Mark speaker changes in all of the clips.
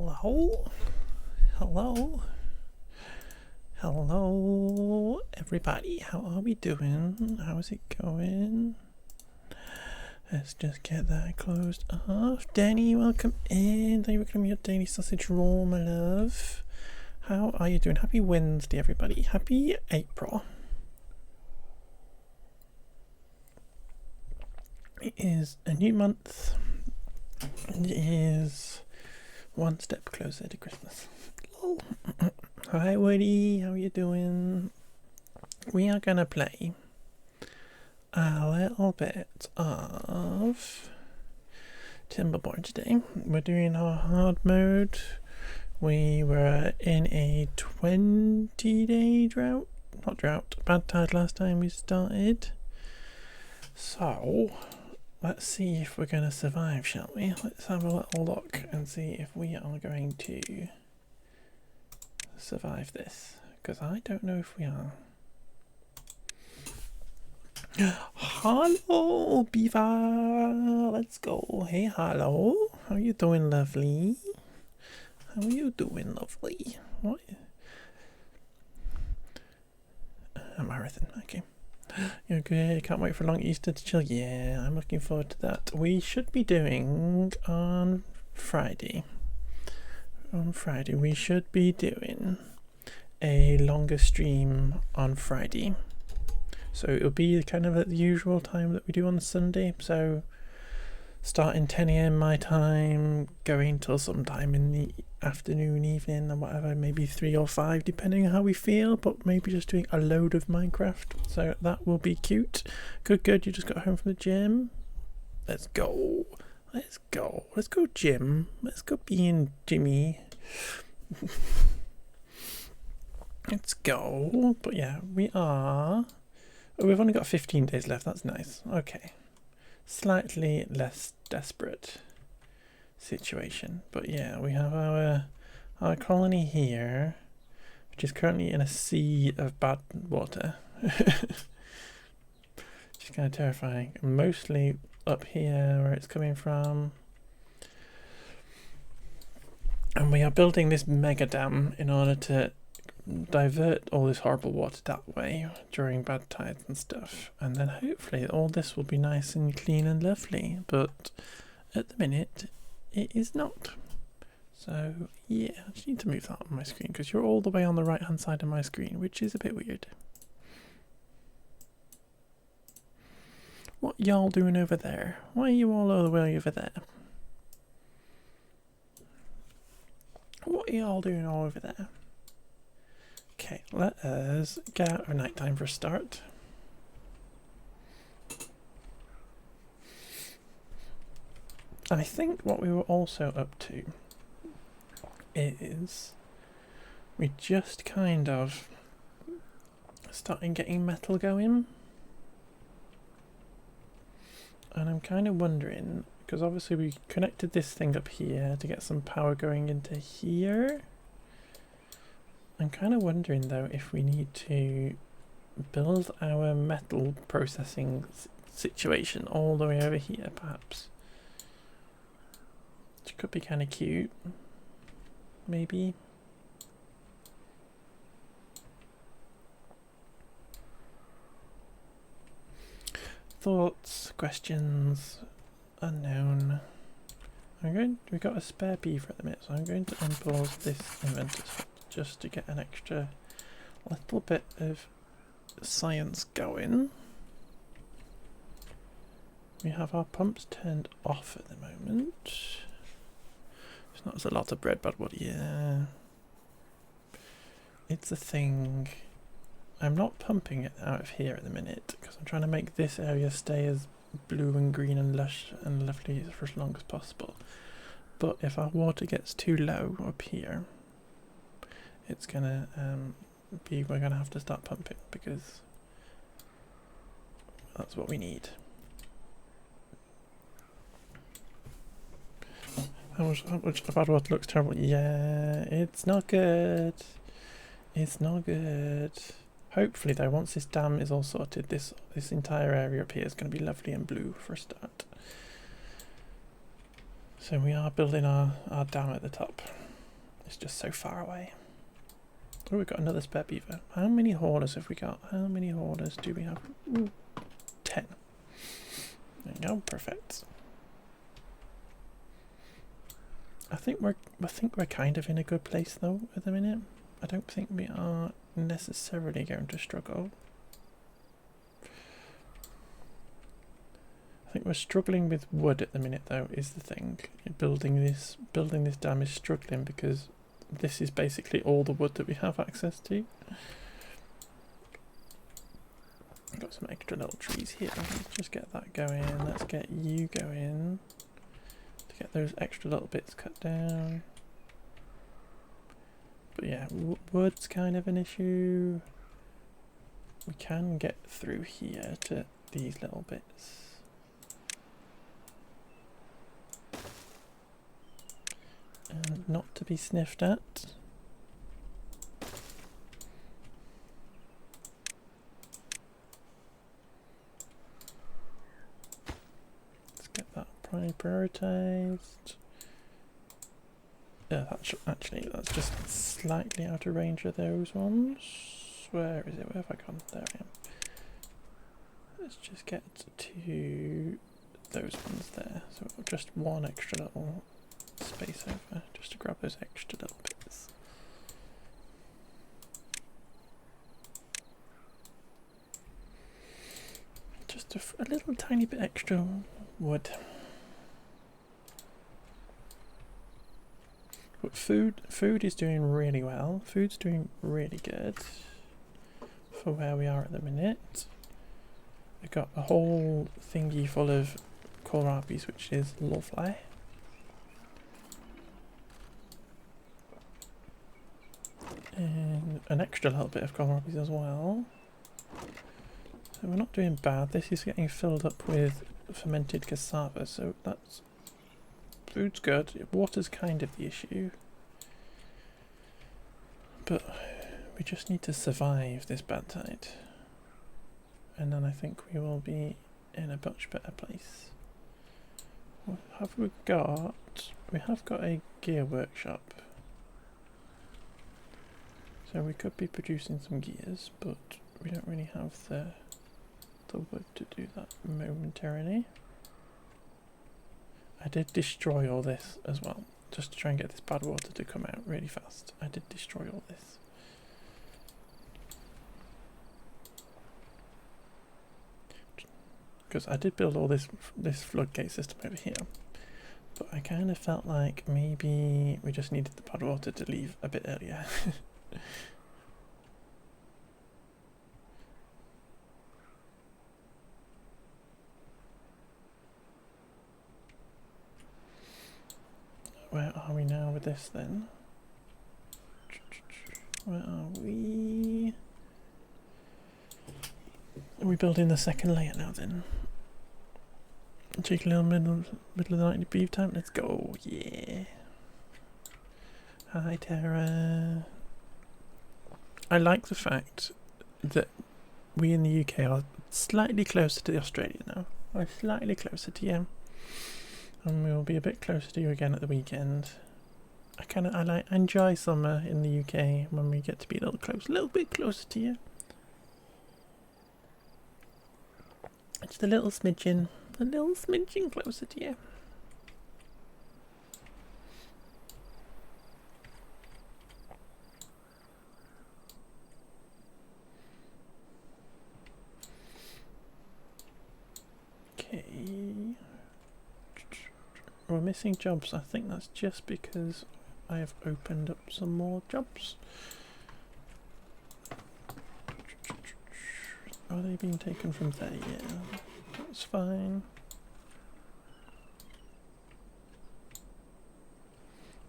Speaker 1: Hello? Hello? Hello, everybody. How are we doing? How's it going? Let's just get that closed off. Danny, welcome in. Thank you for coming your daily sausage roll, my love. How are you doing? Happy Wednesday, everybody. Happy April. It is a new month. And it is one step closer to Christmas. Lol. Hi Woody, how are you doing? We are gonna play a little bit of Timberborn today. We're doing our hard mode. We were in a 20-day drought. Not drought, bad tide last time we started. So let's see if we're gonna survive, shall we? Let's have a little look and see if we are going to survive this, because I don't know if we are. Hello, Beaver. Let's go. Hey, hello. How are you doing, lovely? How are you doing, lovely? What? Marathon. Okay. You're good. Can't wait for long Easter to chill. Yeah, I'm looking forward to that. We should be doing on Friday. On Friday, we should be doing a longer stream on Friday. So it'll be kind of at the usual time that we do on Sunday. So starting 10 AM my time, going till sometime in the afternoon, evening, or whatever, maybe 3 or 5, depending on how we feel. But maybe just doing a load of Minecraft. So that will be cute. Good, good. You just got home from the gym. Let's go. Let's go. Let's go, Jim. Let's go being Jimmy. Let's go. But yeah, we are. Oh, we've only got 15 days left. That's nice. Okay. Slightly less desperate situation. But yeah, we have our colony here, which is currently in a sea of bad water. Which is kind of terrifying. Mostly up here where it's coming from. And we are building this mega dam in order to divert all this horrible water that way during bad tides and stuff, and then hopefully all this will be nice and clean and lovely, but at the minute it is not. So yeah, I just need to move that on my screen because you're all the way on the right hand side of my screen, which is a bit weird. What y'all doing over there? Why are you all the way over there? What are y'all doing all over there? Okay, let us get out of nighttime for a start. I think what we were also up to is we just kind of starting getting metal going. And I'm kind of wondering, because obviously we connected this thing up here to get some power going into here. I'm kind of wondering though if we need to build our metal processing situation all the way over here, perhaps. Which could be kind of cute. Maybe. Thoughts, questions, unknown. We've got a spare beaver at the minute, so I'm going to unpause this inventor just to get an extra little bit of science going. We have our pumps turned off at the moment. It's not a lot of bread, but what? Yeah, it's a thing. I'm not pumping it out of here at the minute because I'm trying to make this area stay as blue and green and lush and lovely for as long as possible. But if our water gets too low up here, it's gonna we're gonna have to start pumping because that's what we need. How much bad water looks terrible? Yeah, it's not good. It's not good. Hopefully though, once this dam is all sorted, this entire area up here is going to be lovely and blue for a start. So we are building our dam at the top. It's just so far away. Oh, we've got another spare beaver. How many haulers have we got? How many haulers do we have? Ooh, 10. There you go, perfect. I think we're kind of in a good place though at the minute. I don't think we are necessarily going to struggle. I think we're struggling with wood at the minute though, is the thing. Building this dam is struggling because this is basically all the wood that we have access to. I've got some extra little trees here. Let's just get that going. Let's get you going to get those extra little bits cut down. But yeah, wood's kind of an issue. We can get through here to these little bits. And not to be sniffed at. Let's get that prioritized. Yeah, that's just slightly out of range of those ones. Where is it? Where have I gone? There I am. Let's just get to those ones there. So just one extra little space over, just to grab those extra little bits. Just a little tiny bit extra wood. But food is doing really well. Food's doing really good for where we are at the minute. We've got a whole thingy full of kohlrabis, which is lovely. And an extra little bit of kohlrabis as well. So we're not doing bad. This is getting filled up with fermented cassava, so that's food's good. Water's kind of the issue, but we just need to survive this bad tide, and then I think we will be in a much better place. What have we got? We have got a gear workshop. So we could be producing some gears, but we don't really have the wood to do that momentarily. I did destroy all this as well, just to try and get this bad water to come out really fast. I did destroy all this. Because I did build all this floodgate system over here, but I kind of felt like maybe we just needed the bad water to leave a bit earlier. Where are we now with this then? Where are we? Are we building the second layer now then? Take a little middle of the night beef time. Let's go. Yeah. Hi Tara. I like the fact that we in the UK are slightly closer to Australia now. We're slightly closer to you. And we'll be a bit closer to you again at the weekend. I enjoy summer in the UK when we get to be a little bit closer to you. Just a little smidgen closer to you. Okay. We're missing jobs. I think that's just because I have opened up some more jobs. Are they being taken from there? Yeah, that's fine.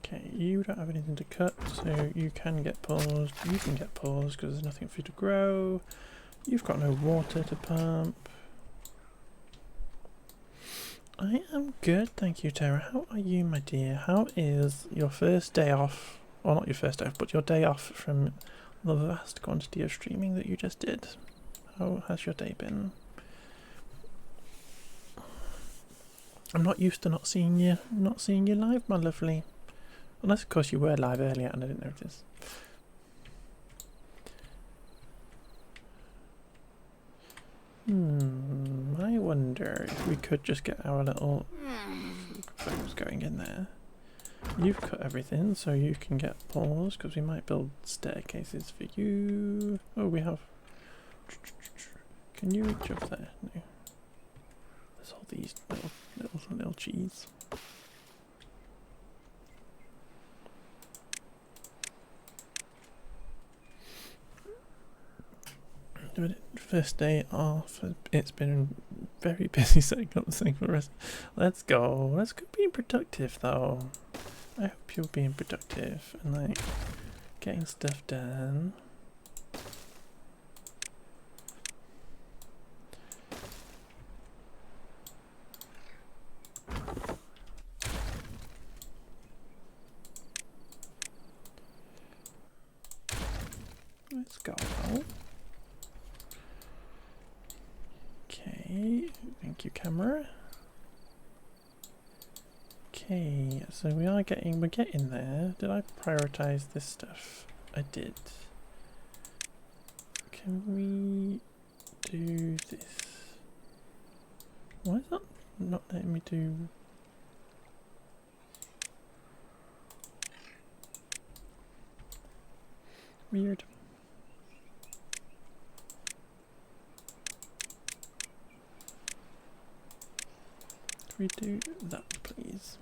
Speaker 1: Okay, you don't have anything to cut, so you can get paused. You can get paused because there's nothing for you to grow. You've got no water to pump. I am good, thank you, Tara. How are you, my dear? How is your first day off? Well, not your first day off, but your day off from the vast quantity of streaming that you just did. How has your day been? I'm not used to not seeing you live, my lovely. Unless, of course, you were live earlier and I didn't notice. I wonder if we could just get our little things going in there. You've cut everything, so you can get paws, because we might build staircases for you. Oh, we have... Can you reach up there? No. There's all these little cheese. First day off, it's been very busy setting up the thing for the rest. Let's go being productive though. I hope you're being productive and like getting stuff done. Let's go. Okay, thank you, camera. Okay, so we're getting there. Did I prioritize this stuff? I did. Can we do this? Why is that not letting me do? Weird. Can we do that, please?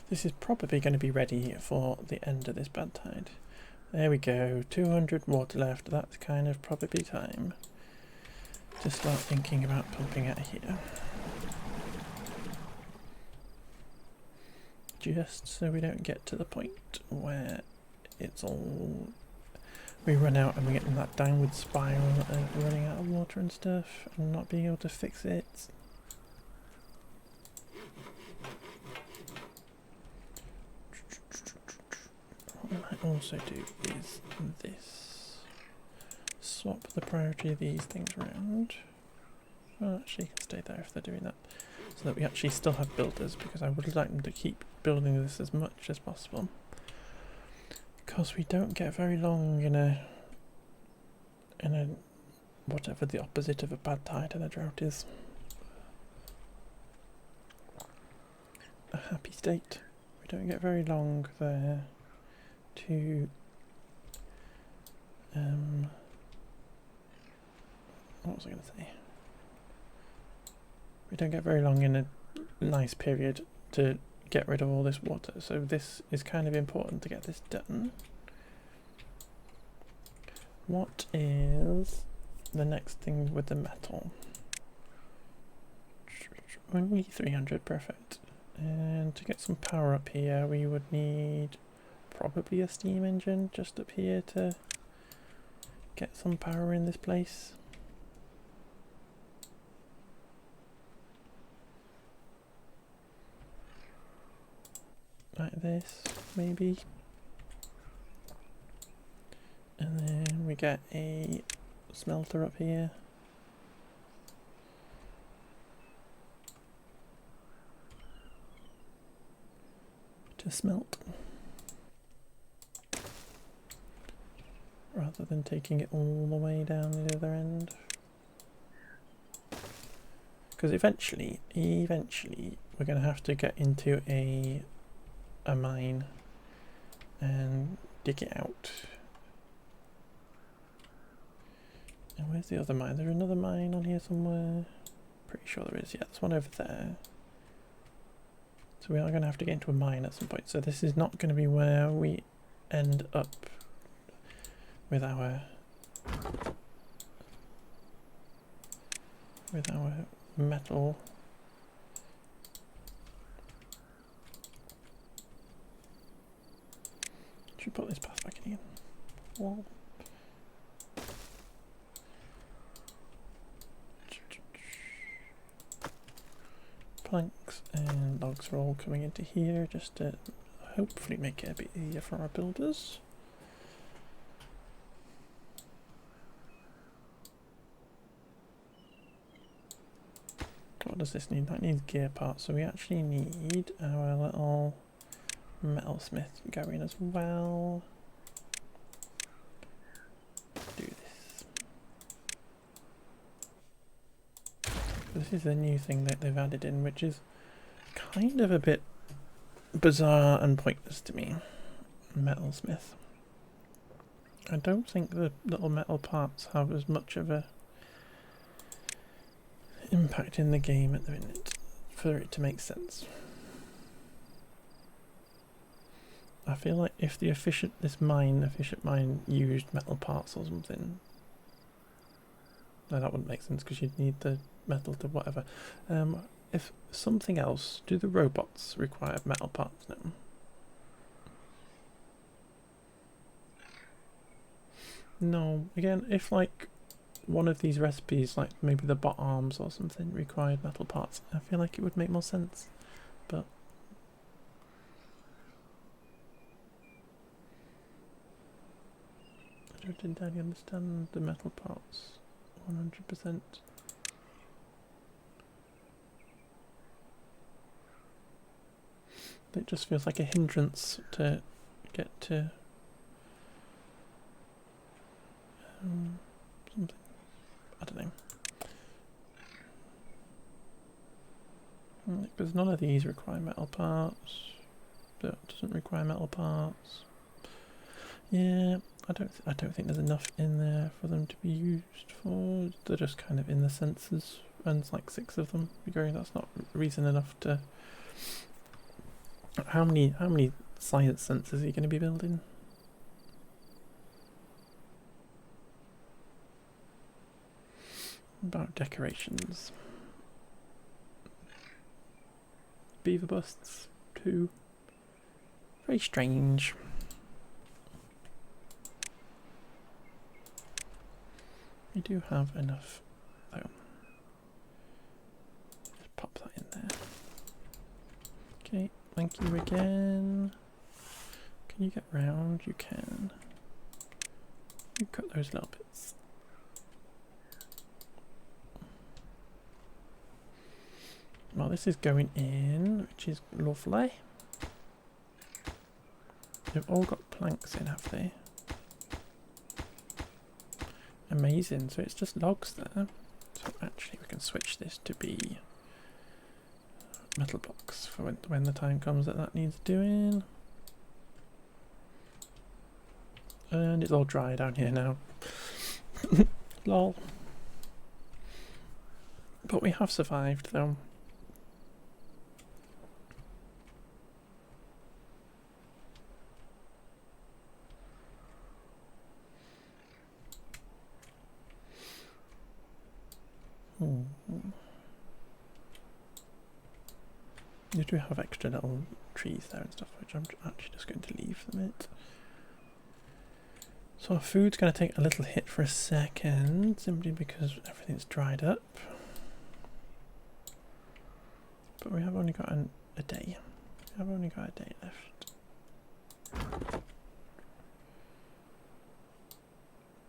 Speaker 1: This is probably going to be ready for the end of this bad tide. There we go, 200 water left. That's kind of probably time to start thinking about pumping out of here. Just so we don't get to the point where it's all... we run out and we get in that downward spiral of running out of water and stuff and not being able to fix it. What I might also do is this. Swap the priority of these things around. Well, actually, you can stay there if they're doing that. So that we actually still have builders, because I would like them to keep building this as much as possible. Because we don't get very long in a whatever the opposite of a bad tide and a drought is. A happy state. We don't get very long there to what was I going to say? We don't get very long in a nice period to get rid of all this water, so this is kind of important to get this done. What is the next thing with the metal? Only 300, perfect. And to get some power up here, we would need probably a steam engine just up here to get some power in this place. Like this, maybe. And then we get a smelter up here. To smelt. Rather than taking it all the way down the other end. Because eventually we're going to have to get into a mine and dig it out. And where's the other mine? There's another mine on here somewhere. Pretty sure there is. Yeah, there's one over there. So we are going to have to get into a mine at some point. So this is not going to be where we end up with our metal. Should put this path back in again. Whoa. planks and logs are all coming into here just to hopefully make it a bit easier for our builders. What does this need? That needs gear parts, so we actually need our little metalsmith going as well. Let's do this. This is a new thing that they've added in, which is kind of a bit bizarre and pointless to me. Metalsmith. I don't think the little metal parts have as much of a impact in the game at the minute for it to make sense. I feel like if the efficient mine used metal parts or something, no, that wouldn't make sense because you'd need the metal to whatever. If something else, do the robots require metal parts now? No, again, if like one of these recipes, like maybe the bot arms or something, required metal parts, I feel like it would make more sense, but I don't entirely understand the metal parts 100%. It just feels like a hindrance to get to something. I don't know. Because none of these require metal parts. That doesn't require metal parts. Yeah, I don't think there's enough in there for them to be used for. They're just kind of in the sensors, and it's like 6 of them. That's not reason enough to. How many science sensors are you going to be building? About decorations. Beaver busts, 2. Very strange. We do have enough though. Just pop that in there. Okay, thank you again. Can you get round? You can. You cut those little bits. Well, this is going in, which is lovely. They've all got planks in, have they? Amazing, so it's just logs there. So actually we can switch this to be metal blocks for when the time comes that needs doing. And it's all dry down here now. Lol. But we have survived though. You do have extra little trees there and stuff, which I'm actually just going to leave them at. So our food's going to take a little hit for a second, simply because everything's dried up. But we have only got a day. We have only got a day left.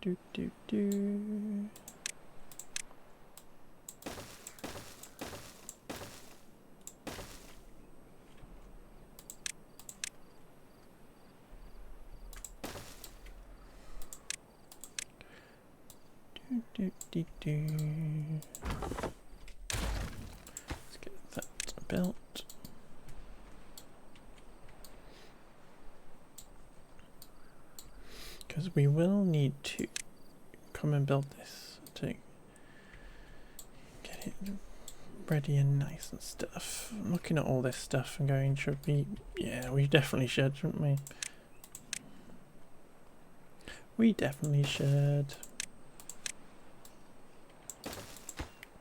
Speaker 1: Do. Let's get that built. Because we will need to come and build this to get it ready and nice and stuff. I'm looking at all this stuff and going, should we? Yeah, we definitely should, shouldn't we? We definitely should.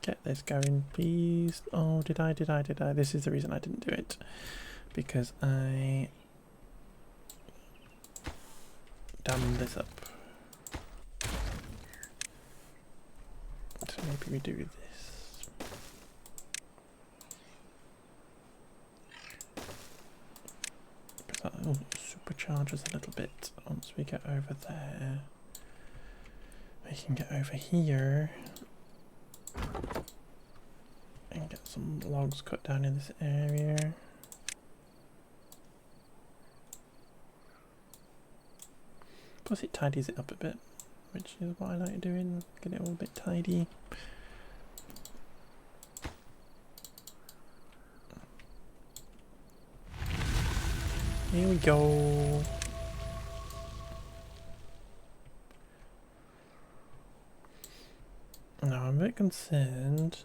Speaker 1: Get this going, please. Oh, did I? This is the reason I didn't do it. Because I dammed this up. So maybe we do this. that'll supercharge us a little bit once we get over there. We can get over here and get some logs cut down in this area. Plus it tidies it up a bit, which is what I like doing, get it all a bit tidy. Here we go. Now I'm a bit concerned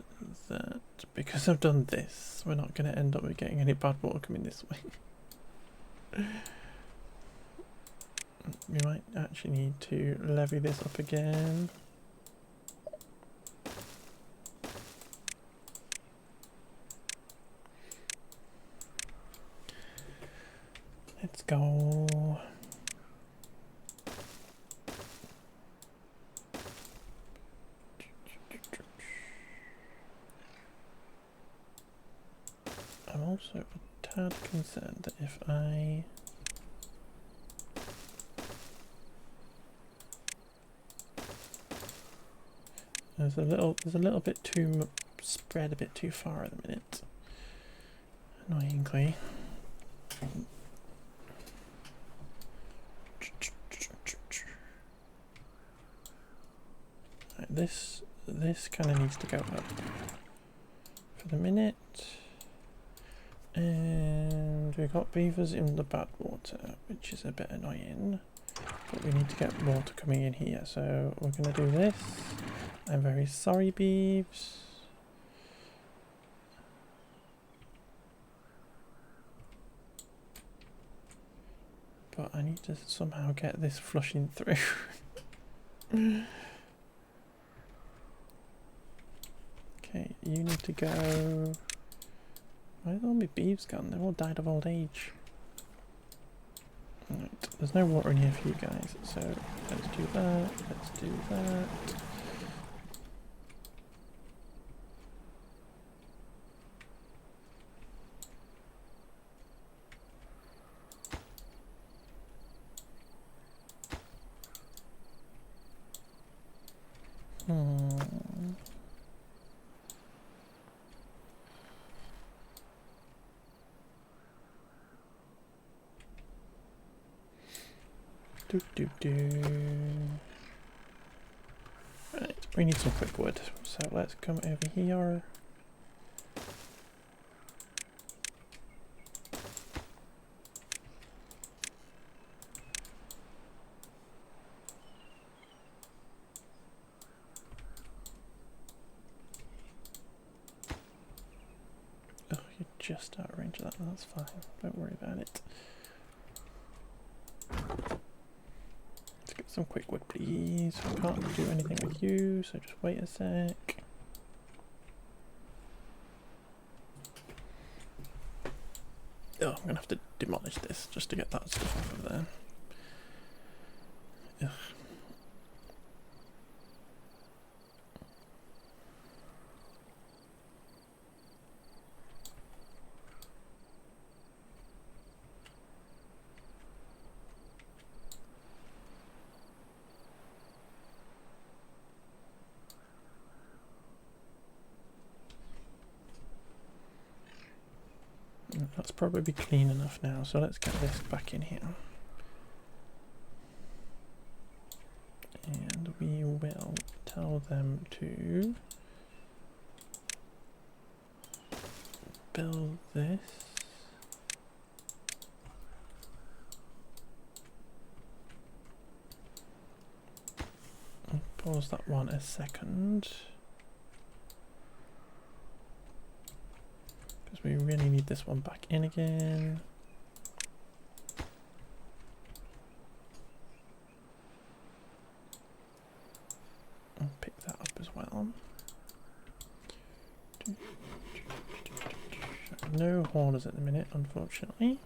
Speaker 1: that because I've done this, we're not going to end up with getting any bad water coming this way. We might actually need to levy this up again. Let's go. I'm also a tad concerned that if I there's a little bit too spread a bit too far at the minute, annoyingly. Right, this kind of needs to go up for the minute. And we've got beavers in the bad water, which is a bit annoying, but we need to get water coming in here, so we're going to do this. I'm very sorry, beeves. But I need to somehow get this flushing through. Okay, you need to go. Where have all my beeves gone? They've all died of old age. Right, there's no water in here for you guys, so let's do that, let's do that. Right, we need some quick wood, so let's come over here. Oh, you're just out of range of that, that's fine, don't worry about it. Some quick wood, please. I can't do anything with you, so just wait a sec. Oh, I'm gonna have to demolish this just to get that stuff off of there. Ugh. That's probably clean enough now, so let's get this back in here. And we will tell them to build this. I'll pause that one a second. Because we really need this one back in again. I'll pick that up as well. No haulers at the minute, unfortunately.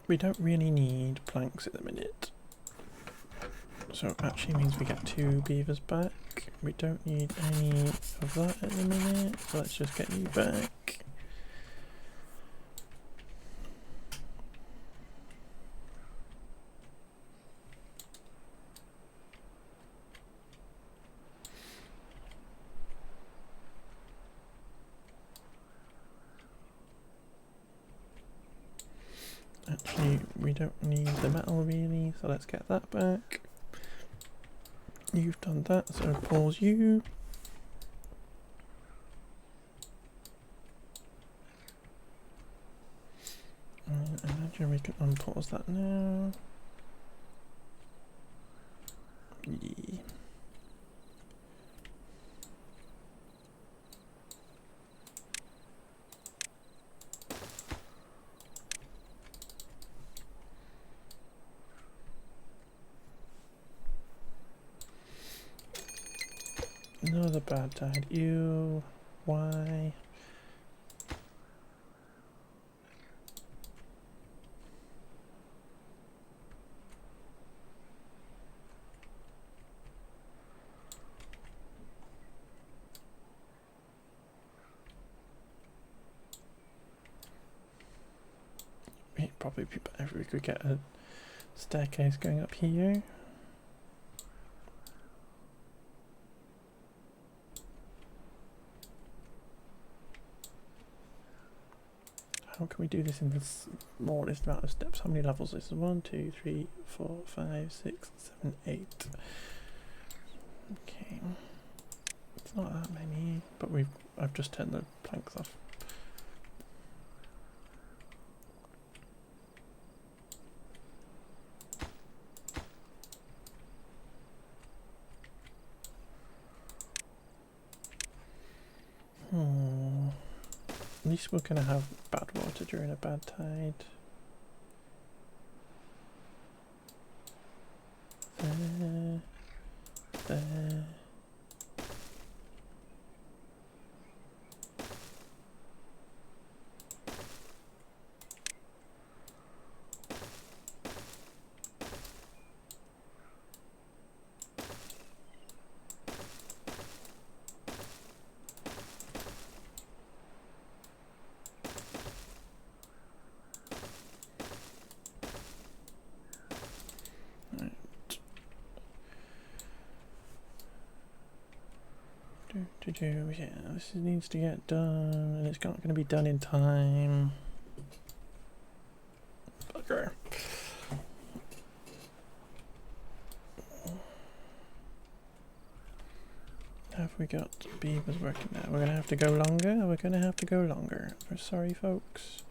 Speaker 1: We don't really need planks at the minute. So actually means we get 2 beavers back. We don't need any of that at the minute, so let's just get you back. Actually, we don't need the metal really, so let's get that back. You've done that, so pause you. Imagine we can unpause that now. Yeah. Another bad tide. Ew. Why? It'd probably be better if we could get a staircase going up here. How can we do this in the smallest amount of steps? How many levels is this? 1, 2, 3, 4, 5, 6, 7, 8. Okay. It's not that many, but I've just turned the planks off. At least we're going to have bad water during a bad tide. There. Yeah, this needs to get done, and it's not going to be done in time. Bugger. Have we got beavers working now? We're going to have to go longer? We're going to have to go longer. We're sorry, folks.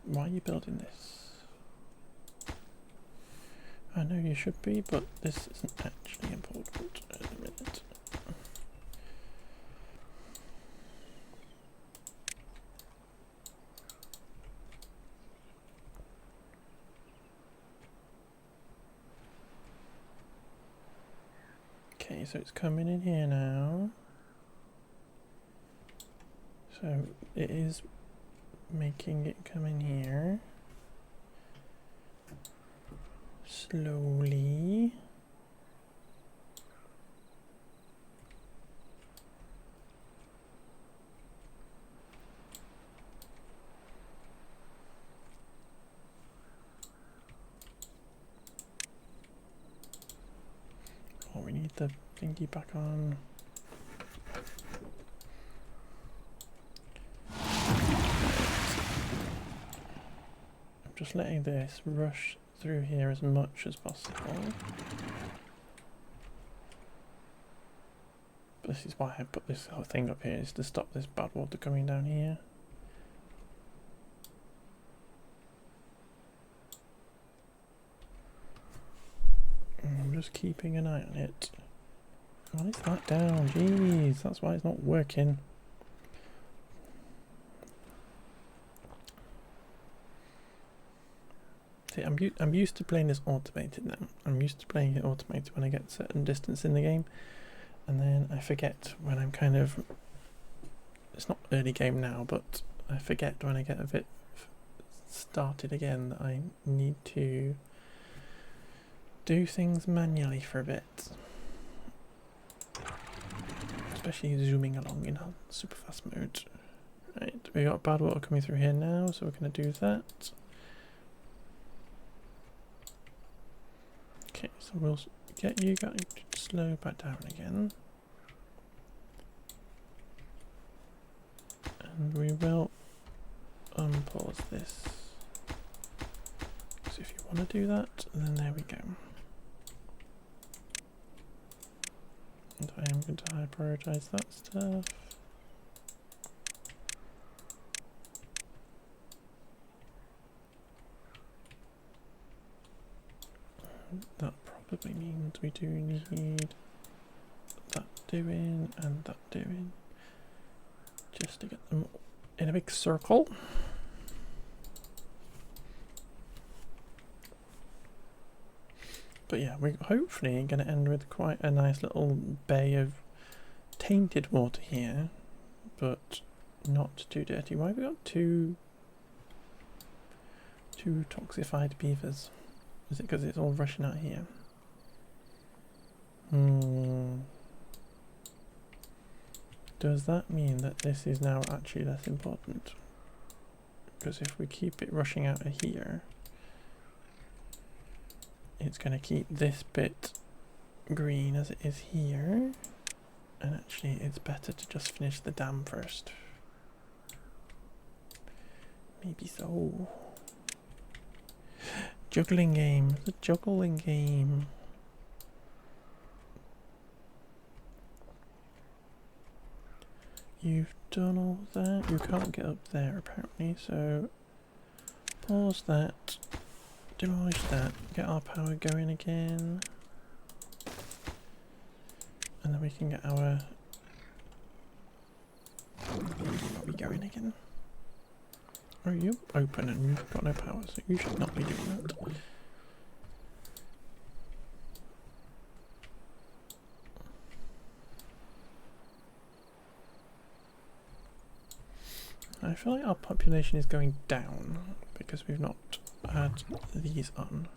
Speaker 1: Why are you building this? I know you should be, but this isn't actually important at the minute. Okay, so it's coming in here now. So it is making it come in here slowly. Oh, we need the thingy back on. Just letting this rush through here as much as possible. But this is why I put this whole thing up here, is to stop this bad water coming down here. And I'm just keeping an eye on it. Why is that down? Jeez, that's why it's not working. See, I'm used to playing this automated now. I'm used to playing it automated when I get certain distance in the game, and then I forget when I'm kind of. It's not early game now, but I forget when I get a bit started again that I need to do things manually for a bit. Especially zooming along in super fast mode. Right, we got bad water coming through here now, so we're going to do that. Okay, so we'll get you guys to slow back down again. And we will unpause this. So if you want to do that, then there we go. And I am going to high prioritize that stuff. That probably means we do need that doing and that doing, just to get them in a big circle. But yeah, we're hopefully going to end with quite a nice little bay of tainted water here, but not too dirty. Why have we got two toxified beavers? Is it because it's all rushing out here? Does that mean that this is now actually less important? Because if we keep it rushing out of here, it's going to keep this bit green as it is here. And actually it's better to just finish the dam first. Maybe so. Juggling game. The juggling game. You've done all that. You can't get up there apparently, so pause that. Demolish that. Get our power going again. And then we can get our lobby going again. Oh, you're open and you've got no power, so you should not be doing that. I feel like our population is going down because we've not had these on.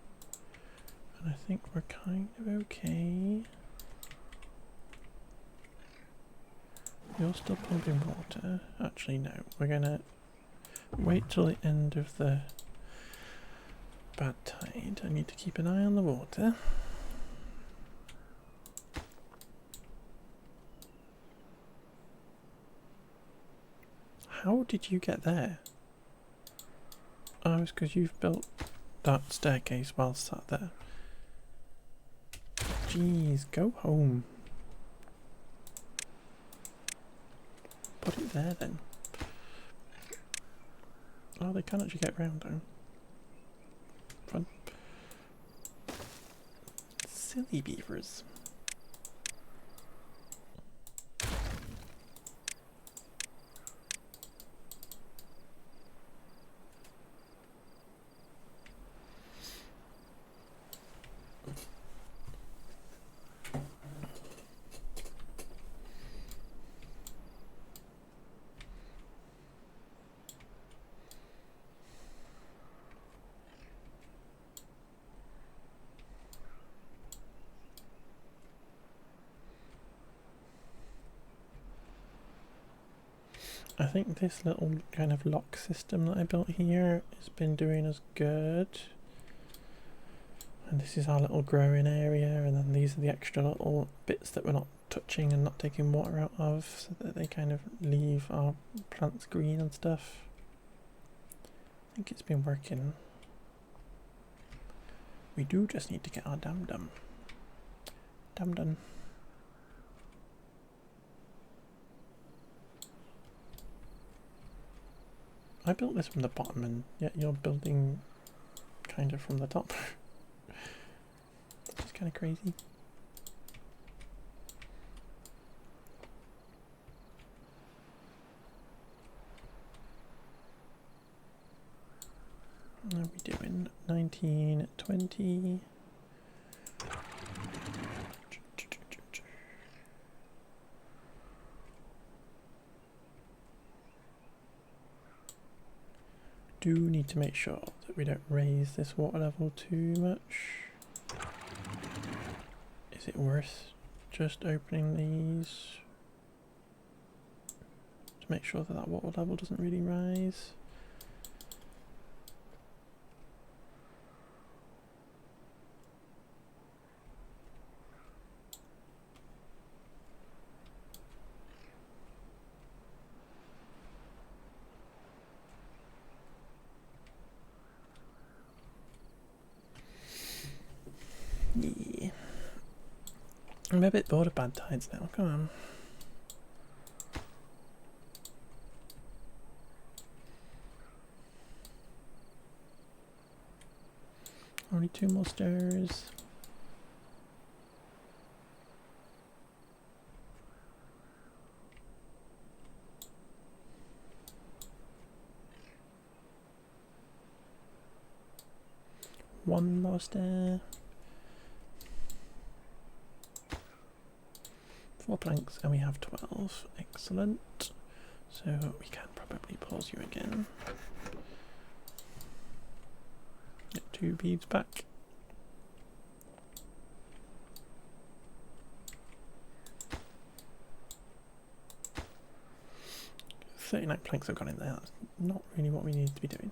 Speaker 1: And I think we're kind of okay. You're still pumping water. Actually, no. We're gonna wait till the end of the bad tide. I need to keep an eye on the water. How did you get there? Oh, it's because you've built that staircase while sat there. Jeez, go home. Put it there then. Oh, they can actually get round though. Fun. Silly beavers. I think this little kind of lock system that I built here has been doing us good. And this is our little growing area, and then these are the extra little bits that we're not touching and not taking water out of, so that they kind of leave our plants green and stuff. I think it's been working. We do just need to get our dam done. Dam done. I built this from the bottom, and yet you're building kind of from the top. Which is kind of crazy. What are we doing? 19, 20. Do need to make sure that we don't raise this water level too much. Is it worth just opening these to make sure that that water level doesn't really rise? Yeah. I'm a bit bored of bad tides now, come on. Only 2 more stairs. One more stair. 4 planks and we have 12. Excellent. So we can probably pause you again. Get 2 beads back. .39 planks have gone in there. That's not really what we need to be doing.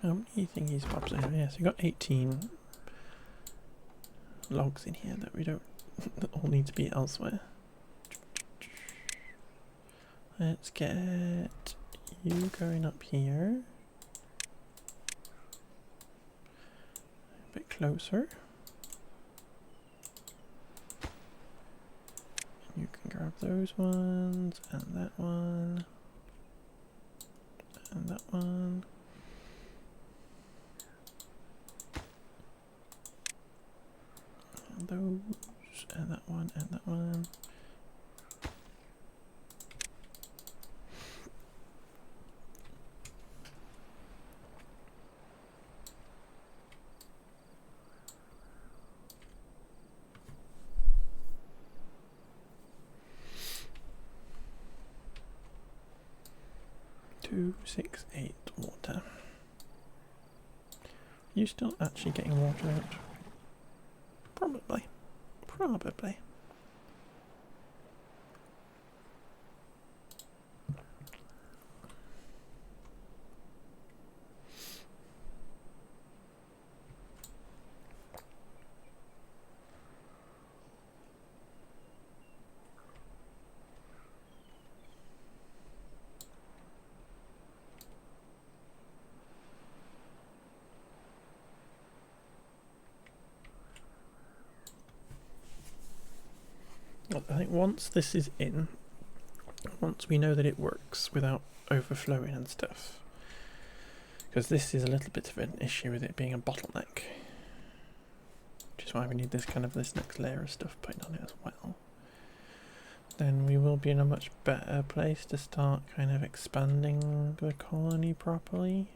Speaker 1: How many thingies pops over here? So we've got 18 logs in here that we don't that all need to be elsewhere. Let's get you going up here. A bit closer. And you can grab those ones and that one. And that one. Those and that one and that one. Two, 6, 8 water. You still actually getting water out? Probably. Probably. I think once this is in, once we know that it works without overflowing and stuff, because this is a little bit of an issue with it being a bottleneck, which is why we need this this next layer of stuff put on it as well, then we will be in a much better place to start kind of expanding the colony properly.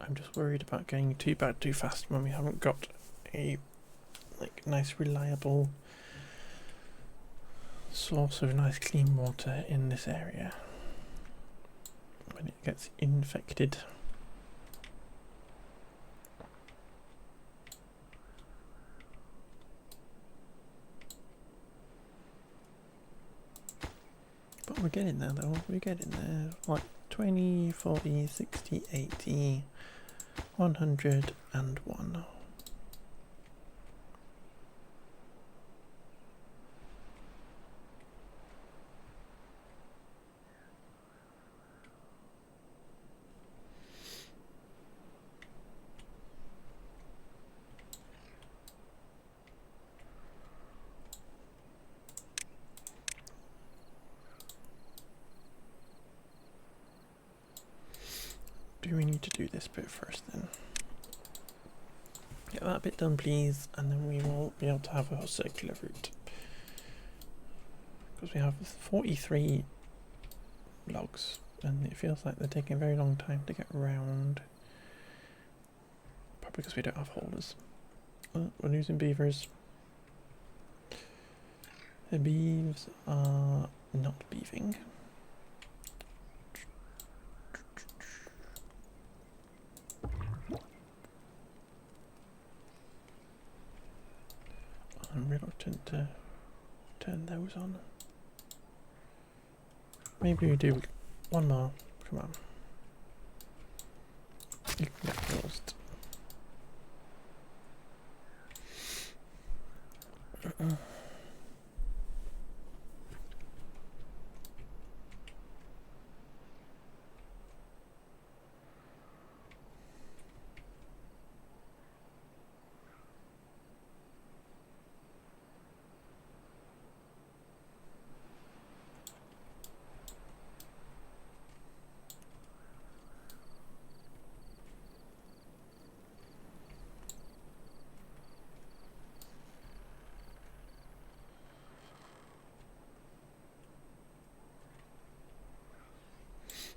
Speaker 1: I'm just worried about getting too bad too fast when we haven't got a nice reliable source of nice clean water in this area when it gets infected. But we're getting there though, we're getting there. Like 20, 40, 60, 80, 101. need to do this bit first then. Get that bit done please, and then we will be able to have a circular route. Because we have 43 logs and it feels like they're taking a very long time to get around. Probably because we don't have holders. Oh, we're losing beavers. The beeves are not beaving. I'm reluctant to turn those on. Maybe we do one more. Come on. You can get closed.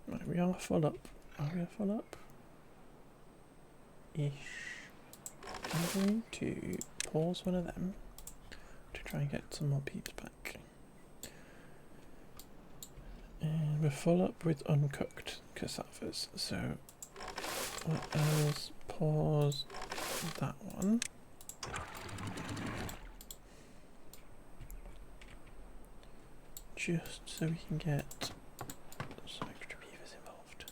Speaker 1: Right, we are full up. Are we full up? Ish. I'm going to pause one of them to try and get some more peeps back. And we're full up with uncooked cassavas, so let us pause that one. Just so we can get some extra beavers involved.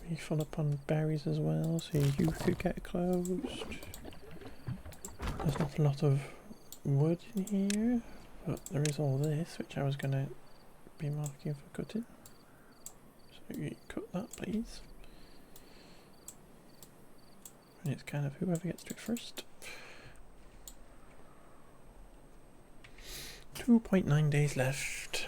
Speaker 1: We fill up on berries as well, so you could get closed. There's not a lot of wood in here, but there is all this, which I was going to be marking for cutting. So you cut that, please. And it's kind of whoever gets to it first. 2.9 days left.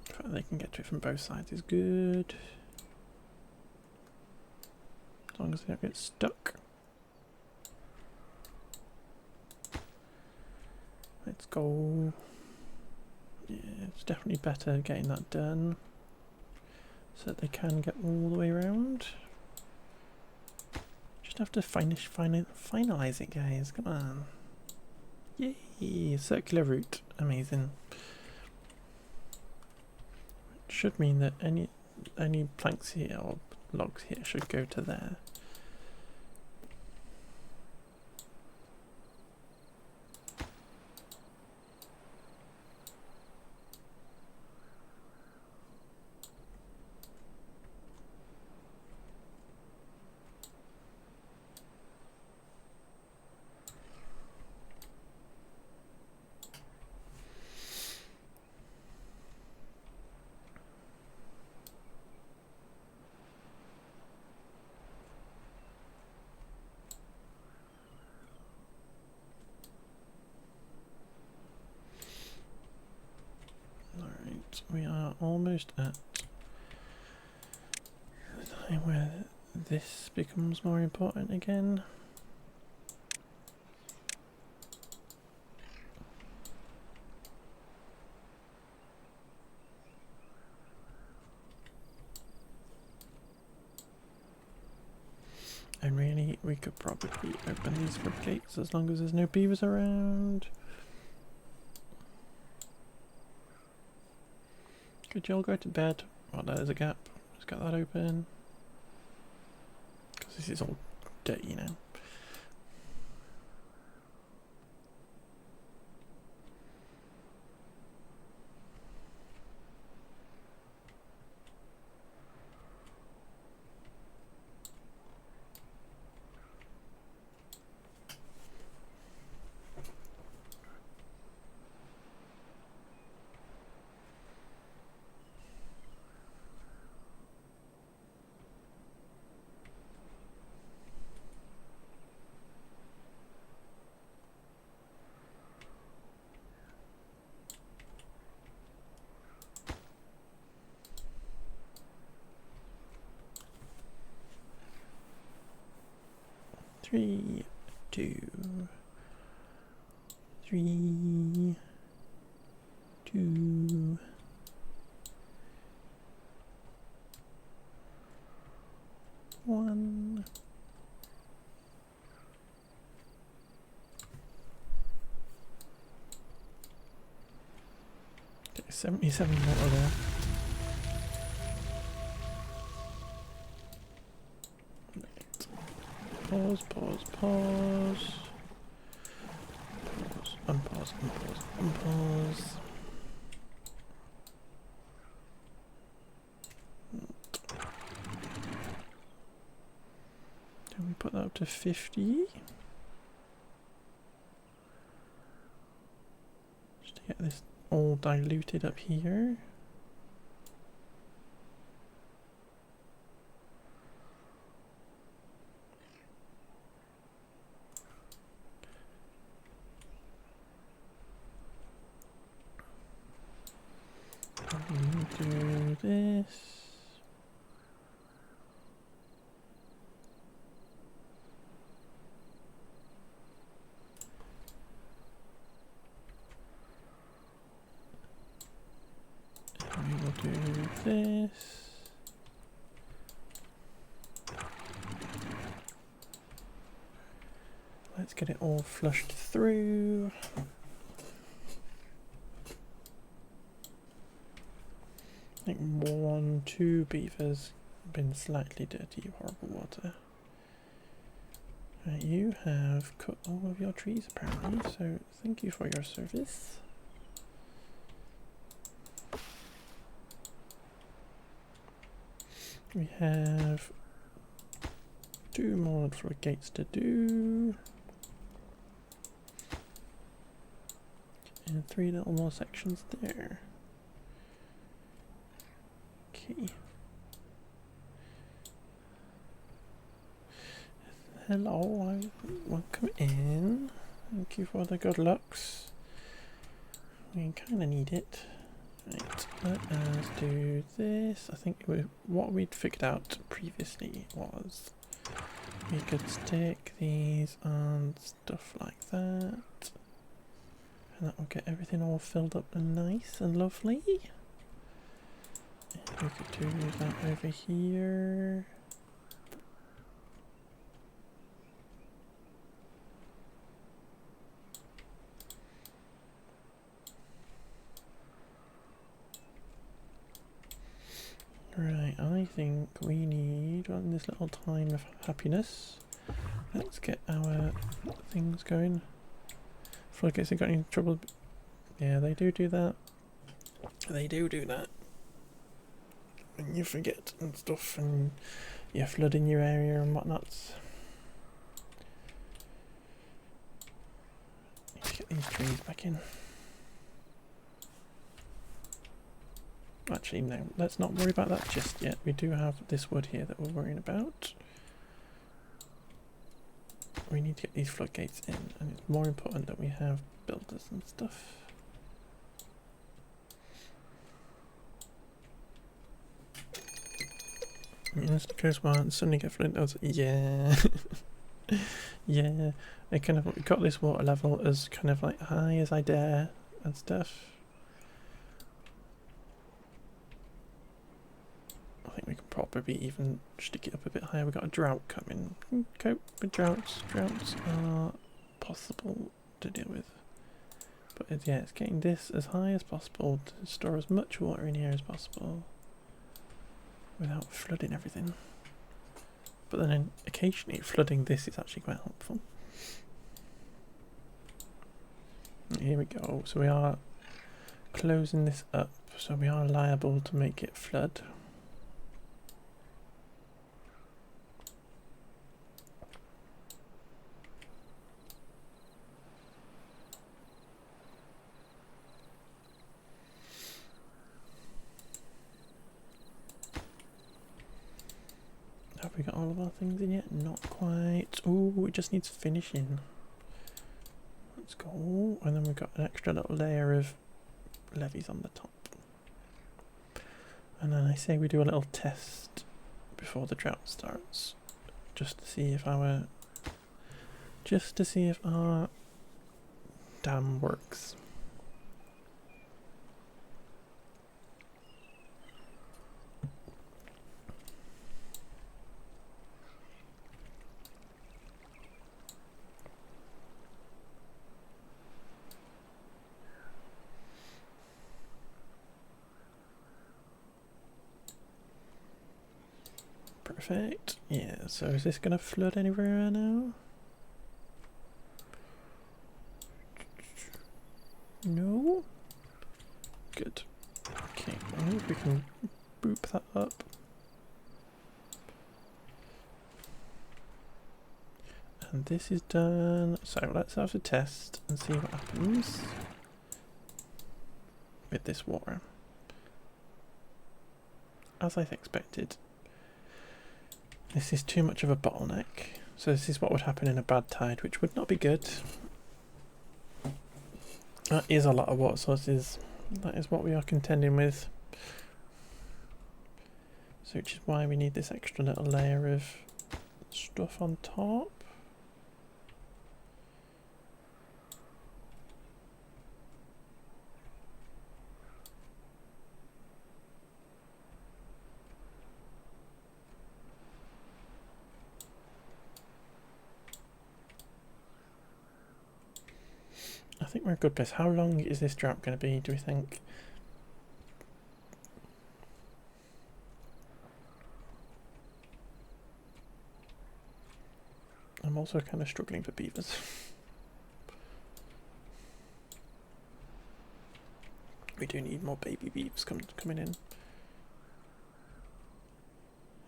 Speaker 1: The fact that they can get to it from both sides is good. As long as they don't get stuck. Let's go. Yeah, it's definitely better getting that done so that they can get all the way around. Just have to finalize it, guys. Come on. Yay! Circular route. Amazing. Should mean that any planks here or logs here should go to there. We are almost at the time where this becomes more important again. And really, we could probably open these floodgates as long as there's no beavers around. Could you all go to bed? Oh, there's a gap. Let's get that open. Because this is all dirty now. 3, 2, 3, 2, 1. Okay, 77 water there. Pause, pause, pause. Pause, unpause, unpause, unpause. Can we put that up to 50? Just to get this all diluted up here. Do this. And we will do this. Let's get it all flushed through. I think 1, 2 beavers have been slightly dirty, horrible water. Right, you have cut all of your trees apparently, so thank you for your service. We have 2 more floodgates to do. And 3 little more sections there. Okay. Hello, welcome in. Thank you for the good looks. We kind of need it. Right, let us do this. I think what we'd figured out previously was we could stick these on stuff like that. And that will get everything all filled up and nice and lovely. We could do that over here. Right, I think we need, on this little time of happiness, let's get our things going. Floodgates have got any trouble? Yeah, they do that. They do that. And you forget and stuff, and you flood in your area and whatnot. Need to get these trees back in. Actually, no, let's not worry about that just yet. We do have this wood here that we're worrying about. We need to get these floodgates in, and it's more important that we have builders and stuff. Just goes one, suddenly get flooded. I was like, yeah. Yeah. I kind of got this water level as kind of like high as I dare and stuff. I think we can probably even stick it up a bit higher. We've got a drought coming. Cope with droughts. Droughts are possible to deal with. But yeah, it's getting this as high as possible to store as much water in here as possible without flooding everything. But then occasionally flooding this is actually quite helpful. Here we go. So we are closing this up. So we are liable to make it flood. Have we got all of our things in yet? Not quite. Oh, it just needs finishing. Let's go. And then we've got an extra little layer of levees on the top. And then I say we do a little test before the drought starts, just to see if our just to see if our dam works. Perfect. Yeah, so is this gonna flood anywhere now? No? Good. Okay, I think we can boop that up. And this is done. So let's have a test and see what happens with this water. As I expected, this is too much of a bottleneck. So this is what would happen in a bad tide, which would not be good. That is a lot of water sources. That is what we are contending with. So which is why we need this extra little layer of stuff on top. I think we're a good place. How long is this drought going to be, do we think? I'm also kind of struggling for beavers. We do need more baby beavers coming in.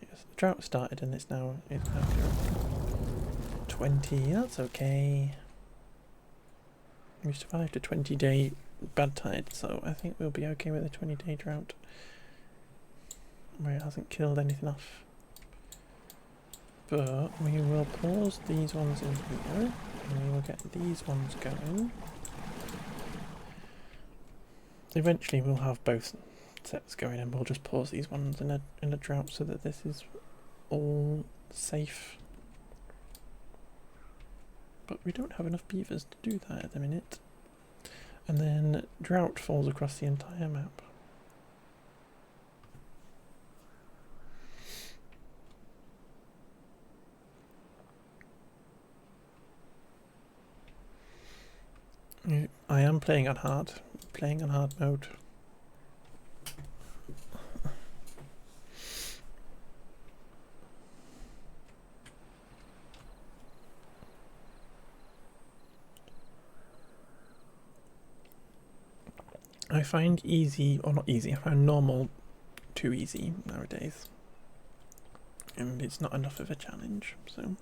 Speaker 1: Yes, the drought started and it's now 20. That's okay. We survived a 20-day bad tide, so I think we'll be okay with a 20-day drought where it hasn't killed anything off. But we will pause these ones in here and we will get these ones going. Eventually we'll have both sets going and we'll just pause these ones in a drought so that this is all safe. But we don't have enough beavers to do that at the minute. And then drought falls across the entire map. I am playing on hard mode. I find easy, or not easy, I find normal too easy nowadays. And it's not enough of a challenge, so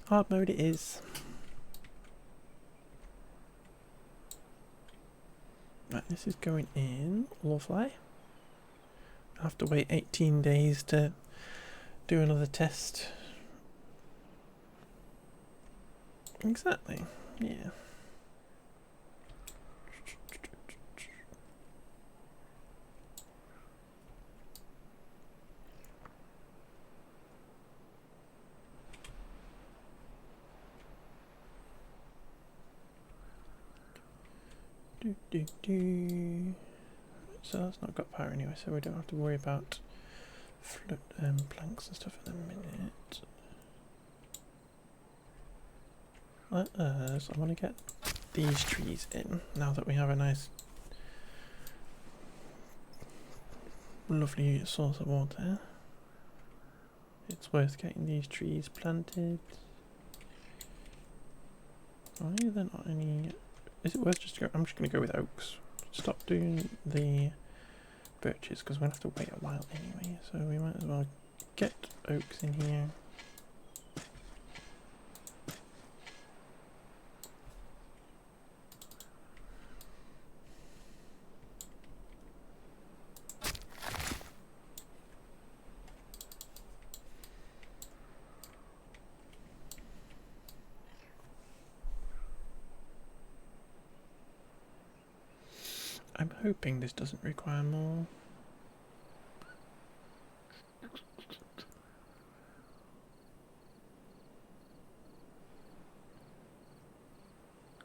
Speaker 1: hard mode it is. Right, this is going in, lovely. I'll have to wait 18 days to do another test. Exactly, yeah. So that's not got power anyway, so we don't have to worry about planks and stuff at the minute. So I want to get these trees in now that we have a nice lovely source of water. It's worth getting these trees planted. Why are there not any? Is it worth just go? I'm just going to go with oaks. Stop doing the birches because we're going to have to wait a while anyway. So we might as well get oaks in here. I'm hoping this doesn't require more.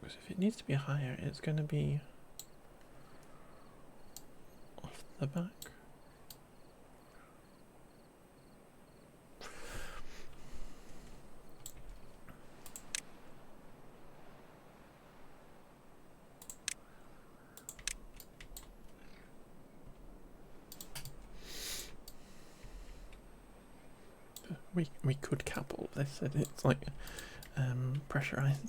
Speaker 1: Because if it needs to be higher, it's going to be off the back. We could cap all of this. It's like pressurized.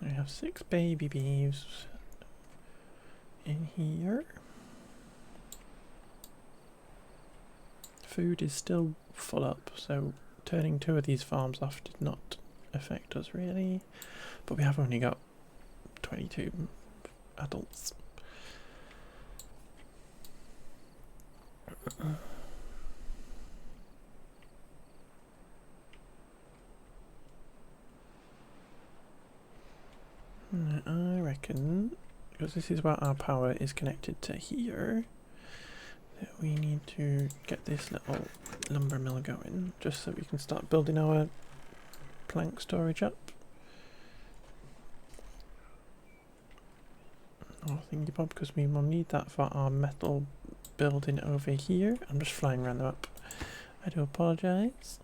Speaker 1: We have 6 baby bees in here. Food is still full up, so turning 2 of these farms off did not affect us really, but we have only got 22 adults. I reckon, because this is where our power is connected to here, that we need to get this little lumber mill going, just so we can start building our plank storage up. Oh, thingy bob, because we will need that for our metal building over here. I'm just flying around the map. I do apologise.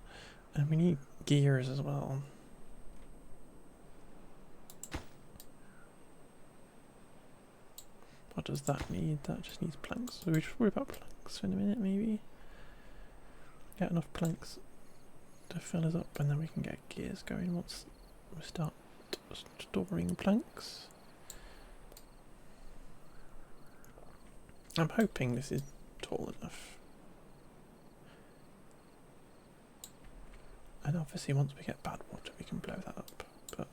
Speaker 1: And we need gears as well. What does that need? That just needs planks. So we should worry about planks in a minute, maybe. Get enough planks to fill us up, and then we can get gears going once we start storing planks. I'm hoping this is tall enough. And obviously once we get bad water we can blow that up. But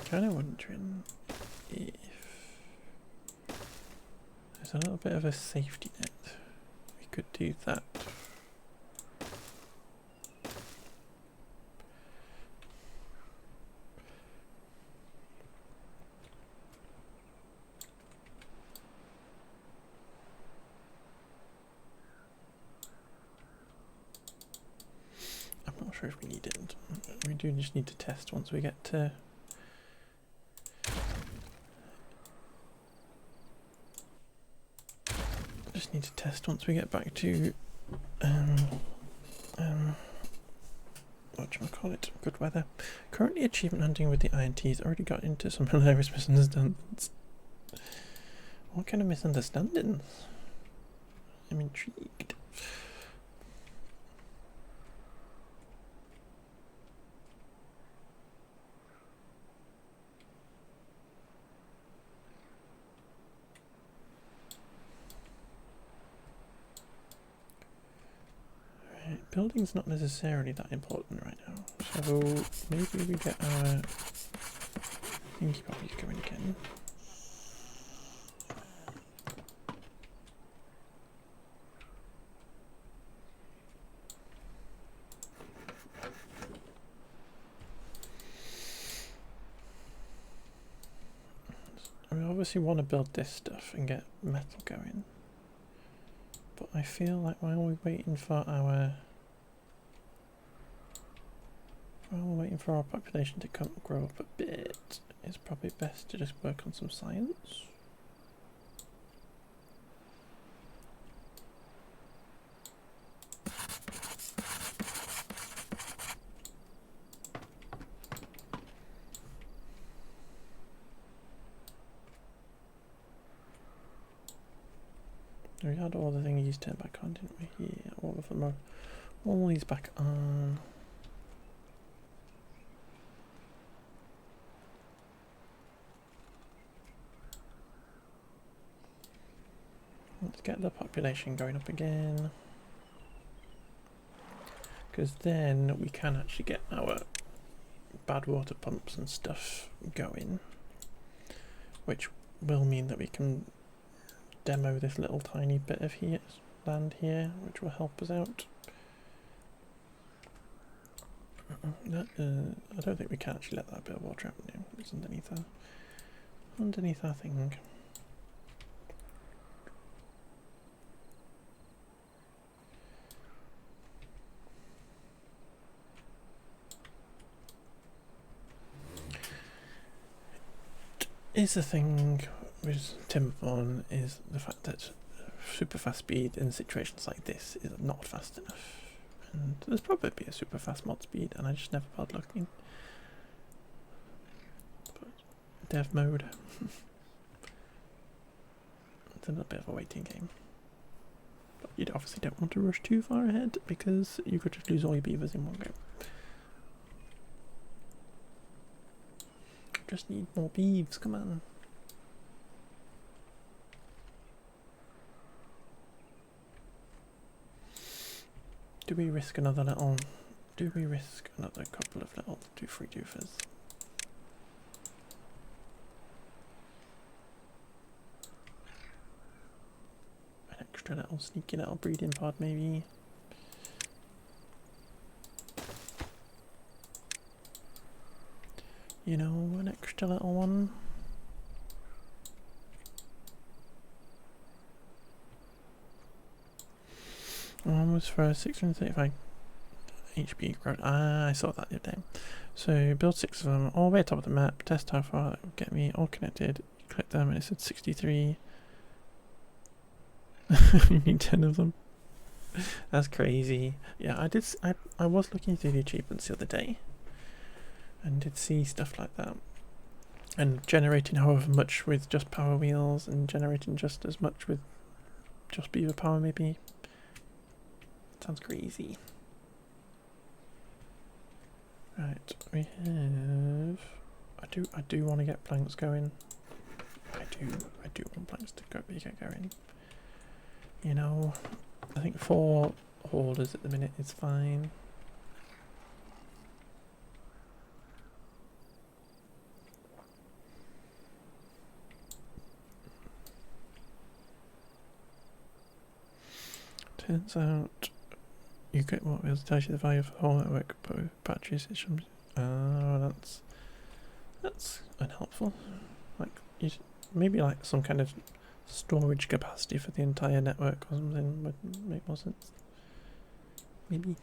Speaker 1: kind of wondering if there's a little bit of a safety net. We could do that. I'm not sure if we need it. We do just need to test once we get to need to test once we get back to whatchamacallit, good weather. Currently achievement hunting with the INTs already got into some hilarious misunderstandings. What kind of misunderstandings? I'm intrigued. Building's not necessarily that important right now, so maybe we get our thingy poppies going again. We obviously want to build this stuff and get metal going, but I feel like while we're waiting for our population to grow up a bit, it's probably best to just work on some science. We had all the thingies turned back on, didn't we? Yeah, all of them are. All these back on. Let's get the population going up again. Because then we can actually get our bad water pumps and stuff going. Which will mean that we can demo this little tiny bit of land here, which will help us out. I don't think we can actually let that bit of water out now. It's underneath our thing. Is the thing with Timberborn is the fact that super fast speed in situations like this is not fast enough. And there's probably a super fast mod speed, and I just never bothered looking. But dev mode. It's a little bit of a waiting game. But you obviously don't want to rush too far ahead, because you could just lose all your beavers in one go. Just need more beeves, come on. Do we risk another couple of little doofy doofers? An extra little sneaky little breeding pod maybe? You know, an extra little one. One was for 635 HP growth. Ah, I saw that the other day. So build 6 of them all the way top of the map. Test how far that will get me all connected. Click them and it said 63. You need 10 of them. That's crazy. Yeah, I was looking through the achievements the other day, and did see stuff like that, and generating however much with just power wheels, and generating just as much with just beaver power maybe. Sounds crazy. Right, we have. I do want to get planks going. I do want planks to get going. You know, I think 4 holders at the minute is fine. Turns out you get what will tell you the value of the whole network, but with battery systems. That's unhelpful. Like maybe like some kind of storage capacity for the entire network or something would make more sense. Maybe.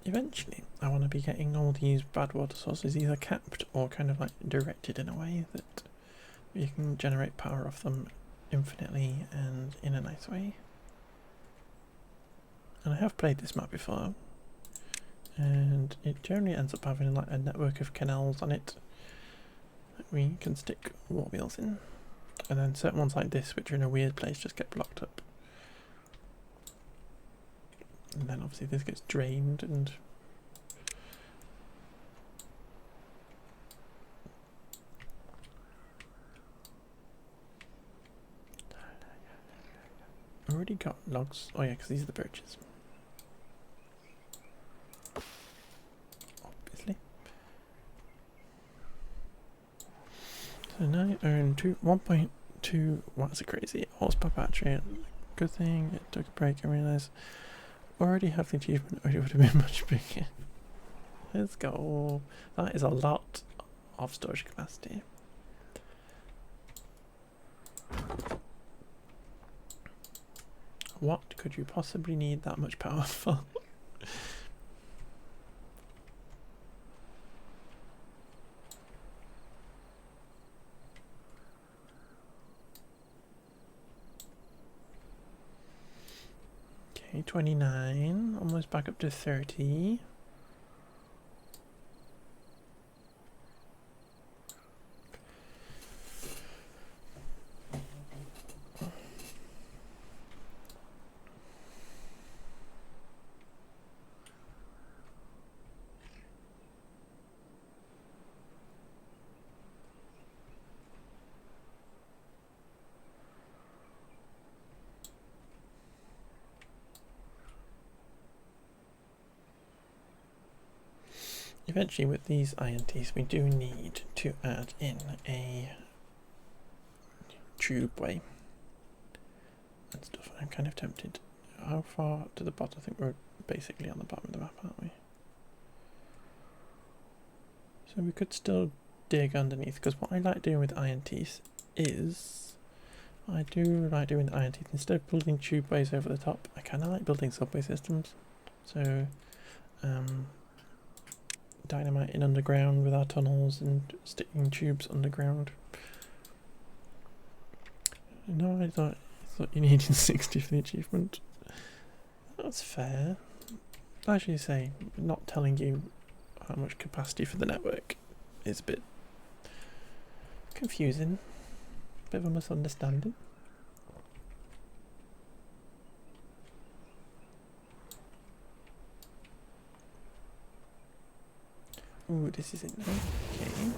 Speaker 1: Eventually, I want to be getting all these bad water sources either capped or kind of like directed in a way that you can generate power off them infinitely and in a nice way. And I have played this map before, and it generally ends up having like a network of canals on it that we can stick war wheels in, and then certain ones like this, which are in a weird place, just get blocked up. And then obviously this gets drained and already got logs. Oh yeah, because these are the birches. Obviously. So now you earn 1.2 watts of crazy horsepower battery. Good thing it took a break. I realised already have the achievement, or it would have been much bigger. Let's go. That is a lot of storage capacity. What could you possibly need that much power for? Okay, 29, almost back up to 30. Eventually with these INTs we do need to add in a tubeway and stuff. I'm kind of tempted. How far to the bottom? I think we're basically on the bottom of the map, aren't we? So we could still dig underneath, because what I like doing with INTs is I do like doing the INTs instead of building tubeways over the top. I kind of like building subway systems. So dynamite in underground with our tunnels and sticking tubes underground. No, I thought you needed 60 for the achievement. That's fair. As you say, not telling you how much capacity for the network is a bit confusing. Bit of a misunderstanding. Ooh, this is it now. Okay.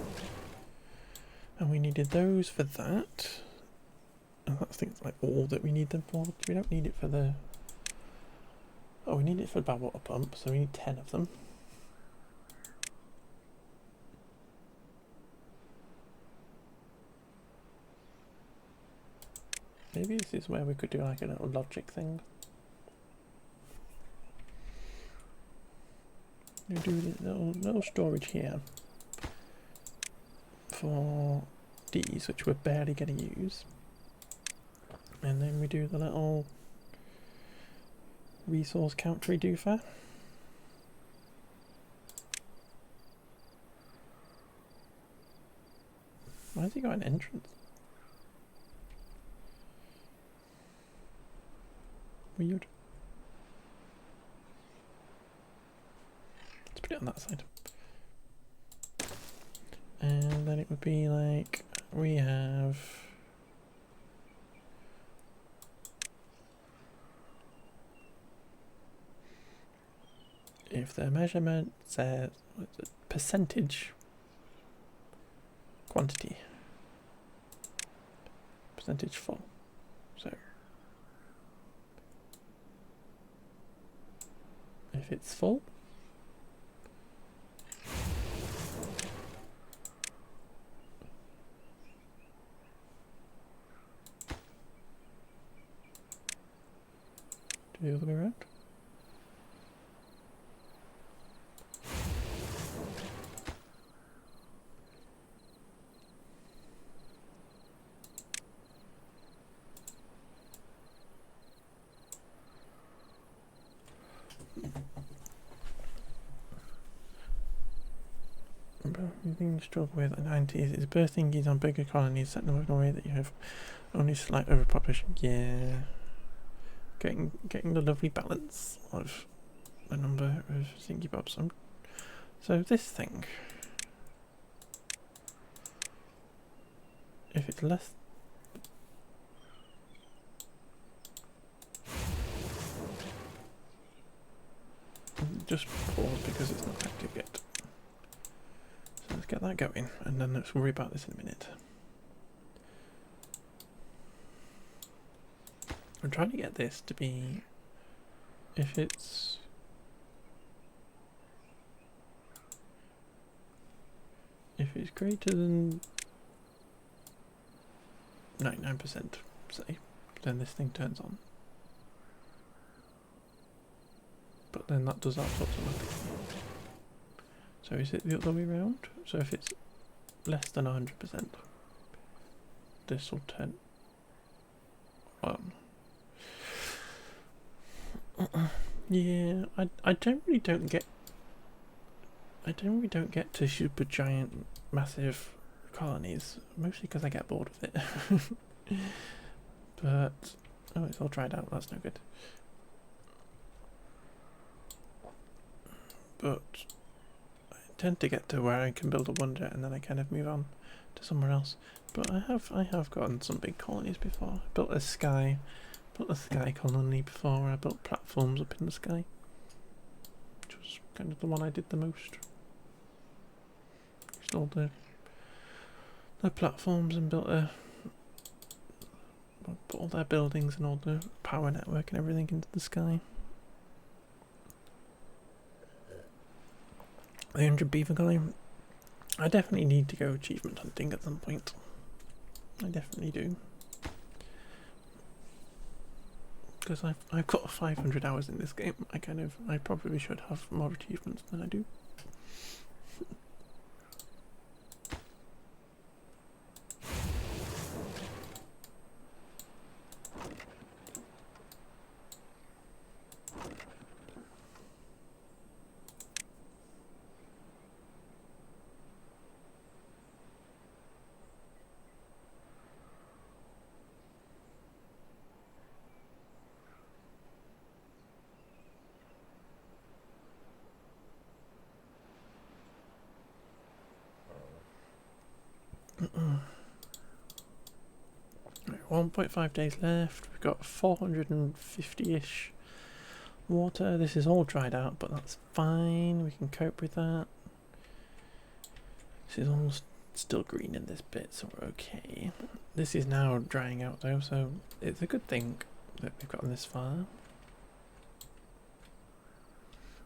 Speaker 1: And we needed those for that. And I think it's like all that we need them for. We don't need it for the... Oh, we need it for the bad water pump, so we need 10 of them. Maybe this is where we could do like a little logic thing. We do this little storage here for these, which we're barely going to use. And then we do the little resource country doofer. Why has he got an entrance? Weird. Let's put it on that side. And then it would be like, we have... If the measurement says percentage quantity, percentage full, so if it's full, do the other way around. The thing you struggle with at 90s is bursting geese on bigger colonies, set them up in a way that you have only slight overpopulation. Yeah. Getting the lovely balance of the number of thingy bobs. So this thing, if it's less, just pause because it's not active yet. So let's get that going, and then let's worry about this in a minute. I'm trying to get this to be, if it's greater than 99%, say, then this thing turns on. But then that does that automatically. So is it the other way around? So if it's less than 100%, this will turn on. Yeah, I generally don't get to super giant massive colonies, mostly because I get bored of it. But oh, it's all dried out, that's no good. But I tend to get to where I can build a wonder and then I kind of move on to somewhere else. But I have gotten some big colonies before. I built a sky colony before where I built platforms up in the sky, which was kind of the one I did the most. Just all the platforms and put all their buildings and all the power network and everything into the sky. The 100 beaver colony. I definitely need to go achievement hunting at some point. I definitely do. Because I've got 500 hours in this game. I probably should have more achievements than I do. Right, 1.5 days left. We've got 450-ish water. This is all dried out, but that's fine. We can cope with that. This is all still green in this bit, so we're okay. This is now drying out though, so it's a good thing that we've gotten this far.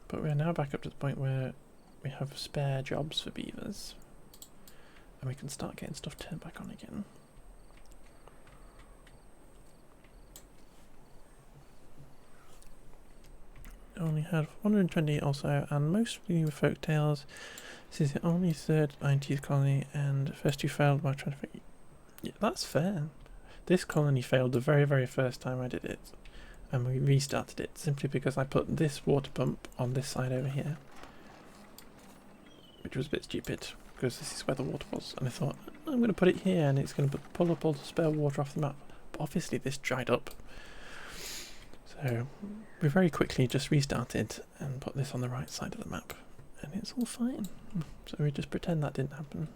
Speaker 1: But we're now back up to the point where we have spare jobs for beavers. And we can start getting stuff turned back on again. Only had 120 also, and mostly with folk tales. This is the only third 90s colony, and first you failed by trying to figure. Yeah, that's fair. This colony failed the very, very first time I did it, and we restarted it simply because I put this water pump on this side over here, which was a bit stupid because this is where the water was, and I thought I'm going to put it here and it's going to pull up all the spare water off the map. But obviously this dried up. So we very quickly just restarted and put this on the right side of the map, and it's all fine. So we just pretend that didn't happen.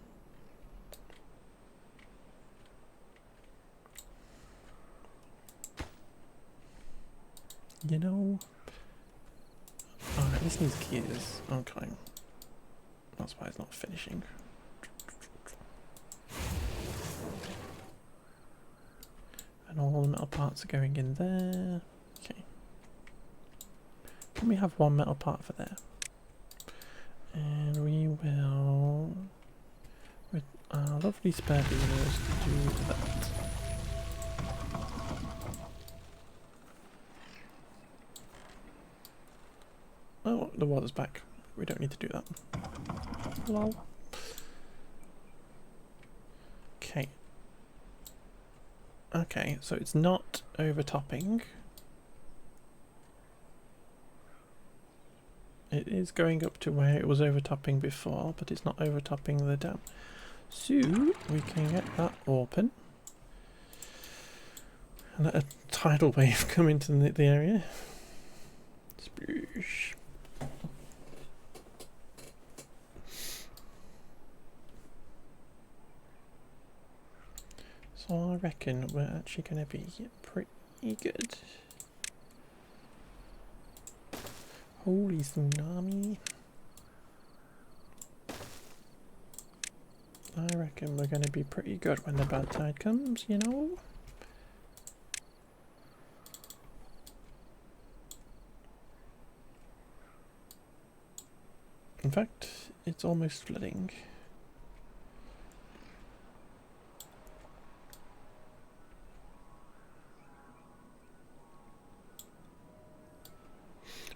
Speaker 1: You know. Alright, this needs keys. Okay. That's why it's not finishing. And all the metal parts are going in there. Okay. Can we have one metal part for there? And we will, with our lovely spare beavers, do that. Oh, the water's back. We don't need to do that. Lol. Okay. Okay, so it's not overtopping. It is going up to where it was overtopping before, but it's not overtopping the dam. So we can get that open. And let a tidal wave come into the area. Sploosh. So I reckon we're actually going to be pretty good. Holy tsunami. I reckon we're going to be pretty good when the bad tide comes, you know? In fact, it's almost flooding.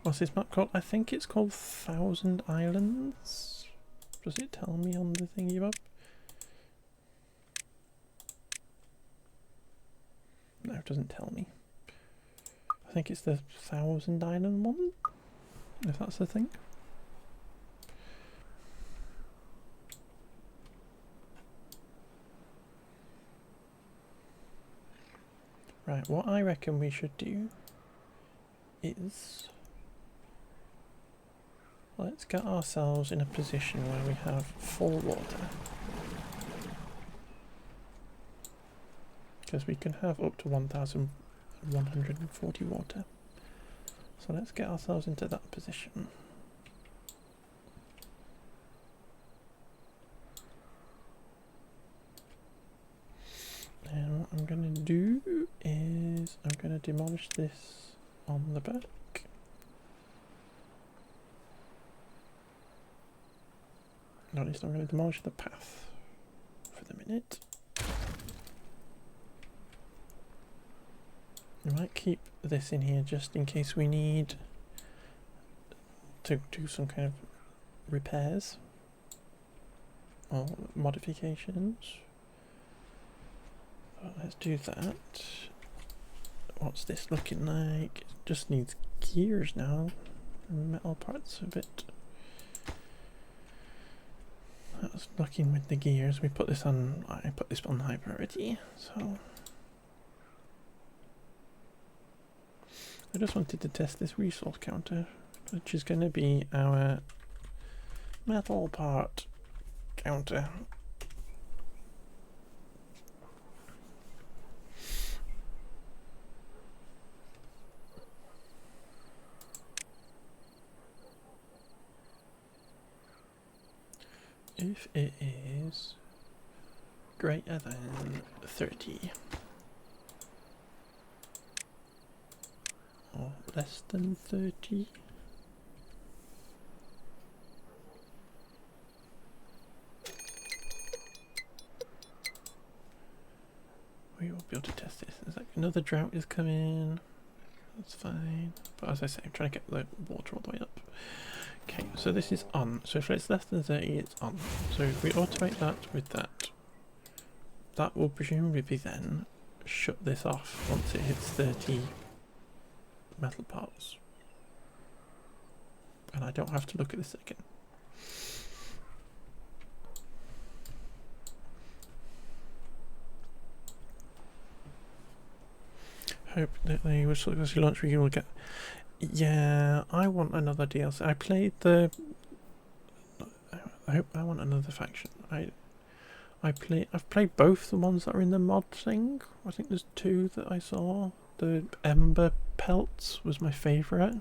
Speaker 1: What's this map called? I think it's called 1,000 Islands. Does it tell me on the thingy bob? No, it doesn't tell me. I think it's the 1,000 Island one, if that's the thing. Right, what I reckon we should do is let's get ourselves in a position where we have full water. Because we can have up to 1,140 water. So let's get ourselves into that position. And what I'm going to do is I'm going to demolish this on the back. Or at least I'm going to demolish the path for the minute. I might keep this in here just in case we need to do some kind of repairs or modifications. So let's do that. What's this looking like? It just needs gears now. Metal parts a bit. That's looking with the gears. We put this on. I put this on high priority. So I just wanted to test this resource counter, which is going to be our metal part counter. If it is greater than 30 or less than 30, we will be able to test this. There's like another drought is coming. That's fine. But as I say, I'm trying to get the water all the way up. Okay, so this is on. So if it's less than 30, it's on. So if we automate that with that, that will presumably then shut this off once it hits 30 metal parts. And I don't have to look at this again. Hope that they will successfully launch. We will get. Yeah, I want another DLC. I played the. I hope I want another faction. I've played both the ones that are in the mod thing. I think there's two that I saw. The Ember Pelts was my favourite,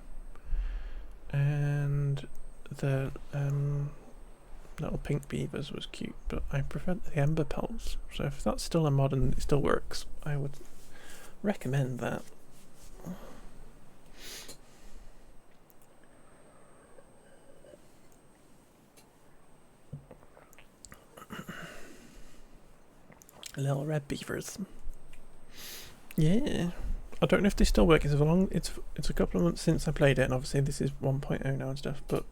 Speaker 1: and the little pink beavers was cute. But I prefer the Ember Pelts. So if that's still a mod and it still works, I would recommend that. Little red beavers. Yeah, I don't know if they still work. It's a couple of months since I played it, and obviously this is 1.0 now and stuff. But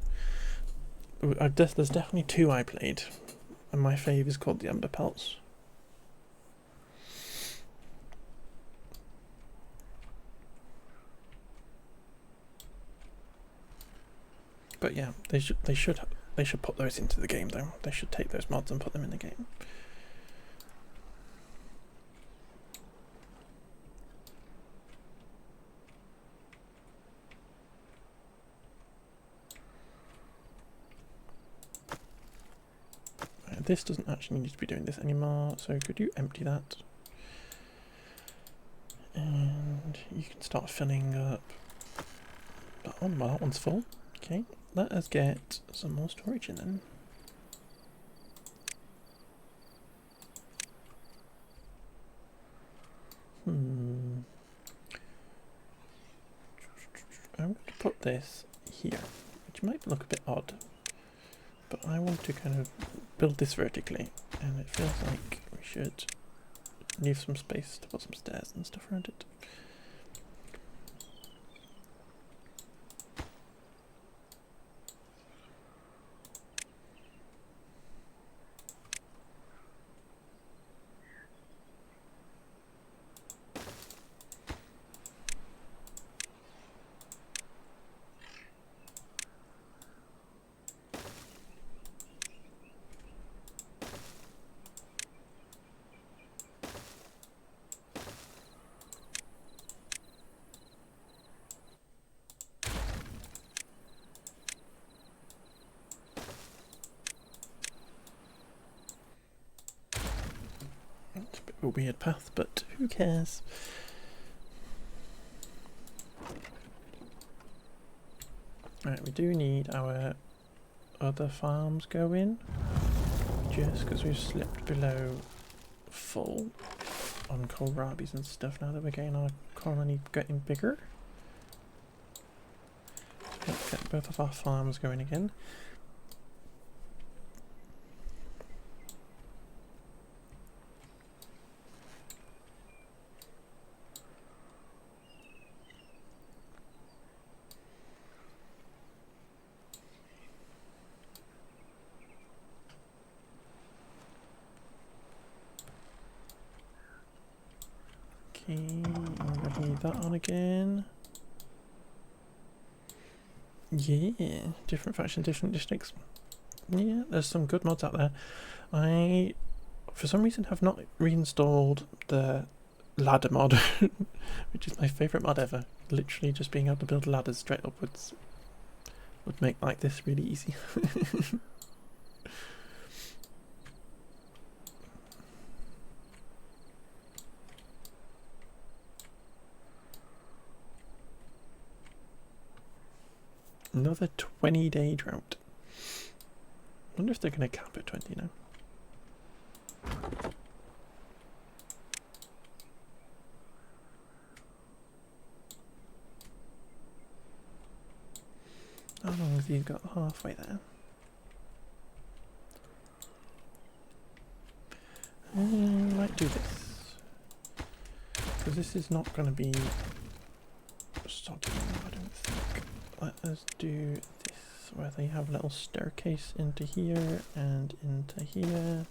Speaker 1: there's definitely two I played, and my fave is called the Ember Pelts. But yeah, they should put those into the game though. They should take those mods and put them in the game. This doesn't actually need to be doing this anymore, so could you empty that? And you can start filling up that one. Well, that one's full. Okay, let us get some more storage in then. I'm going to put this here, which might look a bit odd. but I want to kind of build this vertically, and it feels like we should leave some space to put some stairs and stuff around it. It's a bit of a weird path, but who cares? Right, we do need our other farms going, just because we've slipped below full on kohlrabies and stuff now that we're getting our colony getting bigger. So let's get both of our farms going again. Okay, I'm gonna need that on again. Yeah, different faction, different districts. Yeah, there's some good mods out there. I, for some reason, have not reinstalled the ladder mod, which is my favourite mod ever. Literally just being able to build ladders straight upwards would make like this really easy. Another 20-day drought. I wonder if they're going to cap at 20 now. How long have you got? Halfway there. I might do this, because this is not going to be soggy, I don't think. Let us do this, where they have a little staircase into here and into here,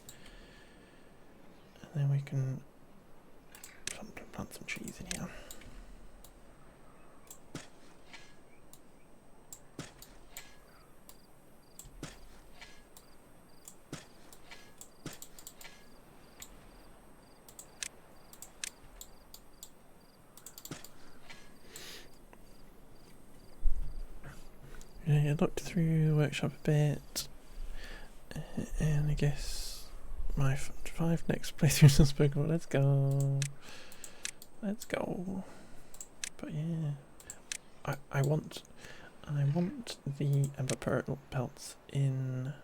Speaker 1: and then we can plant some trees in here. Yeah, I looked through the workshop a bit, and I guess my 5 next playthroughs are spoken. Let's go, let's go. But yeah, I want the ember pearl pelts in.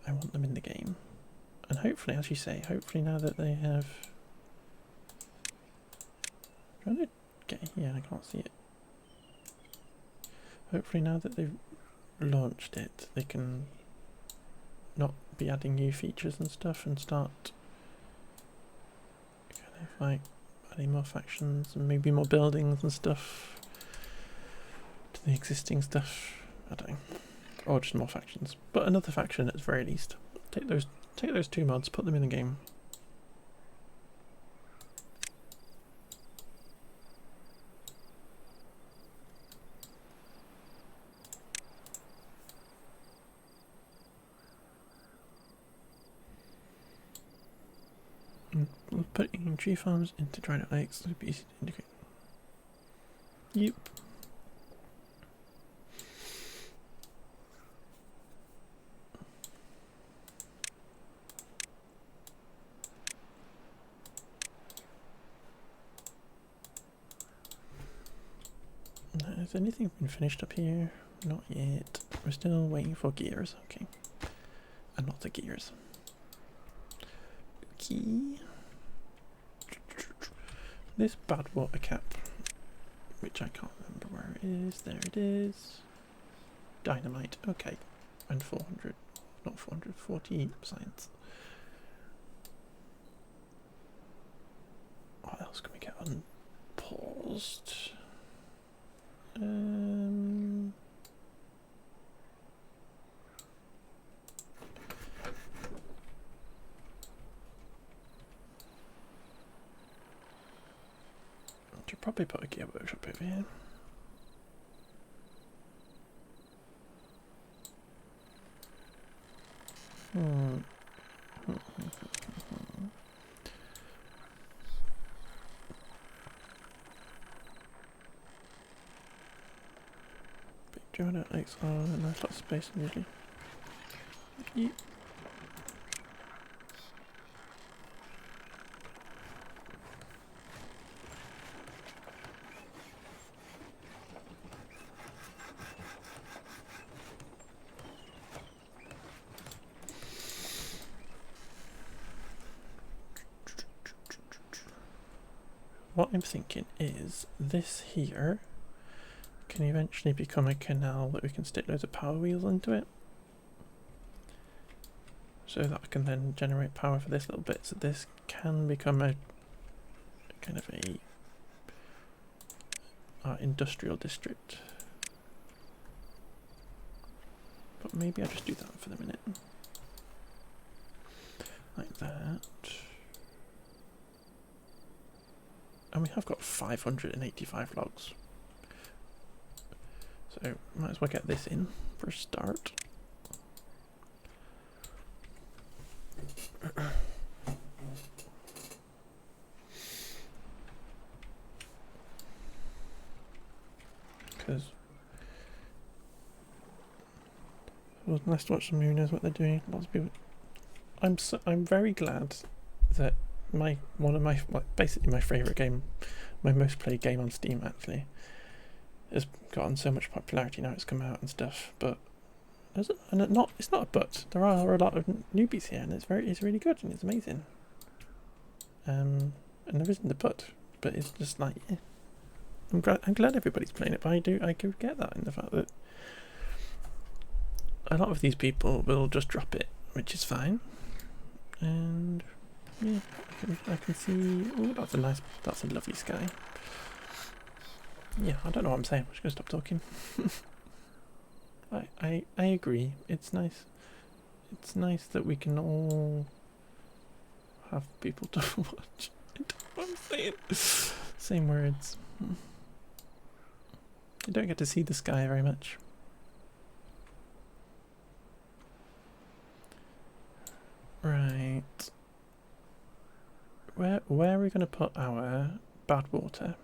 Speaker 1: I want them in the game, and hopefully, as you say, hopefully now that they have. I'm trying to get here, I can't see it. Hopefully now that they've launched it, they can not be adding new features and stuff and start kind of like adding more factions and maybe more buildings and stuff to the existing stuff. I don't know. Or just more factions. But another faction at the very least. Take those 2 mods, put them in the game. We'll put in tree farms into dried out lakes, it'll be easy to indicate. Yep. Has anything been finished up here? Not yet. We're still waiting for gears, okay. And not the gears. Okay. This bad water cap, which I can't remember where it is. There it is. Dynamite. Okay. and 400, not 440 science. What else can we get unpaused? Should probably put a gear workshop over here. Big Jonah X are a nice lot of space usually. Yeet. What I'm thinking is this here can eventually become a canal that we can stick loads of power wheels into it. So that I can then generate power for this little bit. So this can become a kind of a industrial district. But maybe I'll just do that for the minute. Like that. And we have got 585 logs. So might as well get this in for a start. Because it was nice to watch some who knows what they're doing. Lots of people. I'm very glad that basically my favourite game, my most played game on Steam actually, has gotten so much popularity now it's come out and stuff. But it's not a but. There are a lot of newbies here, and it's really good and it's amazing. And there isn't a but it's just like, yeah. I'm glad everybody's playing it, but I could get that in the fact that a lot of these people will just drop it, which is fine. And yeah, I can see. Oh, that's a lovely sky. Yeah, I don't know what I'm saying. I'm just gonna stop talking. I agree. It's nice. It's nice that we can all have people to watch. I don't know what I'm saying. Same words. You don't get to see the sky very much. Right. Where are we going to put our bad water?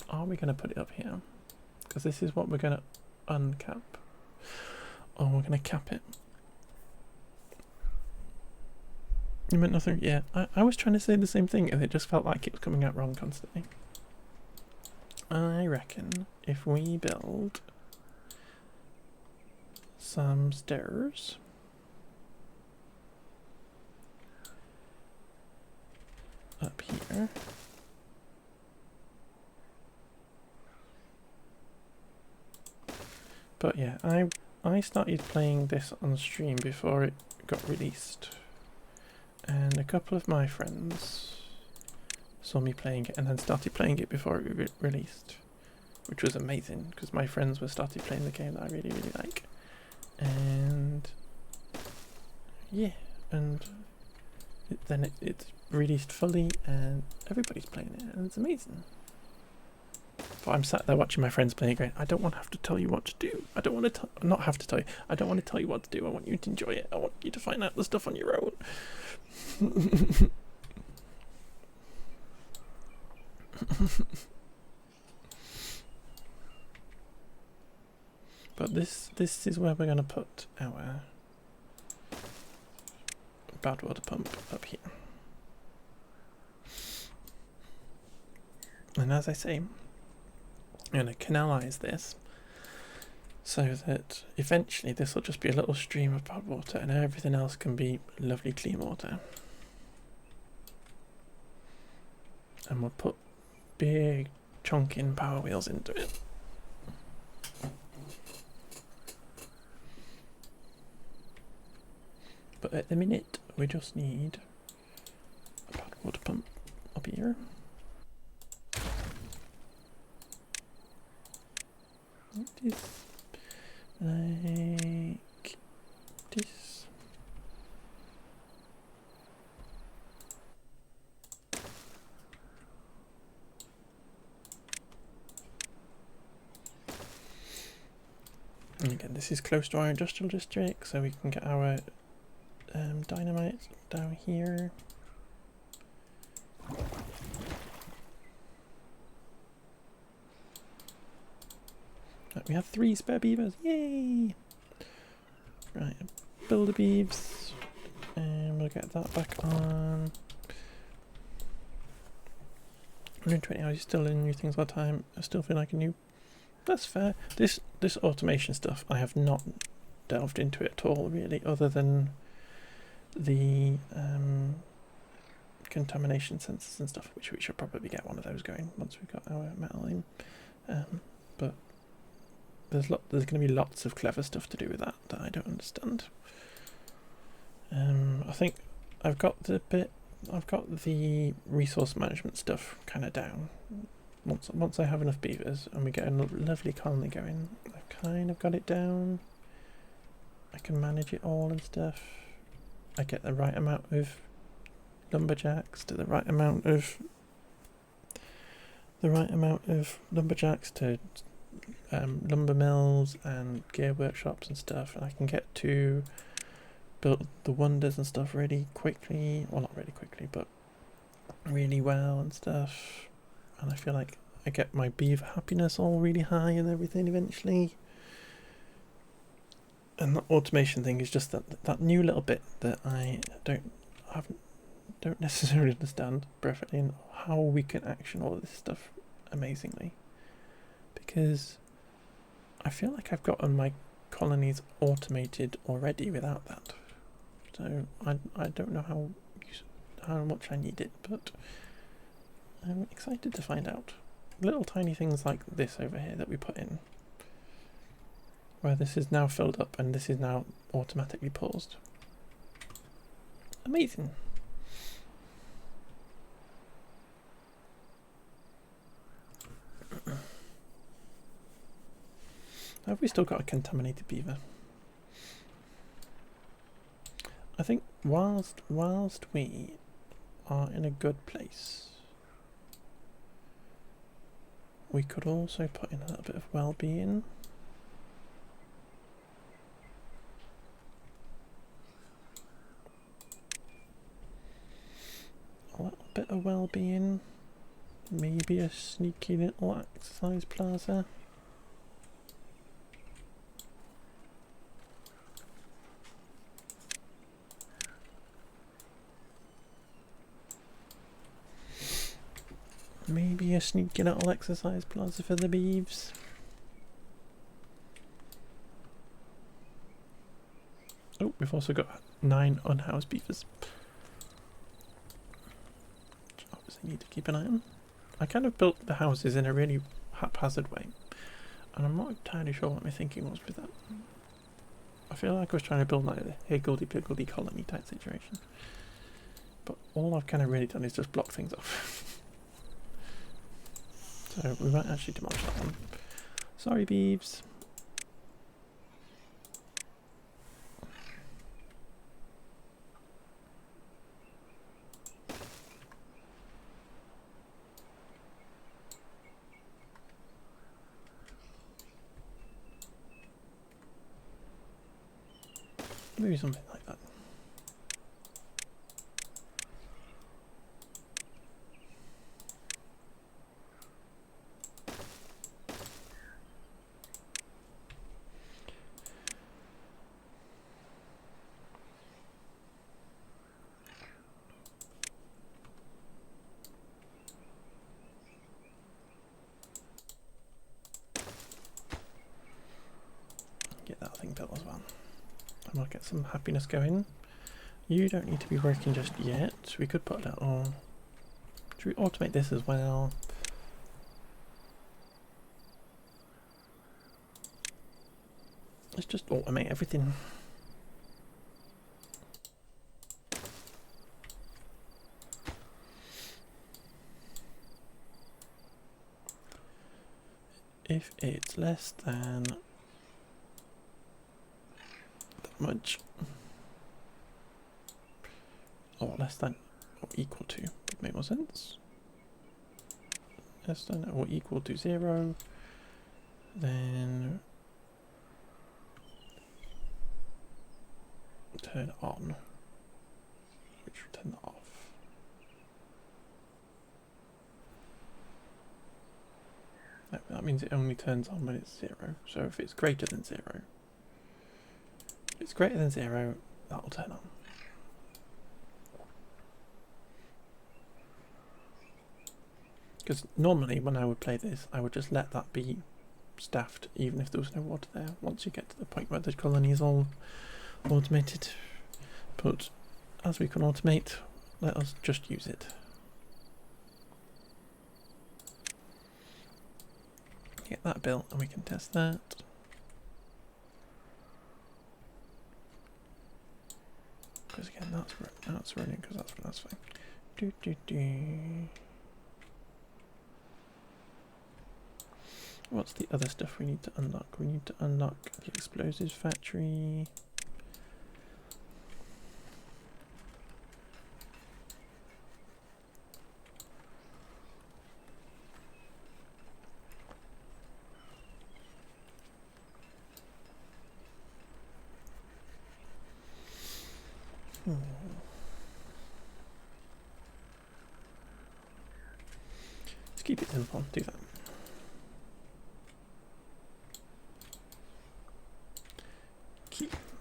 Speaker 1: Are we going to put it up here? Because this is what we're going to uncap. Or we're going to cap it. You meant nothing? Yeah, I was trying to say the same thing and it just felt like it was coming out wrong constantly. I reckon if we build some stairs up here, but yeah, I started playing this on stream before it got released, and a couple of my friends saw me playing it and then started playing it before it released, which was amazing because my friends were started playing the game that I really like, and yeah, and then it's released fully and everybody's playing it and it's amazing. But I'm sat there watching my friends playing going, I don't want to have to tell you what to do. I don't want to not have to tell you. I don't want to tell you what to do. I want you to enjoy it. I want you to find out the stuff on your own. But this is where we're going to put our bad water pump up here. And as I say, I'm going to canalize this so that eventually this will just be a little stream of bad water and everything else can be lovely clean water. And we'll put big chunking power wheels into it. But at the minute, we just need a bad water pump up here. This, like this. And again, this is close to our industrial district, so we can get our dynamite down here. Right, we have 3 spare beavers, yay! Right, builder beeves, and we'll get that back on. 120 hours, still learning new things all the time. I still feel like a new. That's fair. This automation stuff, I have not delved into it at all, really, other than the contamination sensors and stuff, which we should probably get one of those going once we've got our metal in. But there's going to be lots of clever stuff to do with that I don't understand. I think I've got the resource management stuff kind of down. Once I have enough beavers and we get a lovely colony going, I've kind of got it down. I can manage it all and stuff. I get the right amount of lumberjacks to the right amount of lumberjacks to lumber mills and gear workshops and stuff, and I can get to build the wonders and stuff really quickly. Well, not really quickly, but really well and stuff. And I feel like I get my beaver happiness all really high and everything eventually. And the automation thing is just that new little bit that I don't necessarily understand perfectly, and how we can action all of this stuff amazingly. Because I feel like I've gotten my colonies automated already without that. So I don't know how much I need it, but I'm excited to find out. Little tiny things like this over here that we put in, where this is now filled up and this is now automatically paused. Amazing. Have we still got a contaminated beaver? I think whilst we are in a good place, we could also put in a little bit of well-being. A little bit of well-being. Maybe a sneaky little exercise plaza. Maybe a sneaky little exercise plaza for the beeves. Oh, we've also got 9 unhoused beavers, which obviously need to keep an eye on. I kind of built the houses in a really haphazard way, and I'm not entirely sure what my thinking was with that. I feel like I was trying to build like a higgledy-piggledy colony type situation, but all I've kind of really done is just block things off. So we might actually demolish that one. Sorry, beeves. Maybe something like that. Get that thing built as well. And we'll get some happiness going. You don't need to be working just yet. We could put that on. Should we automate this as well? Let's just automate everything. if it's less than that much, or less than or equal to, would make more sense. Less than or equal to 0, then turn on, which will turn off. That means it only turns on when it's 0. So if it's greater than 0, that'll turn on. Because normally when I would play this, I would just let that be staffed, even if there was no water there, once you get to the point where the colony is all automated. But as we can automate, let us just use it. Get that built and we can test that. Because again, that's running, because that's fine. What's the other stuff we need to unlock? We need to unlock the explosives factory. Let's keep it simple, do that.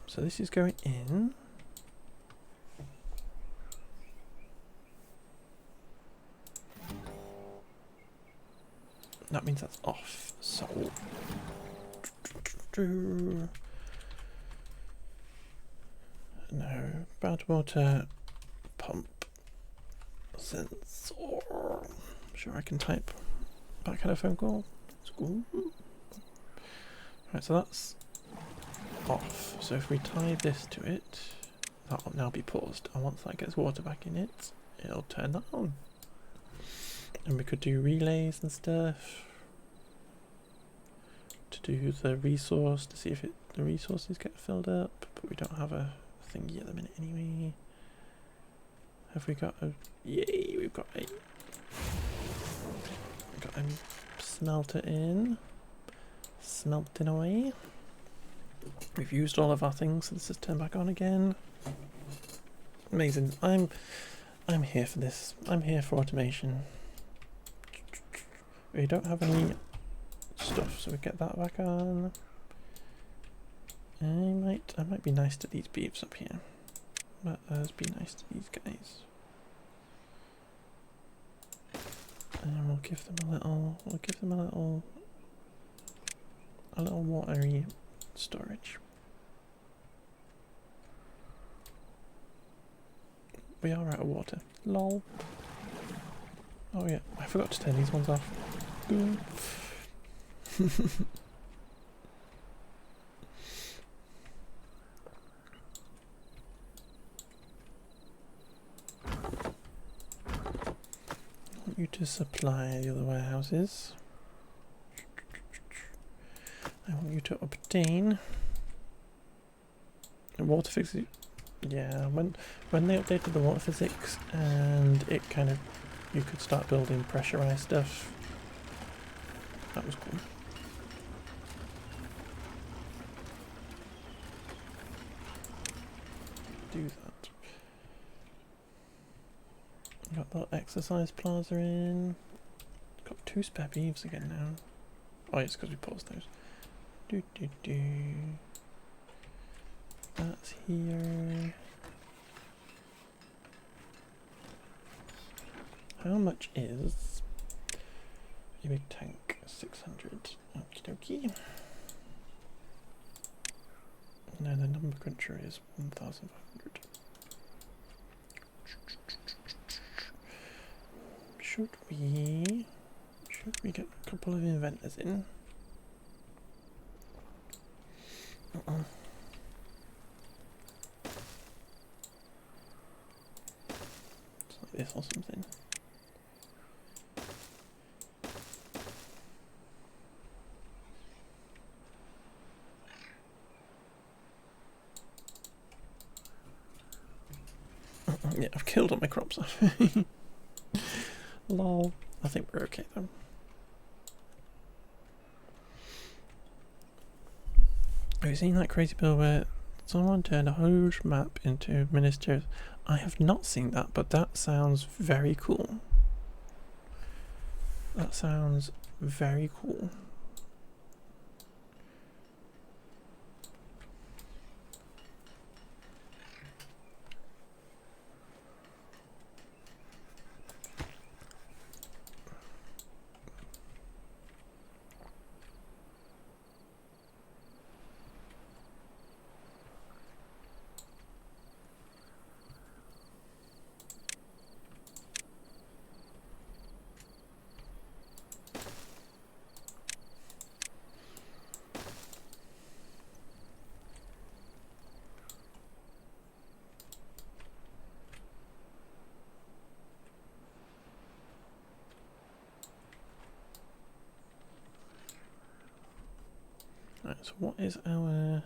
Speaker 1: So this is going in. That means that's off. So no, bad water pump sensor. Sure, I can type that kind of phone call. School. Right, so that's off. So if we tie this to it, that will now be paused. And once that gets water back in it, it'll turn that on. And we could do relays and stuff to do the resource, to see if the resources get filled up. But we don't have a thingy at the minute anyway. Have we got a... Yay, we've got a smelter in. Smelting away. We've used all of our things, so let's just turn back on again. Amazing. I'm here for this. I'm here for automation. We don't have any stuff, so we get that back on. I might be nice to these beeves up here. Let us be nice to these guys. And we'll give them a little watery storage. We are out of water. Lol. Oh yeah, I forgot to turn these ones off. Good. I want you to supply the other warehouses. I want you to obtain a water physics. Yeah, when they updated the water physics and it kind of, you could start building pressurized stuff. That was cool. Do that. Got the exercise plaza in. Got 2 spare beeves again now. Oh, it's because we paused those. That's here. How much is a big tank? 600. Okie dokie. No, the number cruncher is 1,500. Should we get a couple of inventors in? It's like this or something. I Yeah, I've killed all my crops. Lol. I think we're okay though. Have you seen that crazy bill where someone turned a whole map into ministers? I have not seen that, but that sounds very cool. That sounds very cool. Right, so what is our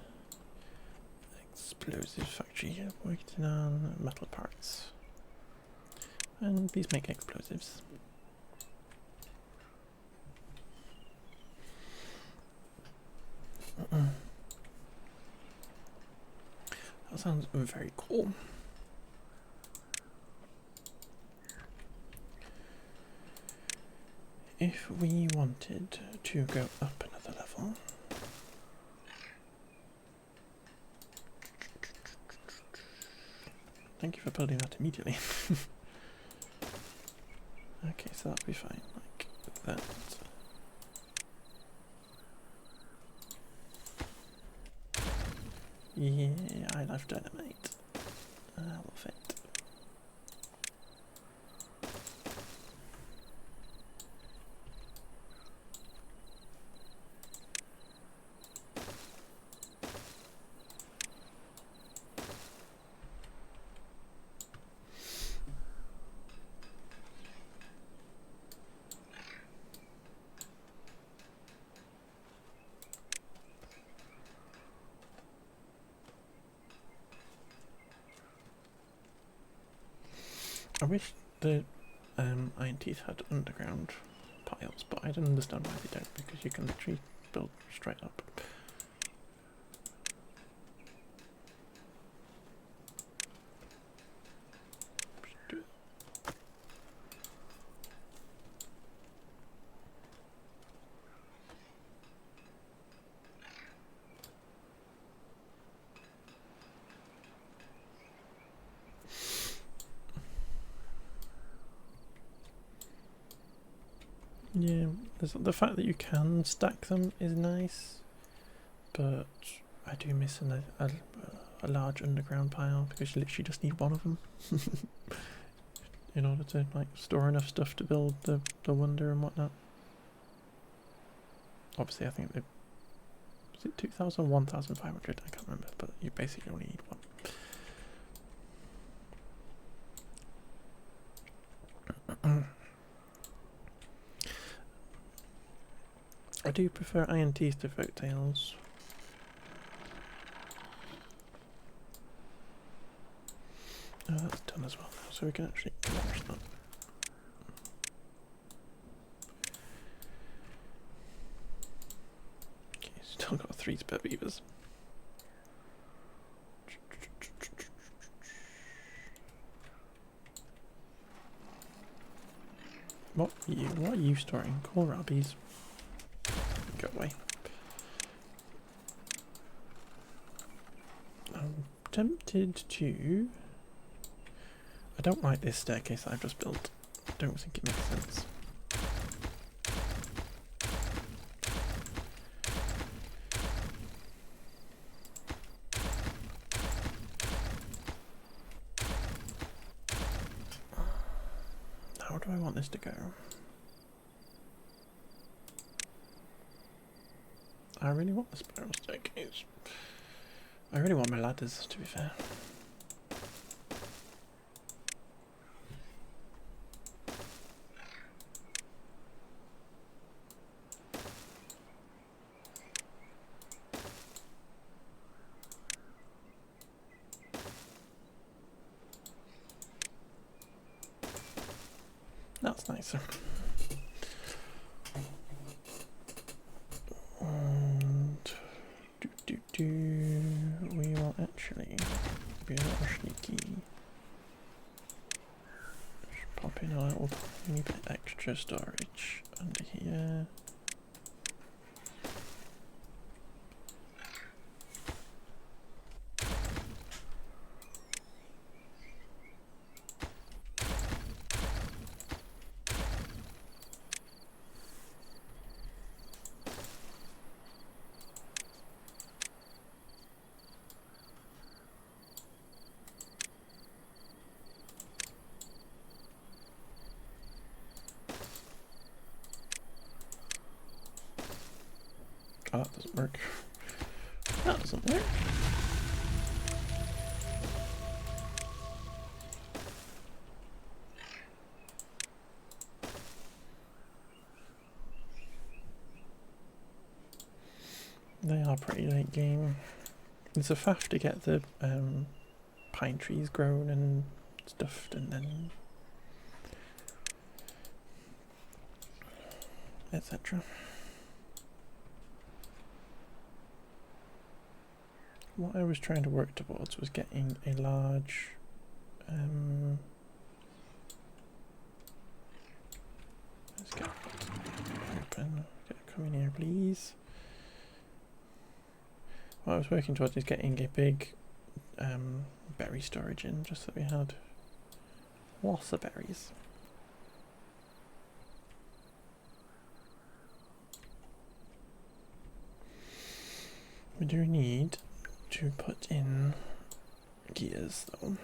Speaker 1: explosive factory here? Working on metal parts. And these make explosives. That sounds very cool. If we wanted to go up another level, thank you for building that immediately. Okay, so that'll be fine, like that. Yeah, I love dynamite. I love it. I wish the INTs had underground piles, but I don't understand why they don't, because you can literally build straight up. Yeah, the fact that you can stack them is nice, but I do miss a large underground pile, because you literally just need one of them in order to like store enough stuff to build the wonder and whatnot. Obviously, I think is it 2,000, 1,500? I can't remember, but you basically only need one. I do prefer INTs to folktales. Oh, that's done as well now, so we can actually launch that. Okay, still got 3 spare beavers. What are you storing? Kohlrabies. Go away. I'm tempted to... I don't like this staircase that I've just built. I don't think it makes sense. How do I want this to go? I really want the spiral staircase. I really want my ladders, to be fair. That's nicer. And we will actually be a little sneaky. Just pop in a little tiny bit extra storage under here. Oh, that doesn't work. That doesn't work. They are pretty late game. It's a faff to get the pine trees grown and stuffed and then etc. What I was trying to work towards was getting a large let's get open. Come in here, please. What I was working towards is getting a big berry storage in, just so we had lots of berries. We do need to put in gears though.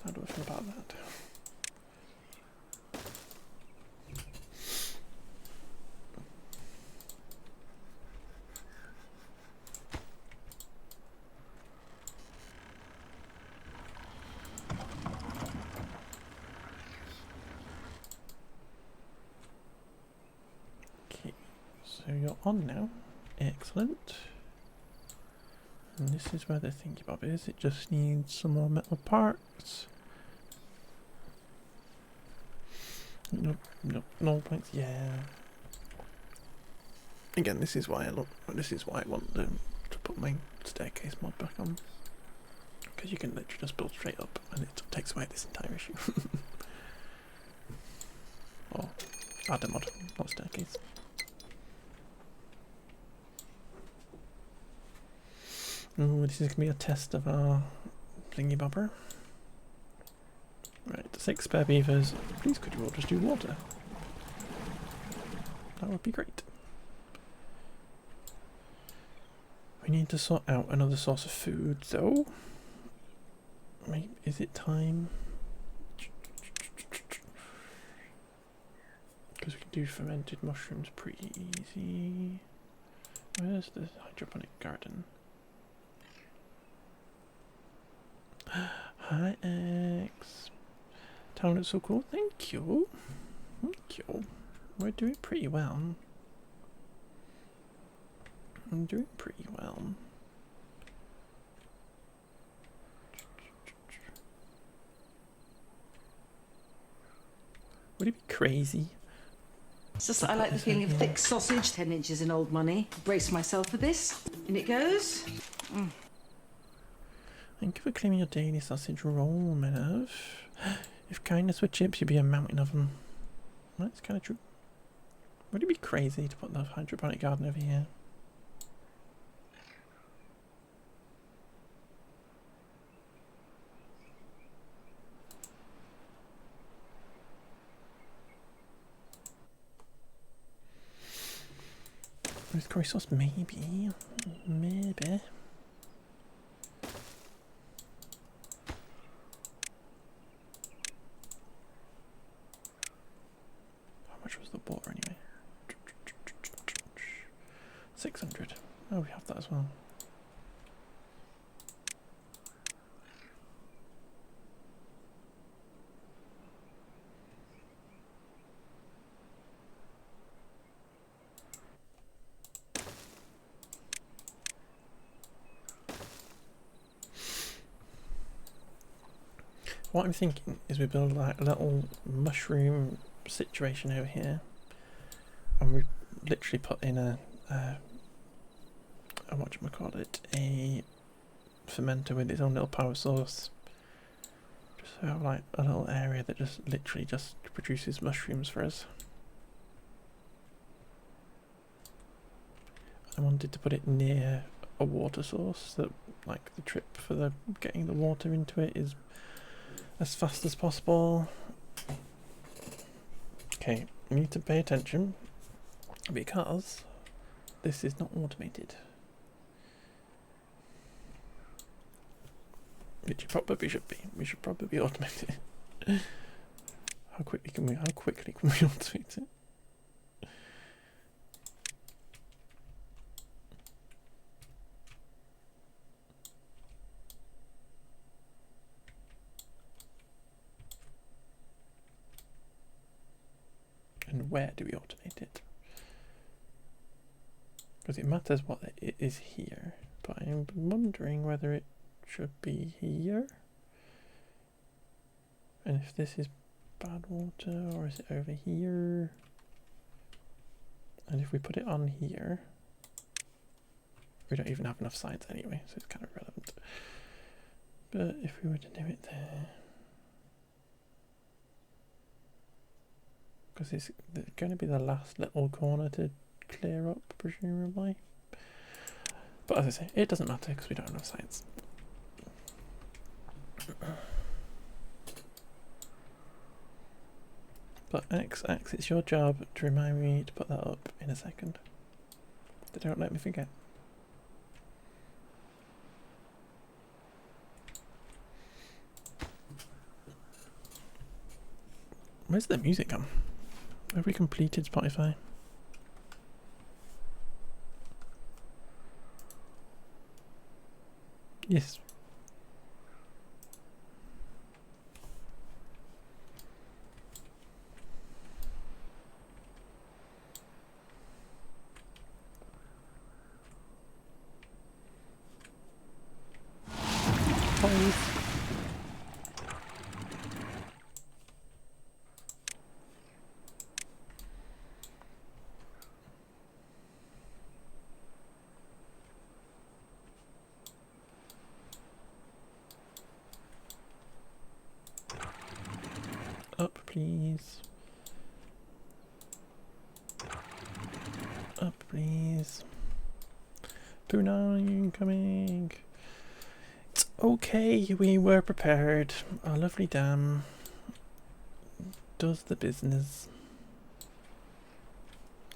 Speaker 1: How do I feel about that? Okay, so you're on now. Excellent. And this is where the thingy bob is. It just needs some more metal parts. Nope, nope, no points. Yeah. Again, this is why I look. This is why I want to put my staircase mod back on, because you can literally just build straight up, and it takes away this entire issue. Or ladder mod, not staircase. Oh, this is gonna be a test of our thingy bobber. Right, 6 spare beavers. Please could you all just do water? That would be great. We need to sort out another source of food though. Maybe, is it time? Because we can do fermented mushrooms pretty easy. Where's the hydroponic garden? Hi X. Town looks so cool. Thank you. Thank you. We're doing pretty well. I'm doing pretty well. Would it be crazy?
Speaker 2: It's just that I like the feeling of thick sausage, 10 inches in old money. Brace myself for this. In it goes.
Speaker 1: Thank you for claiming your daily sausage roll, my love. If kindness were chips, you'd be a mountain of them. That's kind of true. Would it be crazy to put the hydroponic garden over here? With curry sauce, maybe. Maybe. 600. Oh, we have that as well. What I'm thinking is we build like a little mushroom situation over here, and we literally put in a whatchamacallit, a fermenter with its own little power source. Just so have like a little area that just literally just produces mushrooms for us. I wanted to put it near a water source, so that like the trip for the getting the water into it is as fast as possible. Okay, we need to pay attention because this is not automated. Which it probably should be. We should probably automate it. How quickly can we automate it? And where do we automate it? Because it matters what it is here, but I'm wondering whether it should be here. And if this is bad water, or is it over here? And if we put it on here, we don't even have enough sides anyway, so it's kind of irrelevant. But if we were to do it there, because it's going to be the last little corner to clear up, presumably. But as I say, it doesn't matter because we don't have enough sides. But X, it's your job to remind me to put that up in a second. Don't let me forget. Where's the music gone? Have we completed Spotify? Yes. Please. Up, please. Up, please. Poo9 coming. It's okay, we were prepared. Our lovely dam does the business.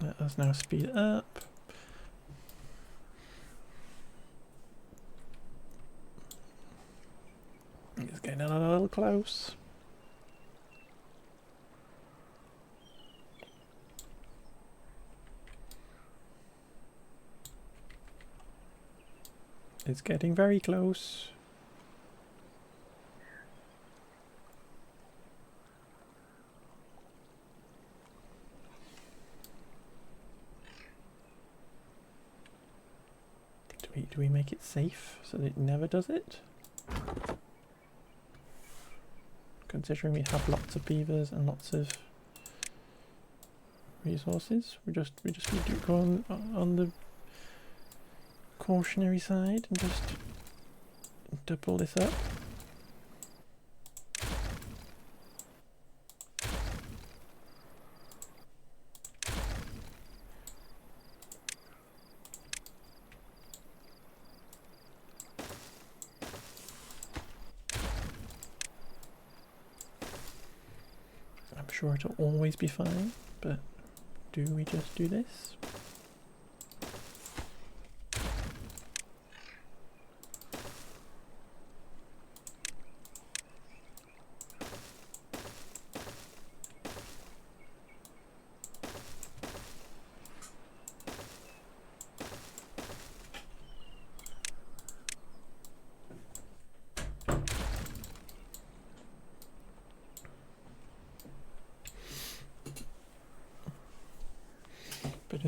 Speaker 1: Let us now speed up. It's getting a little close. It's getting very close. Do we make it safe so that it never does it? Considering we have lots of beavers and lots of resources, we just need to go on the cautionary side and just double this up. I'm sure it'll always be fine, but do we just do this?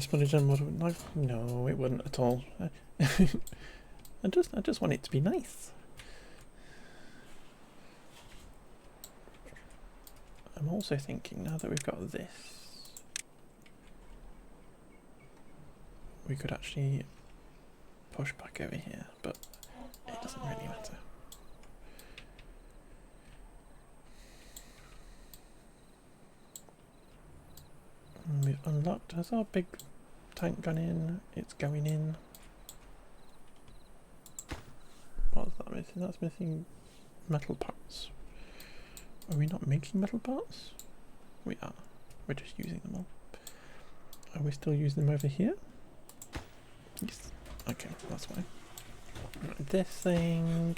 Speaker 1: This sponge and water knife? No, it wouldn't at all. I just want it to be nice. I'm also thinking now that we've got this, we could actually push back over here, but it doesn't really matter. And we've unlocked. Has our big tank gone in? It's going in. What's that missing? That's missing metal parts. Are we not making metal parts? We are. We're just using them all. Are we still using them over here? Yes. Okay, that's fine. Right, this thing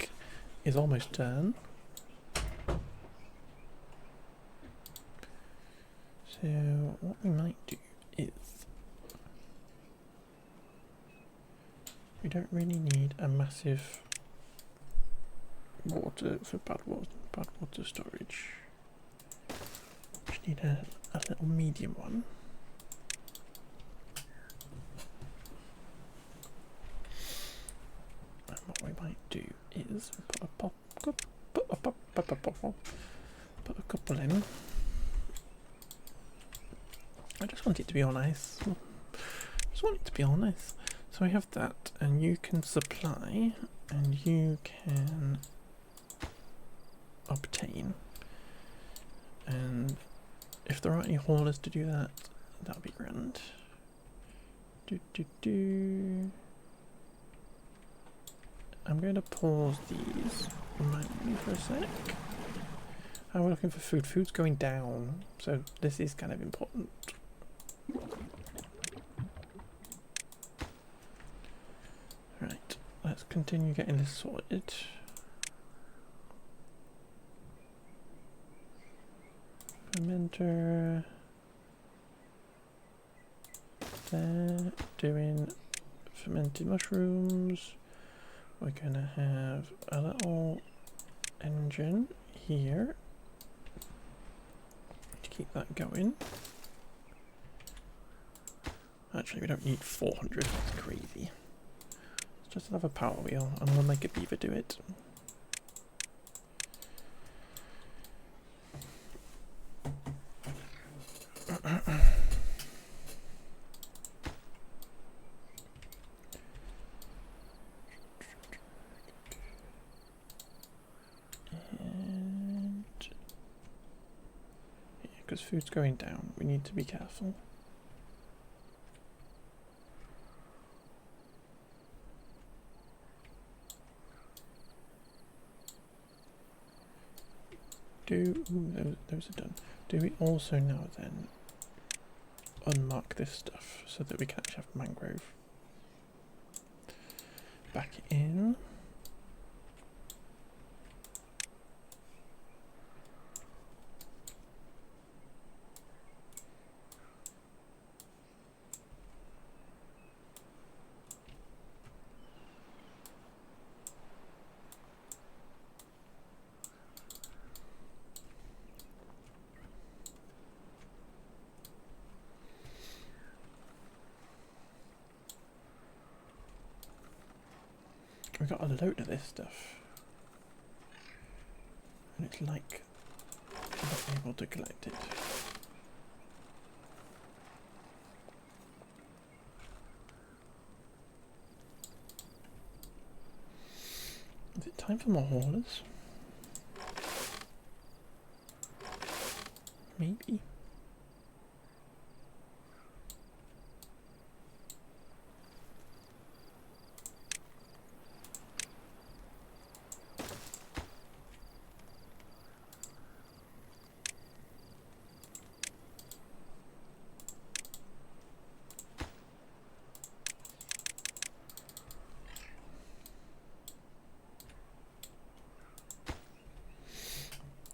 Speaker 1: is almost done. So what we might do is, we don't really need a massive water for bad water storage. Just need a little medium one. And what we might do is put a couple in. I just want it to be all nice. Just want it to be all nice. So I have that, and you can supply, and you can obtain. And if there aren't any haulers to do that, that'll be grand. I'm going to pause these manually for a sec. Oh, we're looking for food. Food's going down, so this is kind of important. Right, let's continue getting this sorted. Fermenter. There, doing fermented mushrooms. We're gonna have a little engine here to keep that going. Actually, we don't need 400, that's crazy. Let's just have a power wheel and we'll make a beaver do it. Because food's going down, we need to be careful. Those are done. Do we also now then unmark this stuff so that we can actually have mangrove back in? We got a load of this stuff, and it's like I'm not able to collect it. Is it time for more haulers? Maybe.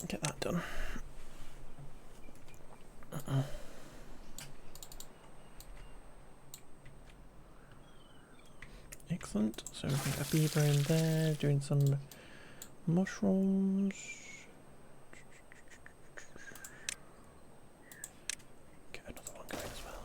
Speaker 1: Get that done. Excellent. So we've got a beaver in there doing some mushrooms. Get another one going as well.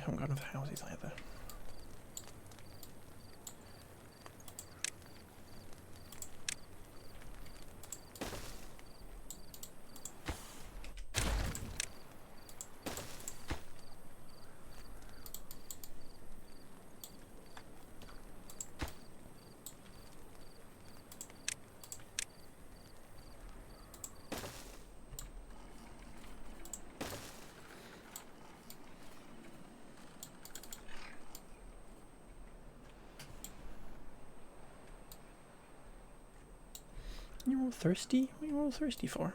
Speaker 1: haven't got enough houses either. You're all thirsty? What are you all thirsty for?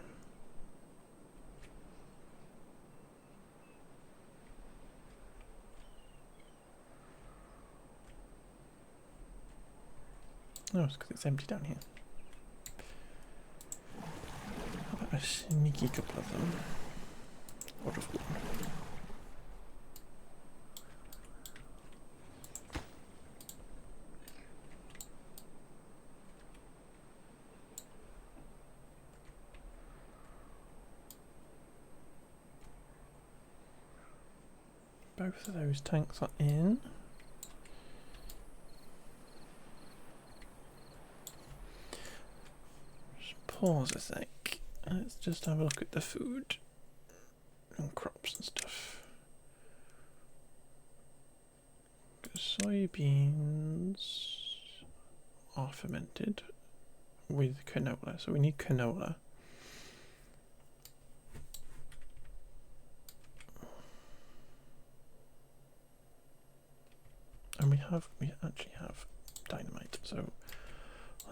Speaker 1: Oh, it's because it's empty down here. How about a sneaky couple of them? Or just one? Both of those tanks are in. Just pause a sec. Let's just have a look at the food and crops and stuff. Soybeans are fermented with canola, so we need canola. And we actually have dynamite, so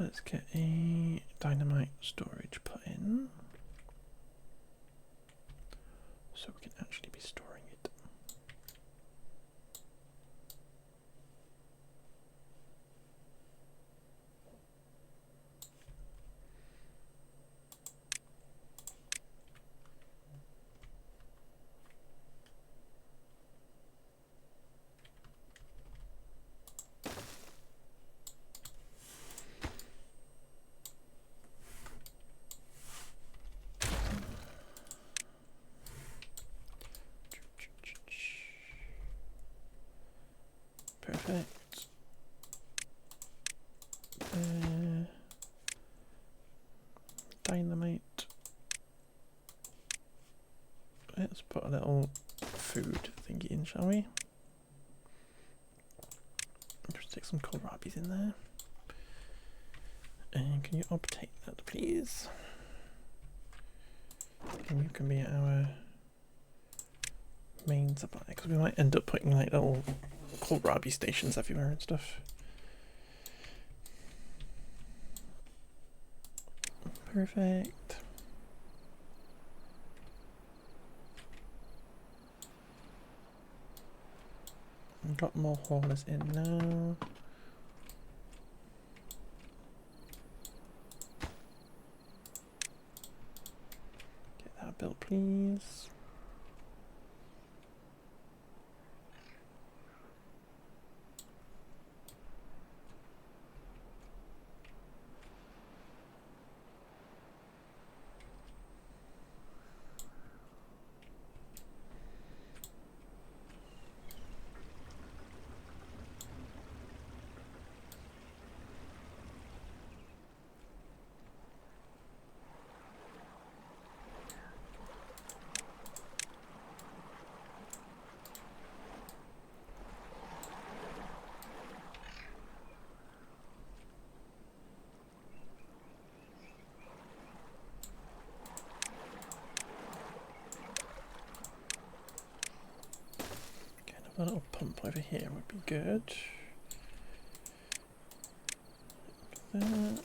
Speaker 1: let's get a dynamite storage put in so we can actually be storing it. Perfect. Dynamite. Let's put a little food thingy in, shall we? Just stick some kohlrabis in there. And can you uptake that, please? And you can be our main supply, because we might end up putting like little kohlrabi stations everywhere and stuff. Perfect. We've got more haulers in now. Get that built, please. A little pump over here would be good. Like that.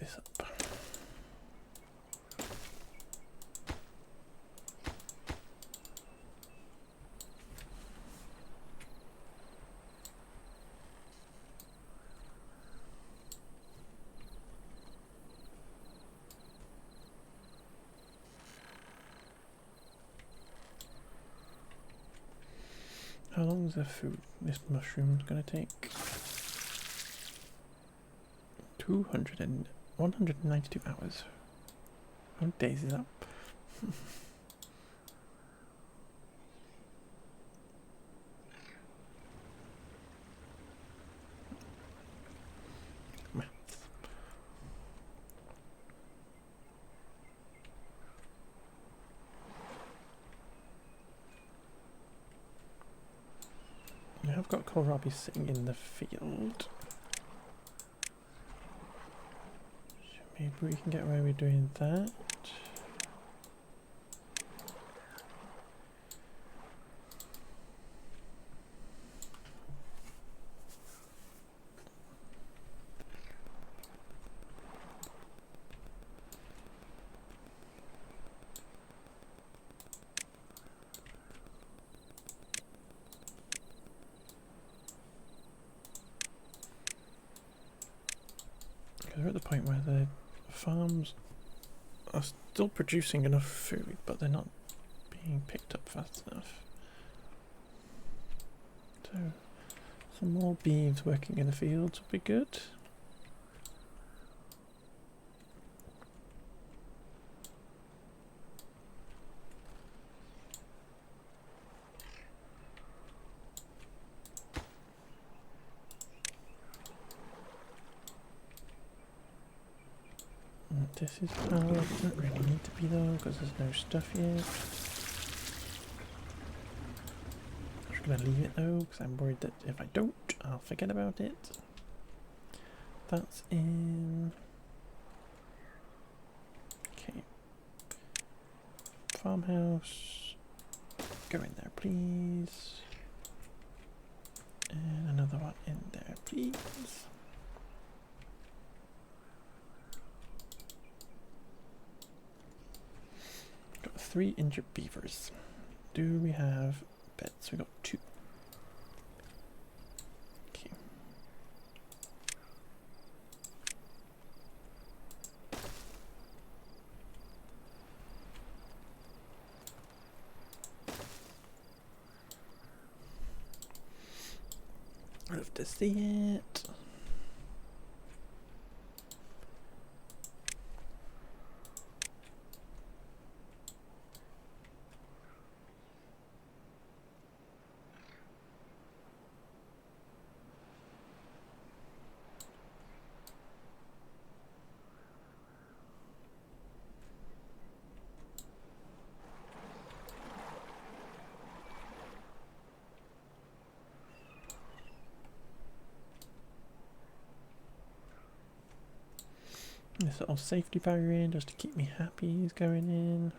Speaker 1: this up. How long is this mushroom going to take? 192 hours. How many days is that? Maths. I've got kohlrabi sitting in the field. Maybe we can get away with doing that. Because we're at the point where the farms are still producing enough food, but they're not being picked up fast enough. So some more beeves working in the fields would be good. This is how it doesn't really need to be though, because there's no stuff yet. I'm just going to leave it though, because I'm worried that if I don't, I'll forget about it. That's in... Okay. Farmhouse. Go in there, please. And another one in there, please. Got 3 injured beavers. Do we have beds? We got 2. Okay. I'd love to see it. This little safety barrier in just to keep me happy is going in.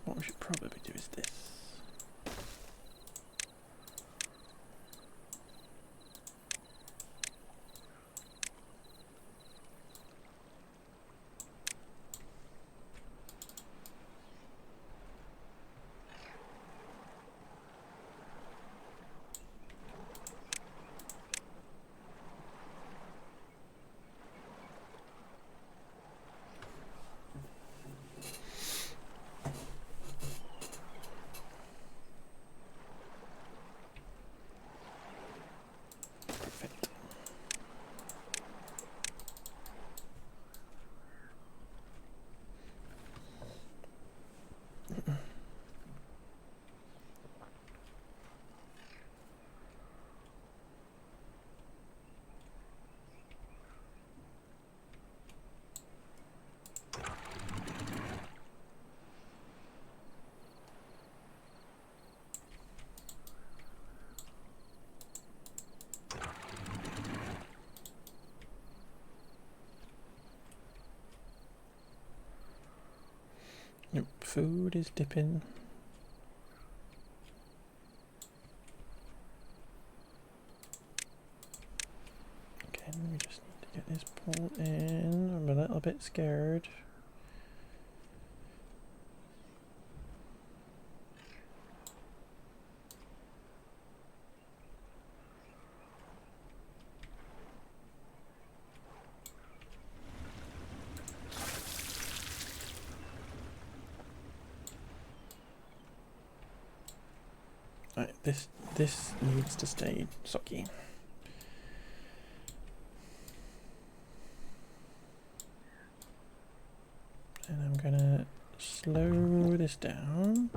Speaker 1: What we should probably do is this. Food is dipping. Again, we just need to get this pulled in. I'm a little bit scared. Right, this needs to stay soggy. And I'm gonna slow this down.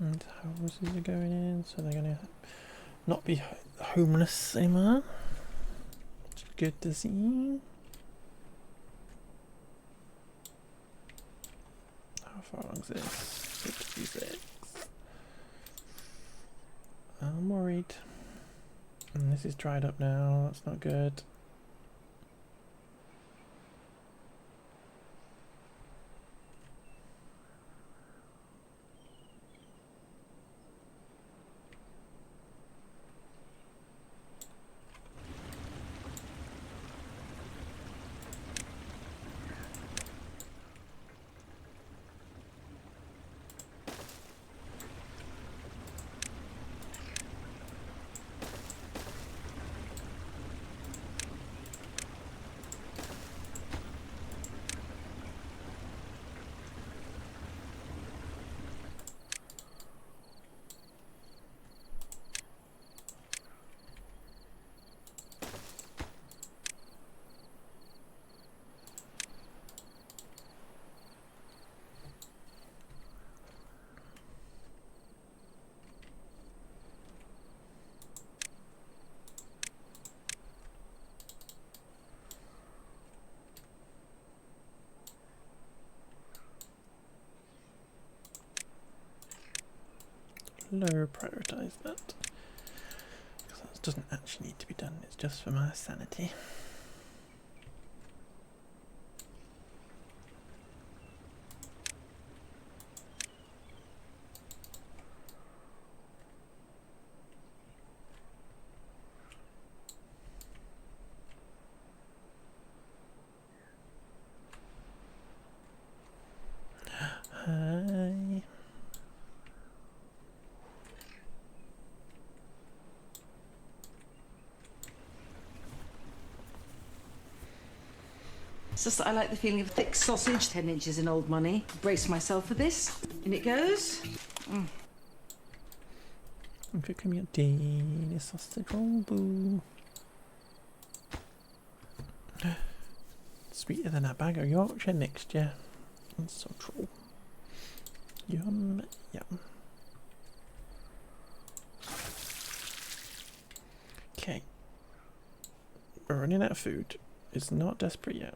Speaker 1: And houses are going in, so they're gonna not be homeless anymore. Which is good to see. How far along is this? 66. I'm worried. And this is dried up now, that's not good. Low prioritize that. Because that doesn't actually need to be done, it's just for my sanity. Hi.
Speaker 2: It's just that I like the feeling of thick sausage, 10 inches in old money. Brace myself for this. In it goes.
Speaker 1: Look at me, Dean, sausage roll, boo. Sweeter than a bag of Yorkshire mixture. That's so true. Yum, yum. Okay. We're running out of food. It's not desperate yet.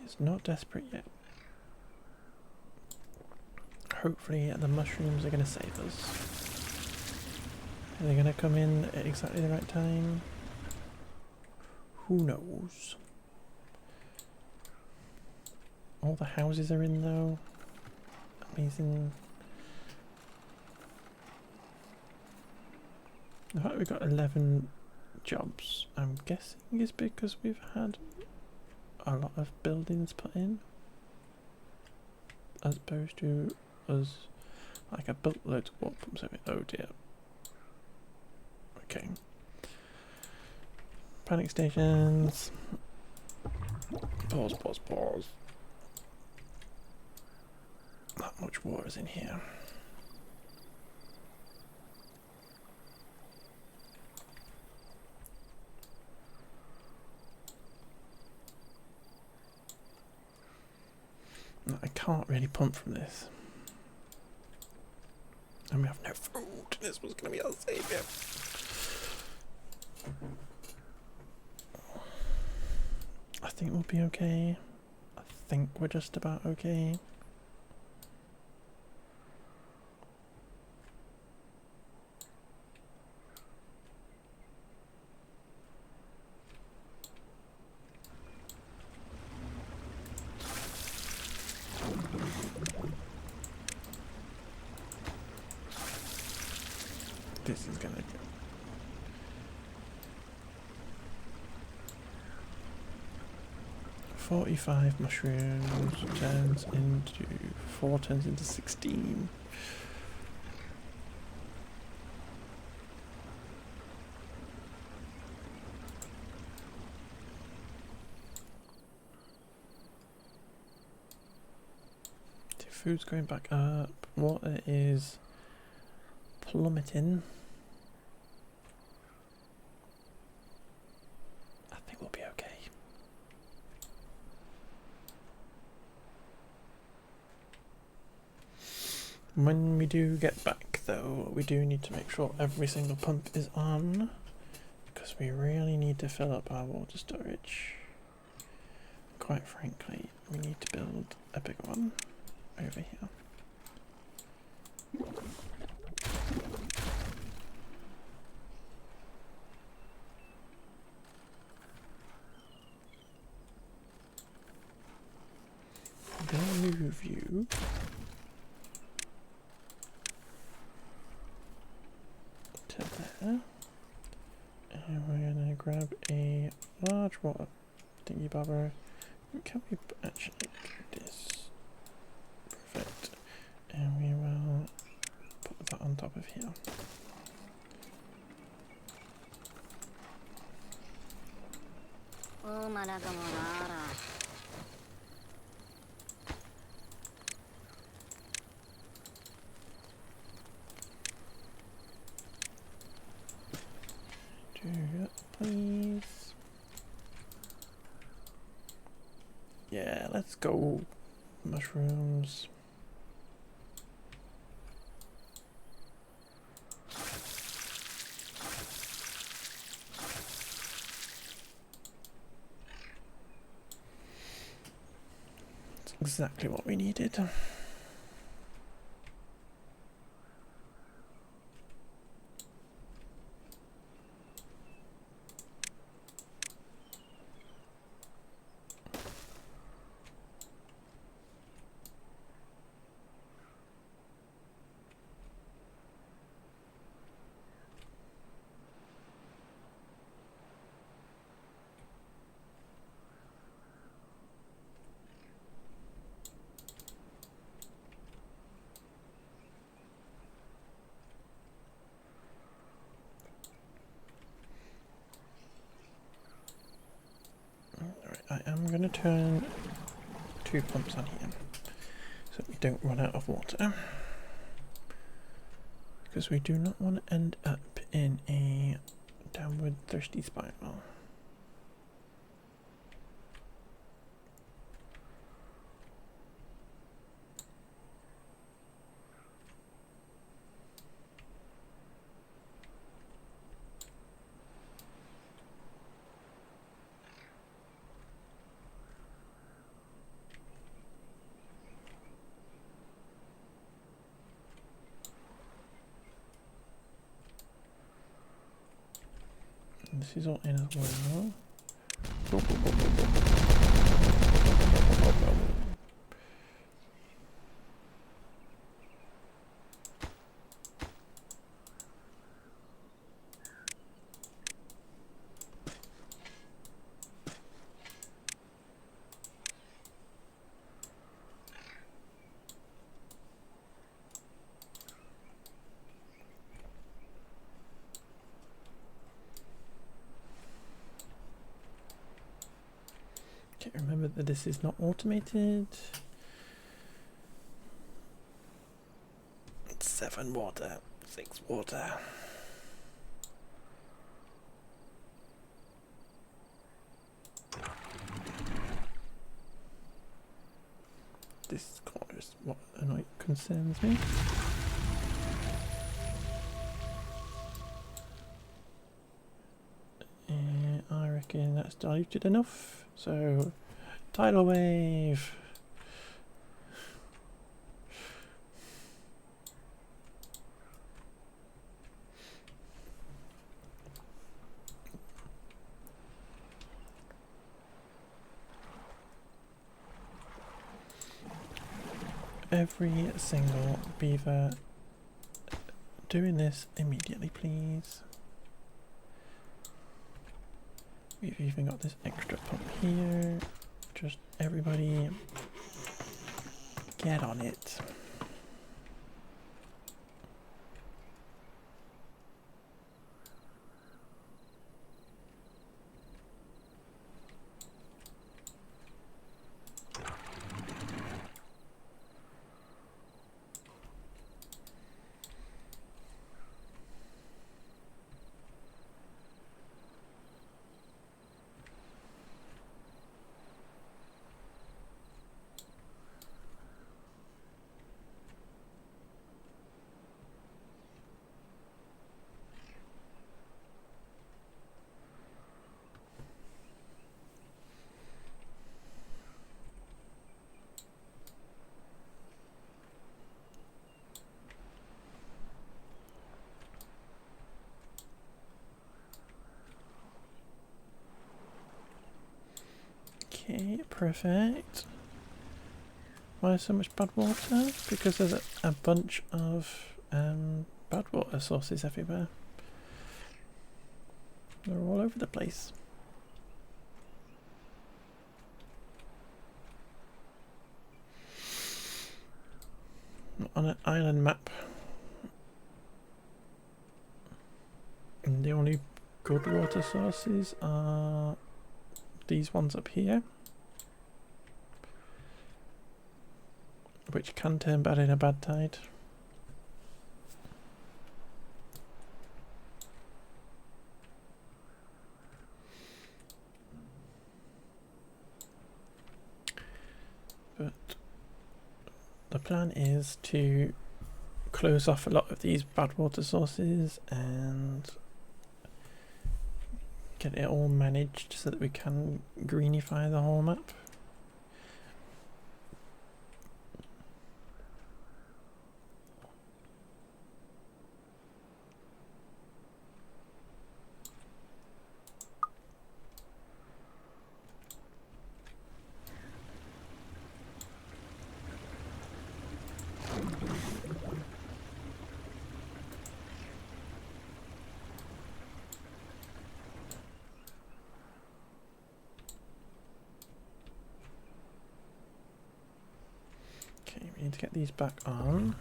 Speaker 1: It's not desperate yet. Hopefully the mushrooms are going to save us. Are they going to come in at exactly the right time? Who knows? All the houses are in though. Amazing. The fact we've got 11 jobs, I'm guessing is because we've had a lot of buildings put in, as opposed to us, like I built loads of water pumps over it. Oh dear. Okay. Panic stations. Pause, pause, pause. That much water is in here. I can't really pump from this. And we have no food. This was going to be our saviour. I think we'll be okay. I think we're just about okay. This is gonna go. $45 mushrooms turns into 4 turns into 16. The food's going back up. Water is plummeting. I think we'll be okay. When we do get back though, we do need to make sure every single pump is on, because we really need to fill up our water storage. Quite frankly, we need to build a big one over here. I'm gonna move you to there, and we're gonna grab a large water thingy bobber. Can we actually do this? Perfect. And we will put that on top of here. Do that, please. Yeah, let's go. Mushrooms. That's exactly what we needed. I am going to turn 2 pumps on here so we don't run out of water, because we do not want to end up in a downward thirsty spiral. This is all in as well. Remember that this is not automated. 7 water, 6 water. This corner is what concerns me. I reckon that's diluted enough. So, tidal wave. Every single beaver doing this immediately, please. We've even got this extra pump here. Just everybody get on it. Okay, perfect. Why so much bad water? Because there's a bunch of bad water sources everywhere. They're all over the place. On an island map, and the only good water sources are these ones up here, which can turn bad in a bad tide. But the plan is to close off a lot of these bad water sources and get it all managed so that we can greenify the whole map. We need to get these back on.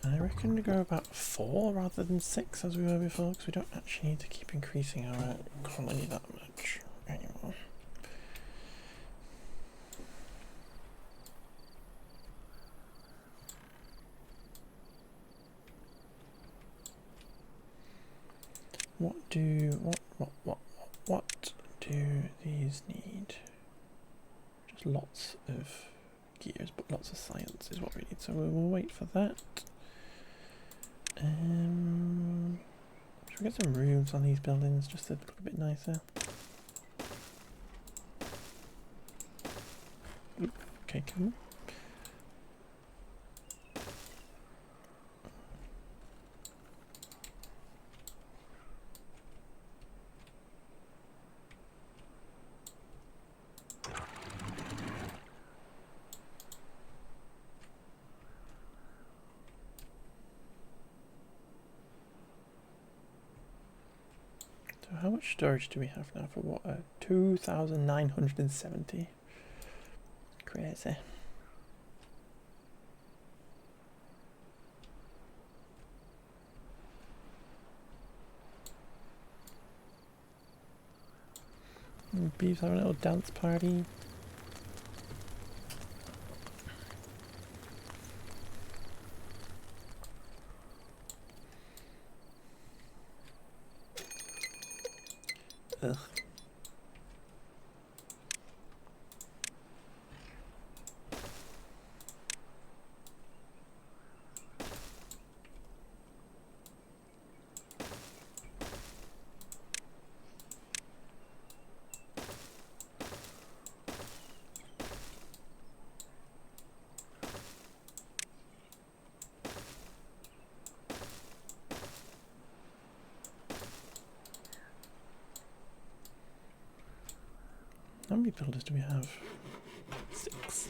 Speaker 1: And I reckon we go about 4 rather than 6 as we were before, because we don't actually need to keep increasing our colony that much anymore. What do these need? Just lots of gears, but lots of science is what we need, so we'll wait for that. Should we get some roofs on these buildings just to look a bit nicer? Oop, okay, cool. How much storage do we have now for water? 2,970. Crazy. Bees have a little dance party. Ugh. many builders do we have? 6.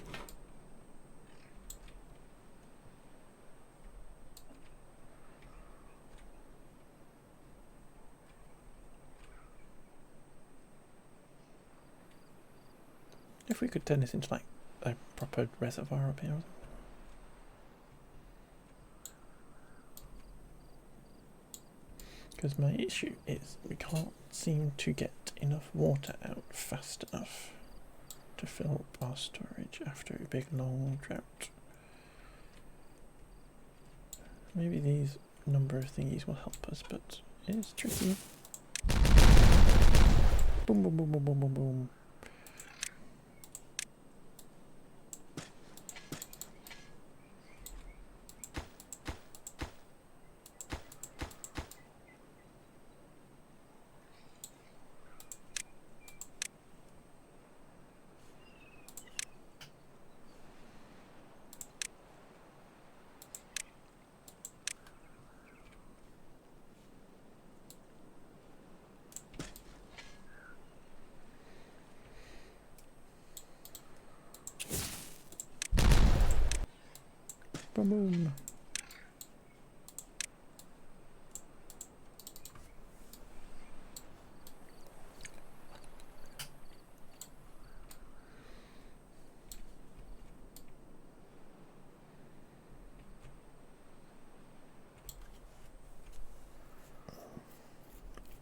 Speaker 1: If we could turn this into like a proper reservoir up here. Because my issue is we can't seem to get enough water out fast enough to fill up our storage after a big long drought. Maybe these number of thingies will help us, but it's tricky. Boom, boom, boom, boom, boom, boom, boom. Boom, boom.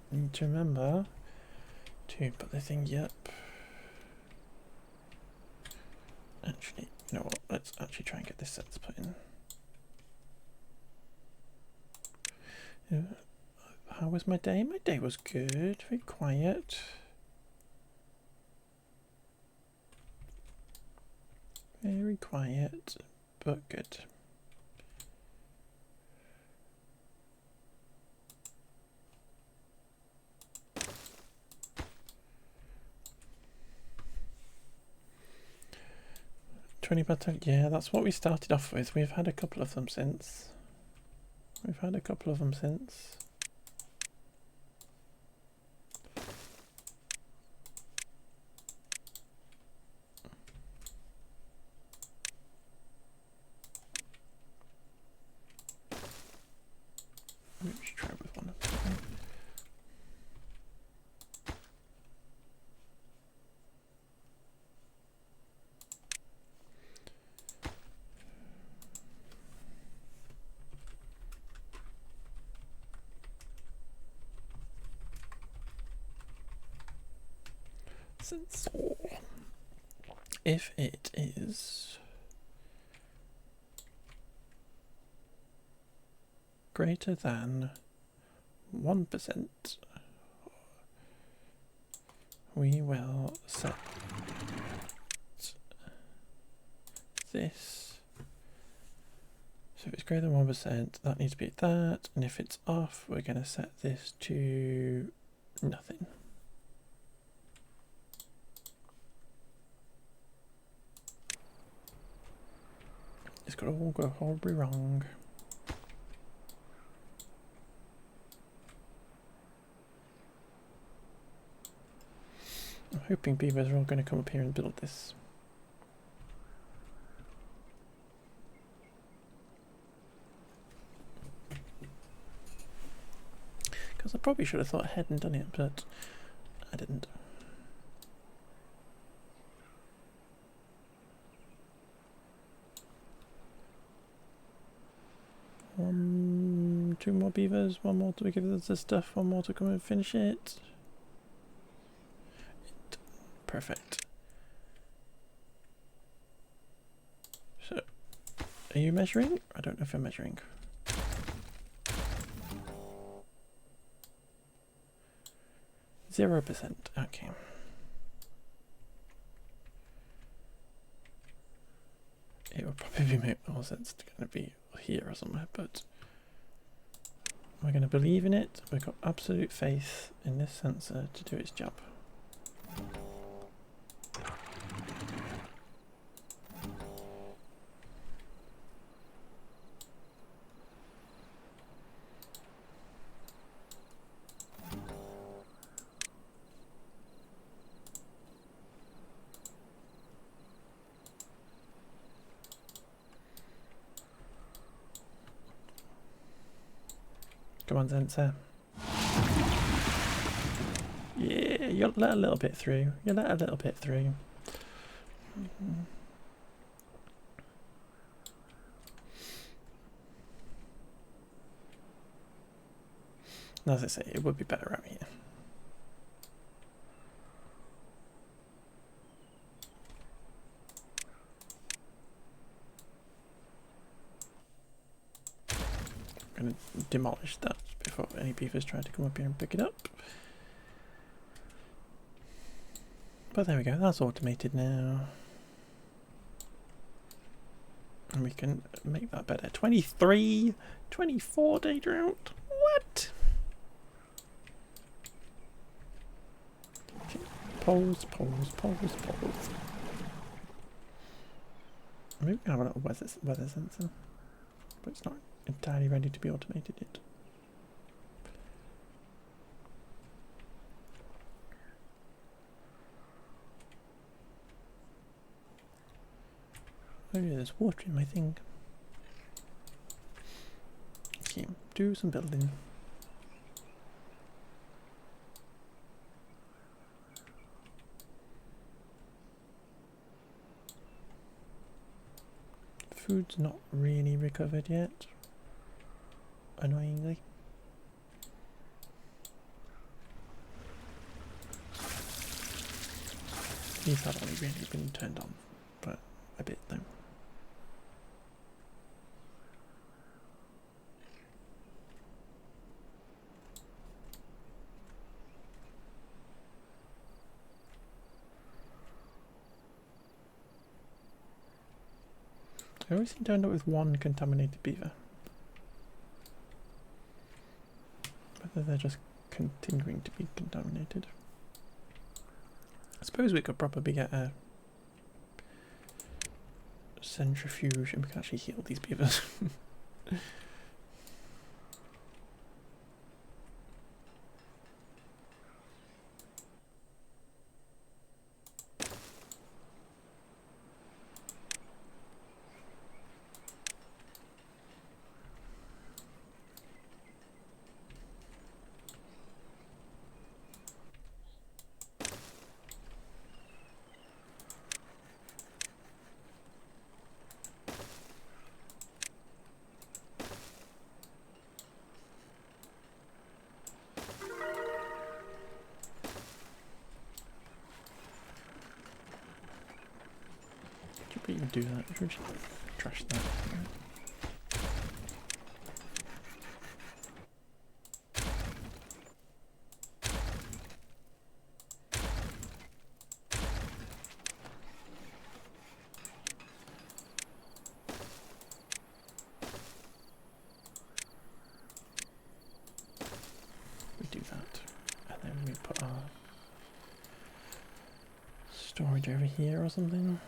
Speaker 1: Need to remember to put the thingy up. Actually, you know what? Let's actually try and get this set to put in. How was my day? My day was good, very quiet. Very quiet, but good. Yeah, that's what we started off with. We've had a couple of them since. Maybe we should try with one of them. Sensor. If it is greater than 1%, we will set this. So if it's greater than 1%, that needs to be at that, and if it's off, we're going to set this to nothing. It's got to all go horribly wrong. I'm hoping beavers are all going to come up here and build this. Because I probably should have thought ahead and done it, but I didn't. Two more beavers, one more to give us the stuff, one more to come and finish it. Perfect. So, are you measuring? I don't know if you're measuring. %, okay. It would probably make more sense to kind of be here or somewhere, but we're going to believe in it. We've got absolute faith in this sensor to do its job. Come on, Sensor. Yeah, you let a little bit through. You let a little bit through. As I say, it would be better out here. I'm going to demolish that before any beavers try to come up here and pick it up. But there we go, that's automated now. And we can make that better. 23, 24 day drought. What? Okay. Poles. Maybe we can have a little weather sensor, but it's not entirely ready to be automated yet. Oh yeah, there's water in my thing. Okay, do some building. Food's not really recovered yet, annoyingly. These have only really been turned on for a bit though. I always seem to end up with one contaminated beaver. Whether they're just continuing to be contaminated. I suppose we could probably get a centrifuge and we can actually heal these beavers. Should we even do that? Should we just trash that? We do that, and then we put our storage over here or something.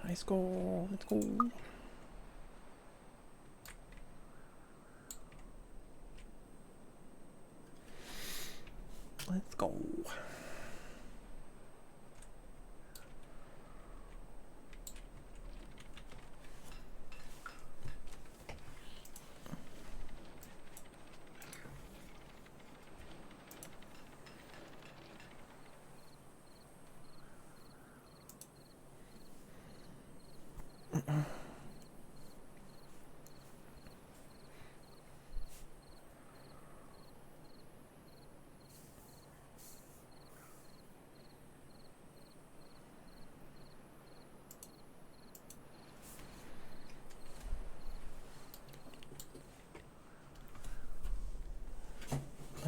Speaker 1: Let's go, let's go. Let's go.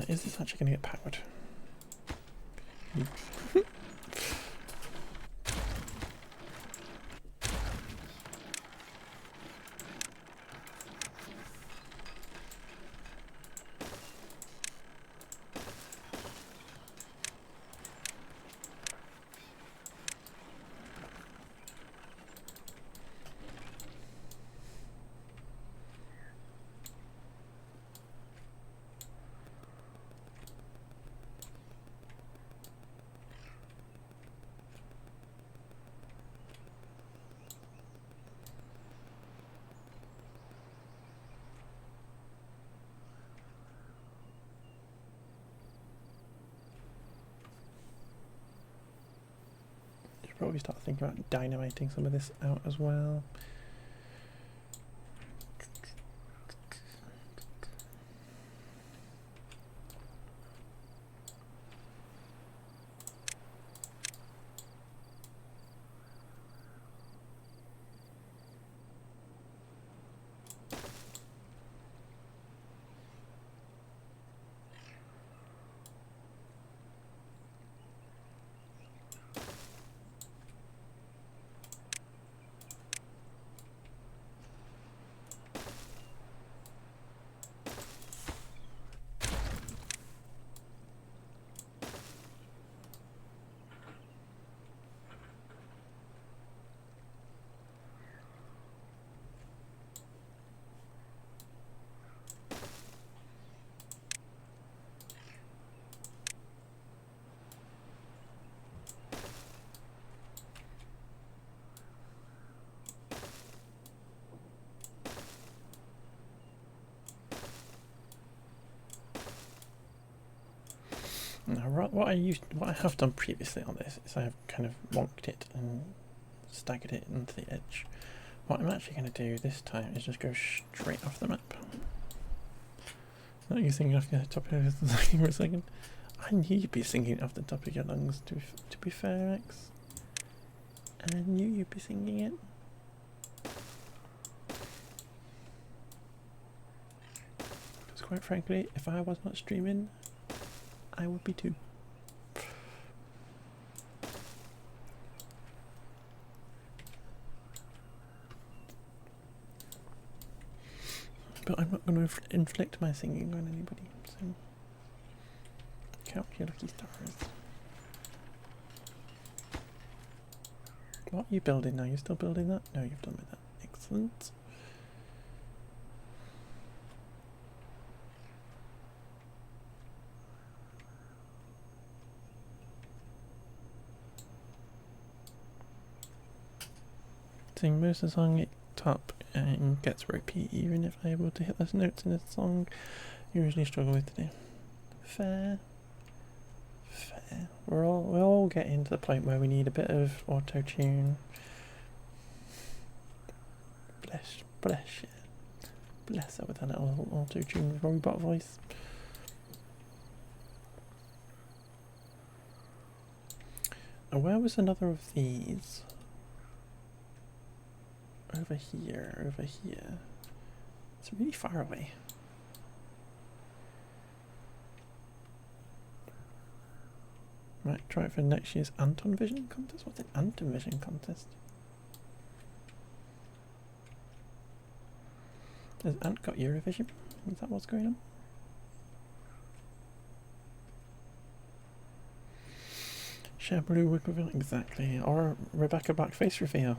Speaker 1: Is this actually going to get powered? Probably start thinking about dynamiting some of this out as well. Now, what I have done previously on this is I have kind of wonked it and staggered it into the edge. What I'm actually going to do this time is just go straight off the map. Not you singing off the top of your lungs for a second. I knew you'd be singing off the top of your lungs. To be fair, X. I knew you'd be singing it. Because quite frankly, if I was not streaming, I would be too. But I'm not going to inflict my singing on anybody, so count your lucky stars. What are you building now? You're still building that? No, you've done with that. Excellent. Sing most of the song at top and gets ropey, even if I'm able to hit those notes in a song you usually struggle with to do. Fair. Fair. We're all getting to the point where we need a bit of auto-tune. Bless you. Bless her with her little auto-tune robot voice. And where was another of these? Over here, over here. It's really far away. Right, try it for next year's Anton Vision contest. What's an Anton Vision contest? Has Ant got Eurovision? Is that what's going on? Shabru Wickerville, exactly. Or Rebecca Blackface reveal.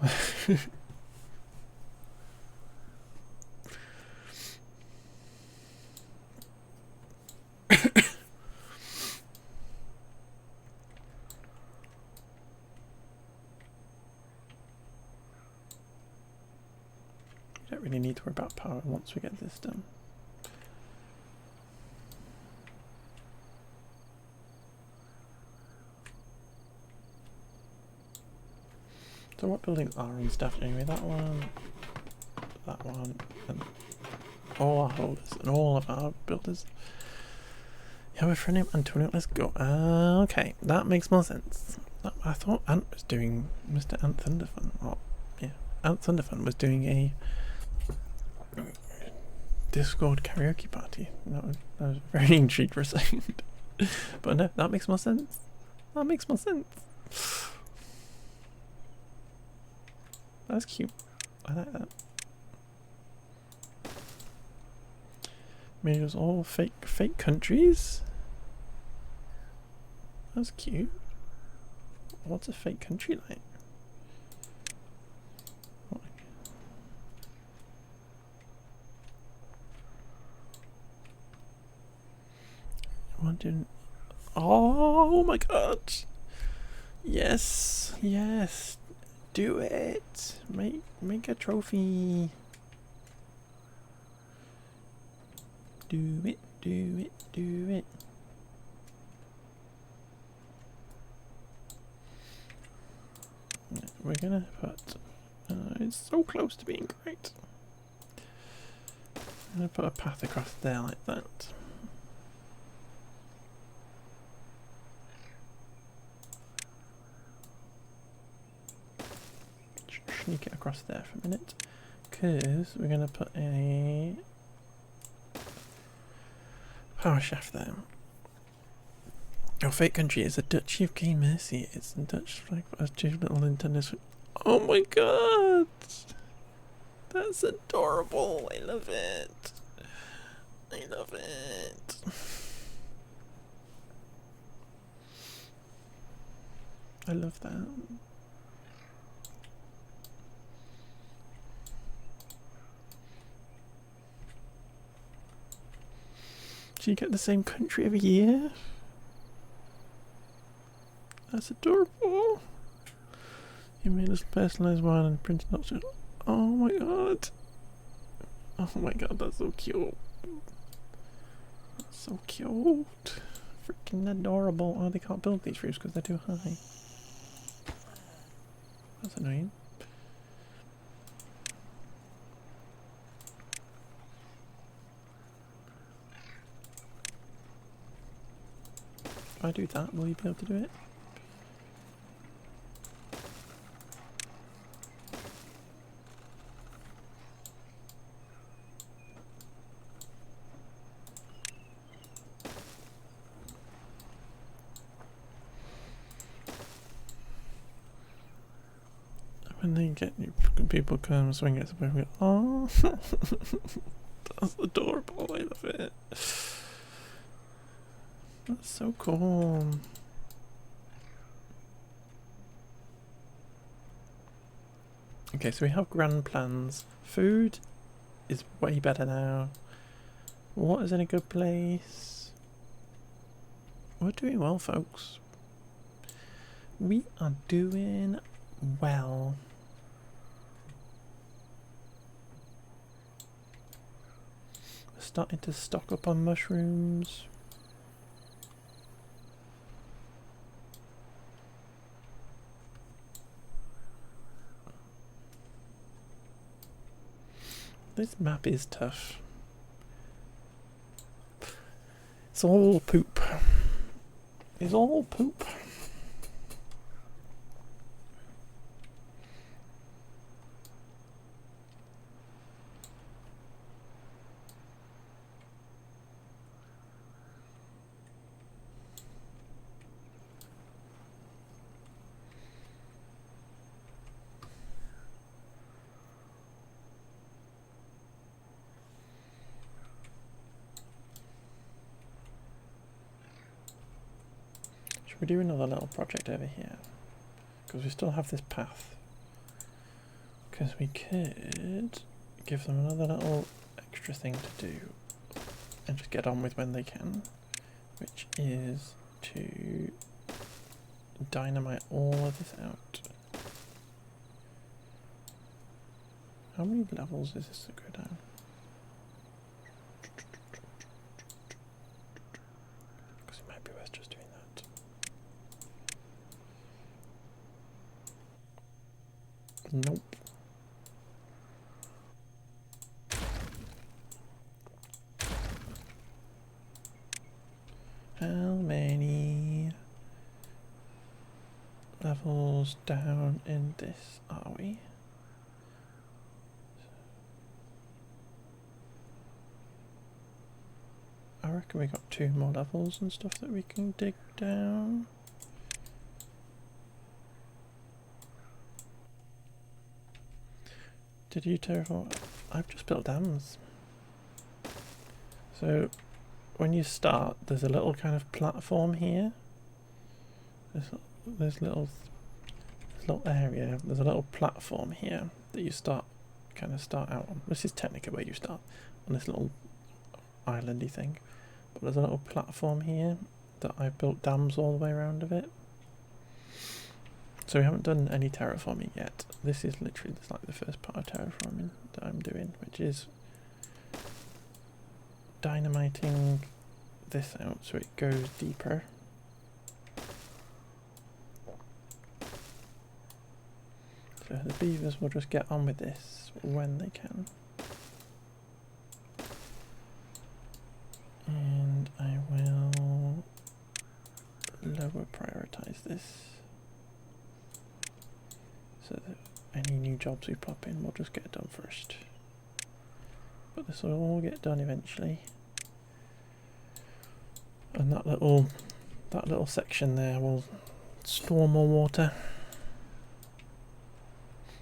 Speaker 1: Don't really need to worry about power once we get this done. So what buildings are in stuff anyway? That one, and all our holders and all of our builders. You have a friend named Antonio, let's go. Okay, that makes more sense. I thought Ant was doing Mr. Ant Thunderfun. Oh, yeah, Ant Thunderfun was doing a Discord karaoke party. I was very intrigued for a second. But no, that makes more sense. That makes more sense. That's cute. I like that. Maybe it was all fake countries. That's cute. What's a fake country like? Oh my god! Yes, yes. Do it. Make a trophy. Do it. Do it. Do it. we're gonna put, it's so close to being great. I'm gonna put a path across there like that. Sneak it across there for a minute, because we're gonna put a power shaft there. Your fake country is a Duchy of Gay Mercy. It's a Dutch flag for us two little Nintendo. Oh my god! That's adorable. I love it. I love it. I love that. Do you get the same country every year? That's adorable. You made us personalised one and printed option. Oh my god. Oh my god, that's so cute. That's so cute. Freaking adorable. Oh, they can't build these roofs because they're too high. That's annoying. If I do that, will you be able to do it? When they get new people come swing it away, we go, oh, that's adorable. I love it. That's so cool. Okay, so we have grand plans. Food is way better now. What is in a good place? We're doing well, folks. We are doing well. We're starting to stock up on mushrooms. This map is tough. It's all poop. It's all poop. We do another little project over here because we still have this path, because we could give them another little extra thing to do and just get on with when they can, which is to dynamite all of this out. How many levels is this to go down? Because it might be worth just doing that. Nope. How many levels down in this are we? I reckon we got 2 more levels and stuff that we can dig down. Did you terraform? I've just built dams. So when you start, there's a little kind of platform here. This little area. There's a little platform here that you start out on. This is technically where you start, on this little islandy thing. But there's a little platform here that I've built dams all the way around of it. So we haven't done any terraforming yet. This is literally like the first part of terraforming that I'm doing, which is dynamiting this out so it goes deeper. So the beavers will just get on with this when they can. And I will lower prioritize this so that any new jobs we pop in will just get done first. But this will all get done eventually. And that little section there will store more water.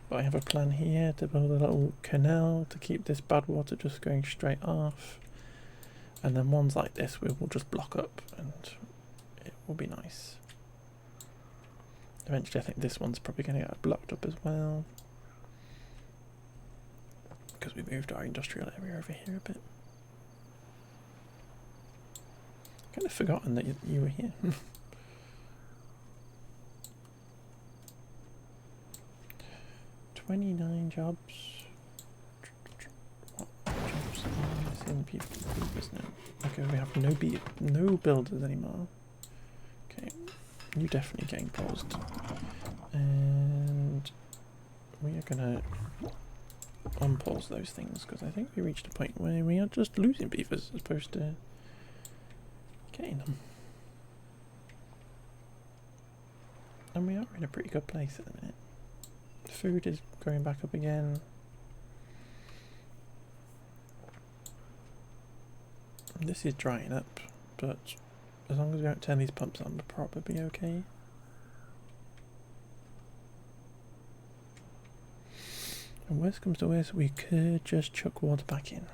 Speaker 1: But I have a plan here to build a little canal to keep this bad water just going straight off. And then ones like this we will just block up and it will be nice. Eventually I think this one's probably going to get blocked up as well. Because we moved our industrial area over here a bit. Kind of forgotten that you were here. 29 jobs. What jobs are missing? Beavers now. Okay, we have no builders anymore. Okay, you definitely getting paused. And we are gonna unpause those things because I think we reached a point where we are just losing beavers as opposed to getting them. And we are in a pretty good place at the minute. Food is going back up again. This is drying up, but as long as we don't turn these pumps on, we're probably okay. And worst comes to worst, we could just chuck water back in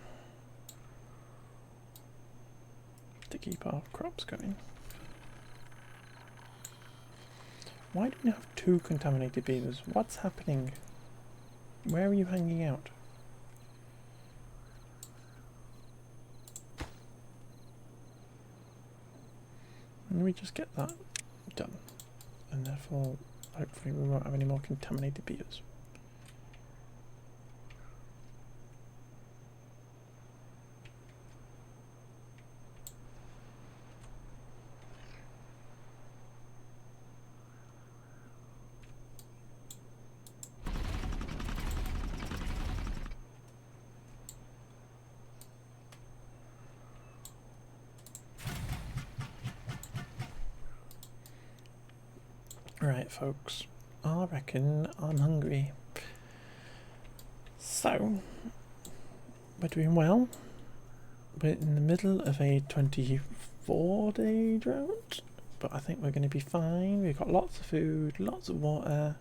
Speaker 1: to keep our crops going. Why do we have 2 contaminated beavers? What's happening? Where are you hanging out? Let me just get that done. And therefore, hopefully we won't have any more contaminated beavers. Right, folks, I reckon I'm hungry. So, we're doing well. We're in the middle of a 24-day drought, but I think we're going to be fine. We've got lots of food, lots of water,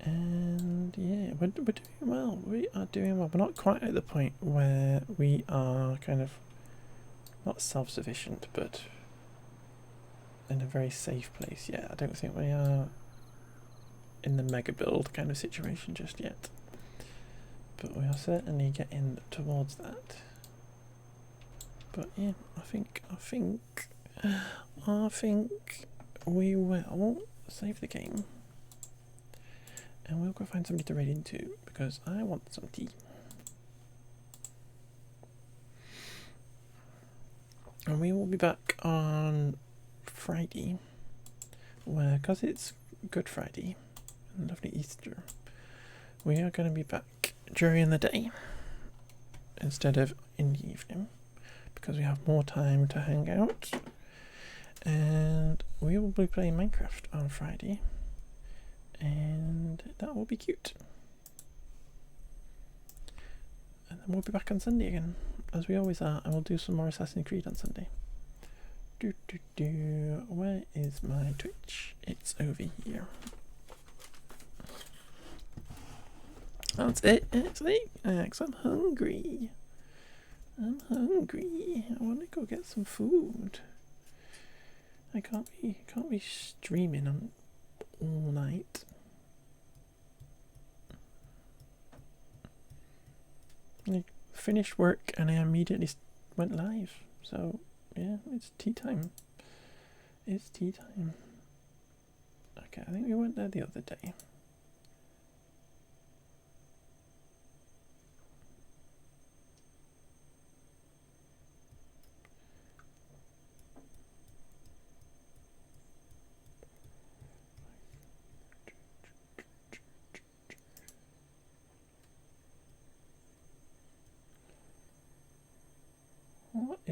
Speaker 1: and yeah, we're doing well. We are doing well. We're not quite at the point where we are kind of not self-sufficient, but in a very safe place yet. I don't think we are in the mega build kind of situation just yet, but we are certainly getting towards that. But yeah, I think we will save the game and we'll go find somebody to raid into because I want some tea. And we will be back on Friday, where, because it's Good Friday and lovely Easter, we are going to be back during the day instead of in the evening because we have more time to hang out, and we will be playing Minecraft on Friday, and that will be cute. And then we'll be back on Sunday again, as we always are, and we'll do some more Assassin's Creed on Sunday. Where is my Twitch? It's over here. That's it. It's late. I'm hungry. I want to go get some food. I can't be streaming on all night. I finished work and I immediately went live. So yeah, it's tea time. It's tea time. Okay, I think we went there the other day.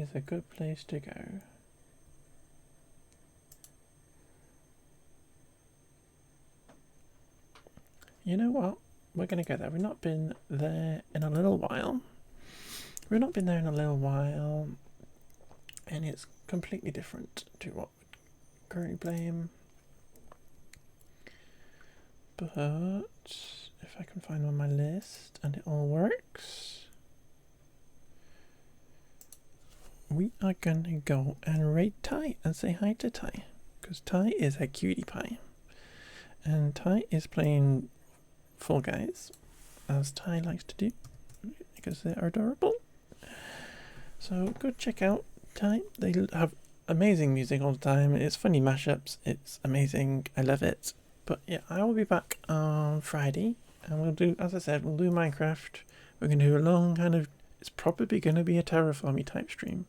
Speaker 1: is a good place to go. You know what? We're going to go there. We've not been there in a little while. We've not been there in a little while. And it's completely different to what we're currently playing. But if I can find on my list and it all works, we are going to go and raid Ty and say hi to Ty. Because Ty is a cutie pie. And Ty is playing Fall Guys, as Ty likes to do, because they're adorable. So go check out Ty. They have amazing music all the time. It's funny mashups. It's amazing. I love it. But yeah, I will be back on Friday, and we'll do, as I said, we'll do Minecraft. We're going to do a long kind of, it's probably going to be a terraforming type stream.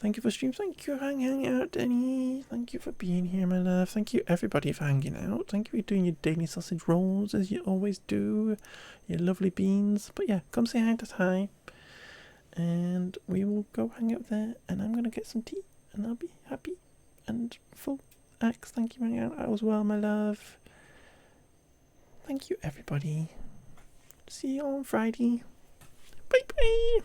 Speaker 1: Thank you for stream. Thank you for hanging out, Denny. Thank you for being here, my love. Thank you, everybody, for hanging out. Thank you for doing your daily sausage rolls, as you always do. Your lovely beans. But yeah, come say hi to Ty. And we will go hang out there. And I'm going to get some tea. And I'll be happy. And full Axe, thank you for hanging out as well, my love. Thank you, everybody. See you on Friday. Bye-bye.